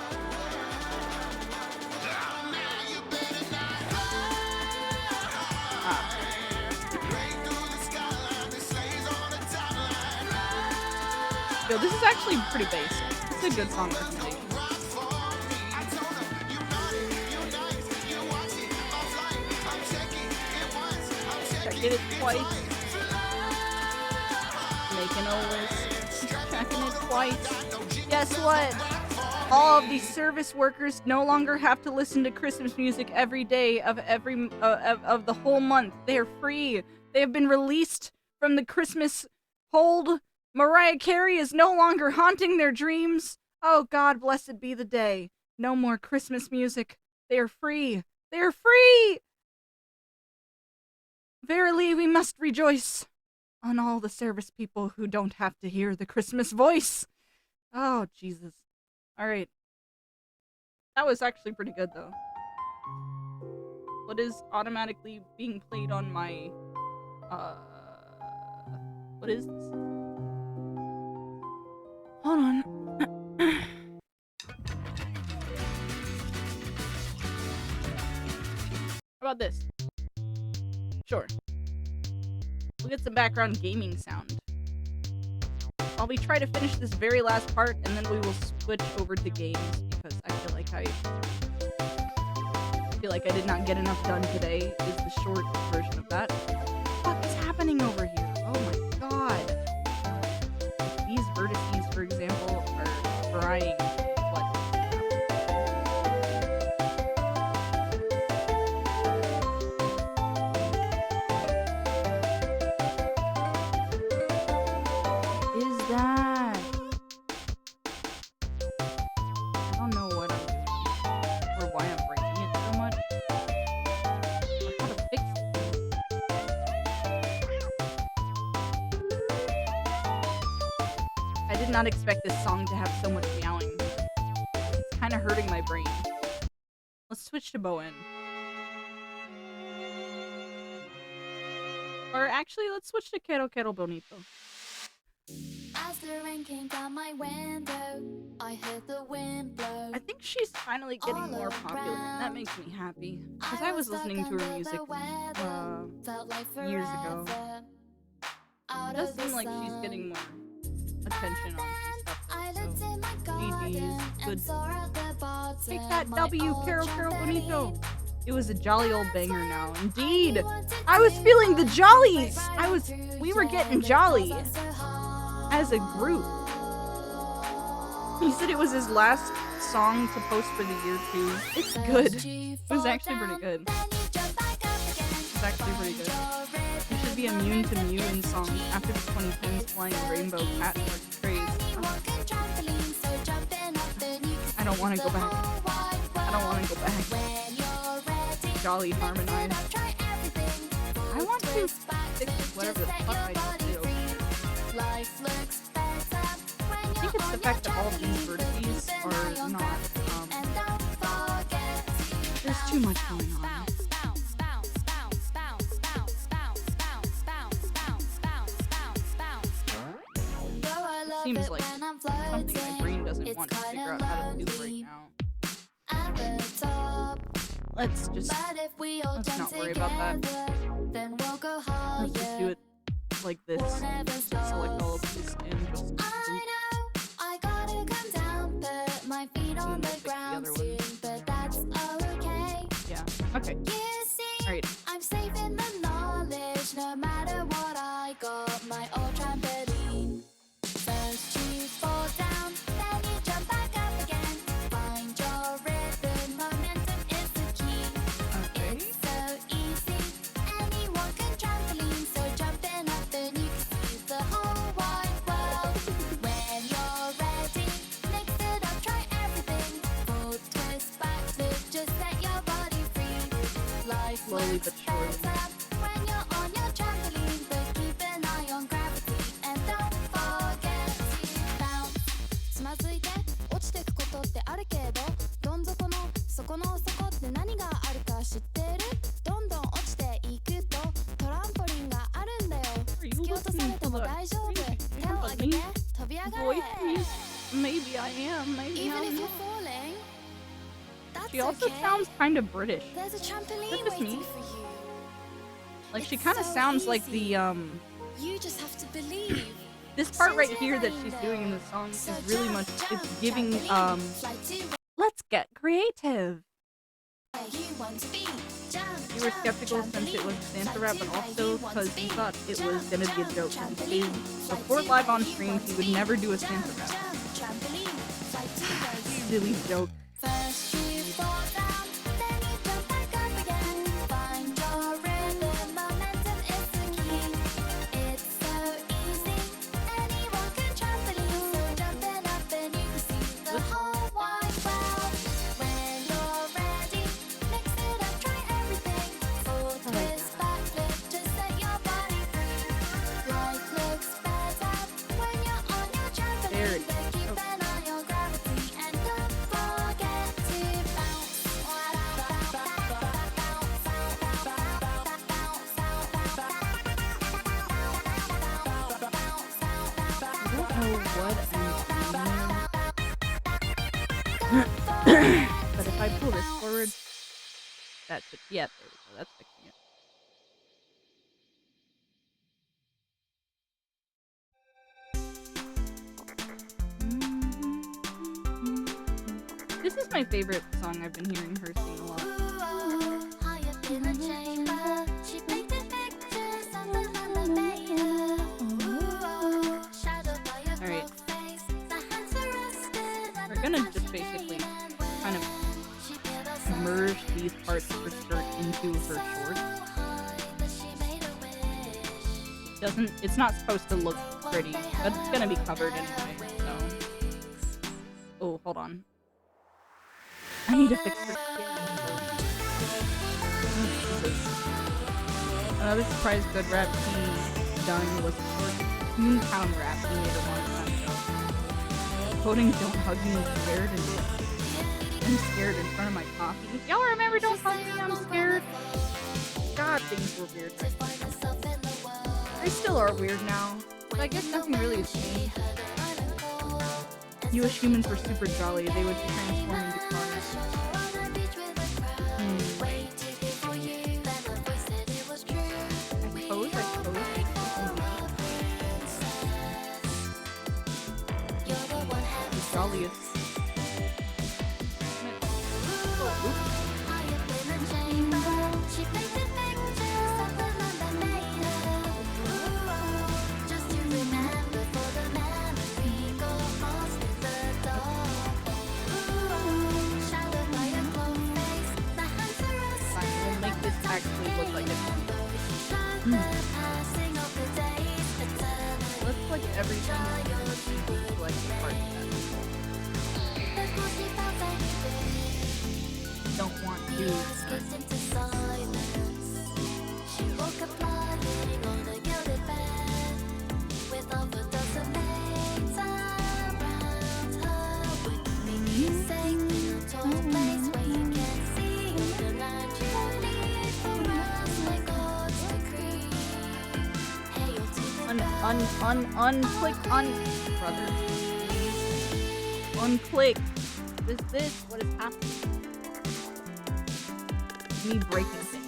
[SPEAKER 6] Yo, this is actually pretty basic. It's a good song recommendation. Checking it twice. Making a list. Checking it twice. Guess what? All of these service workers no longer have to listen to Christmas music every day of of the whole month. They are free. They have been released from the Christmas hold. Mariah Carey is no longer haunting their dreams. Oh God, blessed be the day. No more Christmas music. They are free. They are free! Verily, we must rejoice on all the service people who don't have to hear the Christmas voice. Oh, Jesus. Alright. That was actually pretty good, though. What is automatically being played on my, what is this? Hold on. How about this? Sure. We'll get some background gaming sound. While we try to finish this very last part, and then we will switch over to games, because I feel like I did not get enough done today, is the short version of that. What the fuck is happening over here? Oh my god. These vertices, for example, are frying. Not expect this song to have so much meowing. It's kind of hurting my brain. Let's switch to Bowen. Or actually, let's switch to Quiero Quiero Bonito.
[SPEAKER 12] As the rain came down my window, I heard the wind blow.
[SPEAKER 6] I think she's finally getting more popular, and that makes me happy. Because I was listening to her music years ago. It does seem like she's getting more attention on some stuff. So, GG's. Good. Take that W, Quiero Quiero Bonito. It was a jolly old banger now. Indeed. I was feeling the jollies. We were getting jolly. As a group. He said it was his last song to post for the year too. It's good. It was actually pretty good. It's actually pretty good. You should be immune to Mewin songs after the 2010s flying rainbow cat craze. I don't want to go back. I don't want to go back. Jolly harmonized. I want to fix whatever the fuck I just do. I think it's the fact that all of these vertices are not, there's too much going on. It seems like something my brain doesn't want to figure out how to do right now. Let's not worry about that. Let's just do it like this. Just select all of these and just yeah. Okay. Alright.
[SPEAKER 12] I'm safe in the knowledge, no matter what I got my old trampoline. First you fall down, then you jump back up again. Find your rhythm, momentum is the key. It's so easy, anyone can trampoline. So jumping up and you can see the whole wide world. When you're ready, mix it up, try everything. Full twist, backflip, just set your body free. Life
[SPEAKER 6] slowly but surely.
[SPEAKER 12] When you're on your trampoline, but keep an eye on gravity and don't forget to bounce. つまずいて落ちてくことってあるけど、どん底の底の底って何があるか知ってる？どんどん落ちていくとトランポリンがあるんだよ。突き落とされても大丈夫。手を上げて飛び上がれ。
[SPEAKER 6] Maybe I am. Maybe
[SPEAKER 12] Even
[SPEAKER 6] I'm
[SPEAKER 12] if you're
[SPEAKER 6] not.
[SPEAKER 12] falling, that's
[SPEAKER 6] She also
[SPEAKER 12] okay.
[SPEAKER 6] sounds kind of British.
[SPEAKER 12] There's a trampoline
[SPEAKER 6] Is that just
[SPEAKER 12] waiting
[SPEAKER 6] me?
[SPEAKER 12] for you.
[SPEAKER 6] Like she
[SPEAKER 12] It's
[SPEAKER 6] kind of
[SPEAKER 12] so
[SPEAKER 6] sounds like the
[SPEAKER 12] You just have to believe.
[SPEAKER 6] this part right here that she's doing in the song is really much, it's giving let's get creative. You were skeptical since it was Santa Rap, but also because you thought it was gonna be a joke. Before live on stream, he would never do a Santa Rap. Silly joke.
[SPEAKER 12] First you fall down, then you jump back up again. Find your rhythm, momentum is the key. It's so easy, anyone can trampoline. So jumping up and you can see the whole wide world. When you're ready, mix it up, try everything. Full twist, backflip, just set your body free. Life looks better when you're on your trampoline. But keep an eye on gravity and don't forget to bounce.
[SPEAKER 6] I don't know what I'm doing. But if I pull this forward, that should, yeah, there we go, that's fixing it. This is my favorite song. I've been hearing her sing a lot.
[SPEAKER 12] High up in the chamber, she painted pictures of the elevator. Shadowed by your
[SPEAKER 6] Alright.
[SPEAKER 12] face, the hands are rested.
[SPEAKER 6] We're gonna just basically kind of merge these parts of her skirt into her shorts. It's not supposed to look pretty, but it's gonna be covered anyway, so. Oh, hold on. I need to fix her skin. Another surprise good rap he done was short Toontown rap he made a long time ago. Quoting "Don't hug me, I'm scared in front of my coffee." Y'all remember "Don't hug me, I'm scared"? God, things were weird. They still are weird now, but I guess nothing really has changed. You wish humans were super jolly, they would transform into cars. I suppose. The jolliest. We'll make this actually look like it. Let's like everything like the parts that don't want to. Brother. Unclick. This? What is happening? Me breaking things.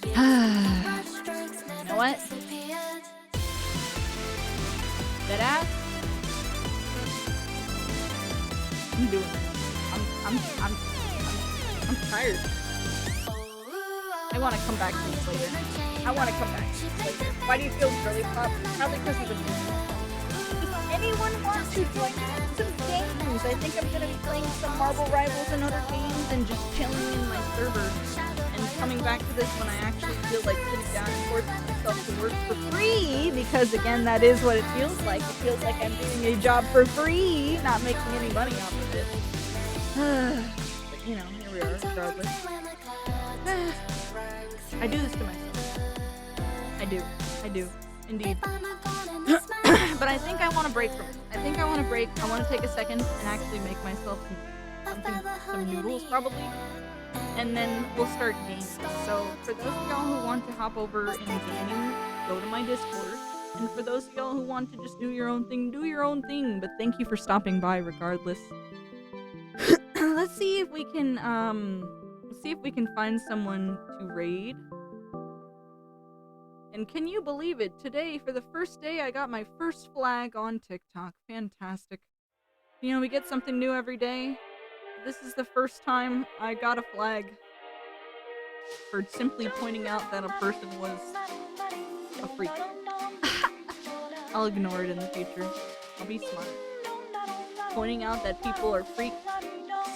[SPEAKER 6] You know what? That ass? I'm doing it. I'm tired. I want to come back to this later. I want to come back to this later. Why do you feel really pop? Probably because of the music. Does anyone want to join some games? I think I'm going to be playing some Marvel Rivals and other games and just chilling in my server and coming back to this when I actually feel like sitting down and forcing myself to work for free, because again, that is what it feels like. It feels like I'm doing a job for free, not making any money off of it. But, you know, here we are, regardless. I do this to myself. I do, indeed. But I think I want to break from it. I think I want to break. I want to take a second and actually make myself some noodles, probably. And then we'll start gaming. So for those of y'all who want to hop over in gaming, go to my Discord. And for those of y'all who want to just do your own thing, do your own thing. But thank you for stopping by regardless. Let's see if we can find someone to raid. And can you believe it? Today, for the first day, I got my first flag on TikTok. Fantastic. You know, we get something new every day. This is the first time I got a flag for simply pointing out that a person was a freak. I'll ignore it in the future. I'll be smart. Pointing out that people are freaks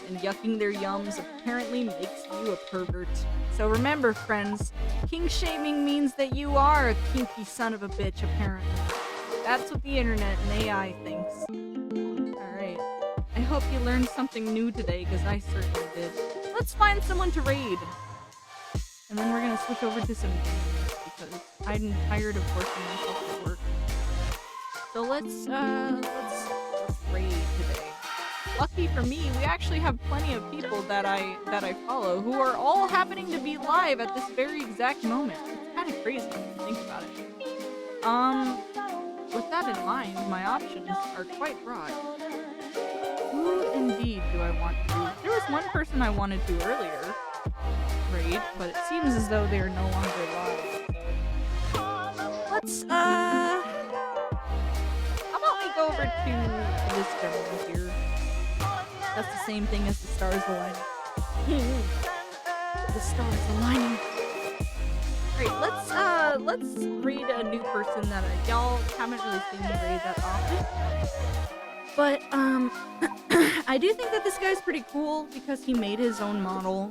[SPEAKER 6] and yucking their yums apparently makes you a pervert. So remember, friends, kink shaming means that you are a kinky son of a bitch, apparently. That's what the internet and AI thinks. Alright. I hope you learned something new today, because I certainly did. Let's find someone to raid. And then we're gonna switch over to some games, because I'm tired of forcing myself to work. So let's raid today. Lucky for me, we actually have plenty of people that I follow who are all happening to be live at this very exact moment. It's kind of crazy when you think about it. With that in mind, my options are quite broad. Who indeed do I want to? There was one person I wanted to earlier raid, but it seems as though they are no longer live. So let's how about we go over to this gentleman here? That's the same thing as the stars aligning. The stars aligning. Alright, let's raid a new person that y'all haven't really seen me raid that often. But I do think that this guy's pretty cool because he made his own model.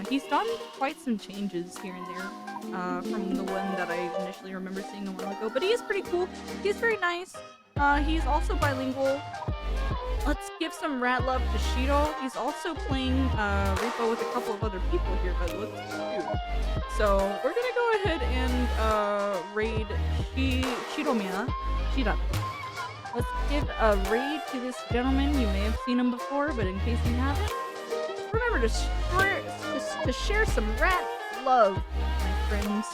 [SPEAKER 6] He's done quite some changes here and there from the one that I initially remember seeing a while ago. But he is pretty cool. He's very nice. He's also bilingual. Let's give some rat love to Shido. He's also playing Repo with a couple of other people here by the looks of it too. So we're gonna go ahead and raid Shidomiya. Shida. Let's give a raid to this gentleman. You may have seen him before, but in case you haven't, remember to share some rat love, my friends.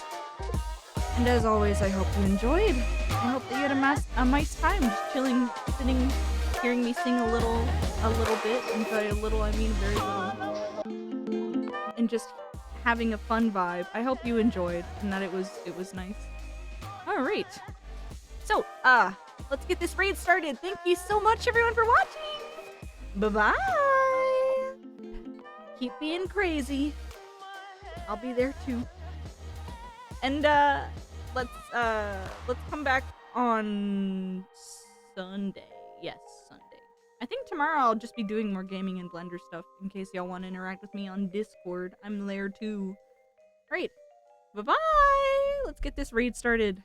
[SPEAKER 6] And as always, I hope you enjoyed. I hope that you had a nice time just chilling, sitting, hearing me sing a little bit, and by a little I mean very little, and just having a fun vibe. I hope you enjoyed and that it was nice. All right, so let's get this raid started. Thank you so much, everyone, for watching. Bye bye. Keep being crazy. I'll be there too. And let's come back on Sunday. Yes, Sunday. I think tomorrow I'll just be doing more gaming and Blender stuff in case y'all want to interact with me on Discord. I'm there too. Great. Bye-bye! Let's get this raid started.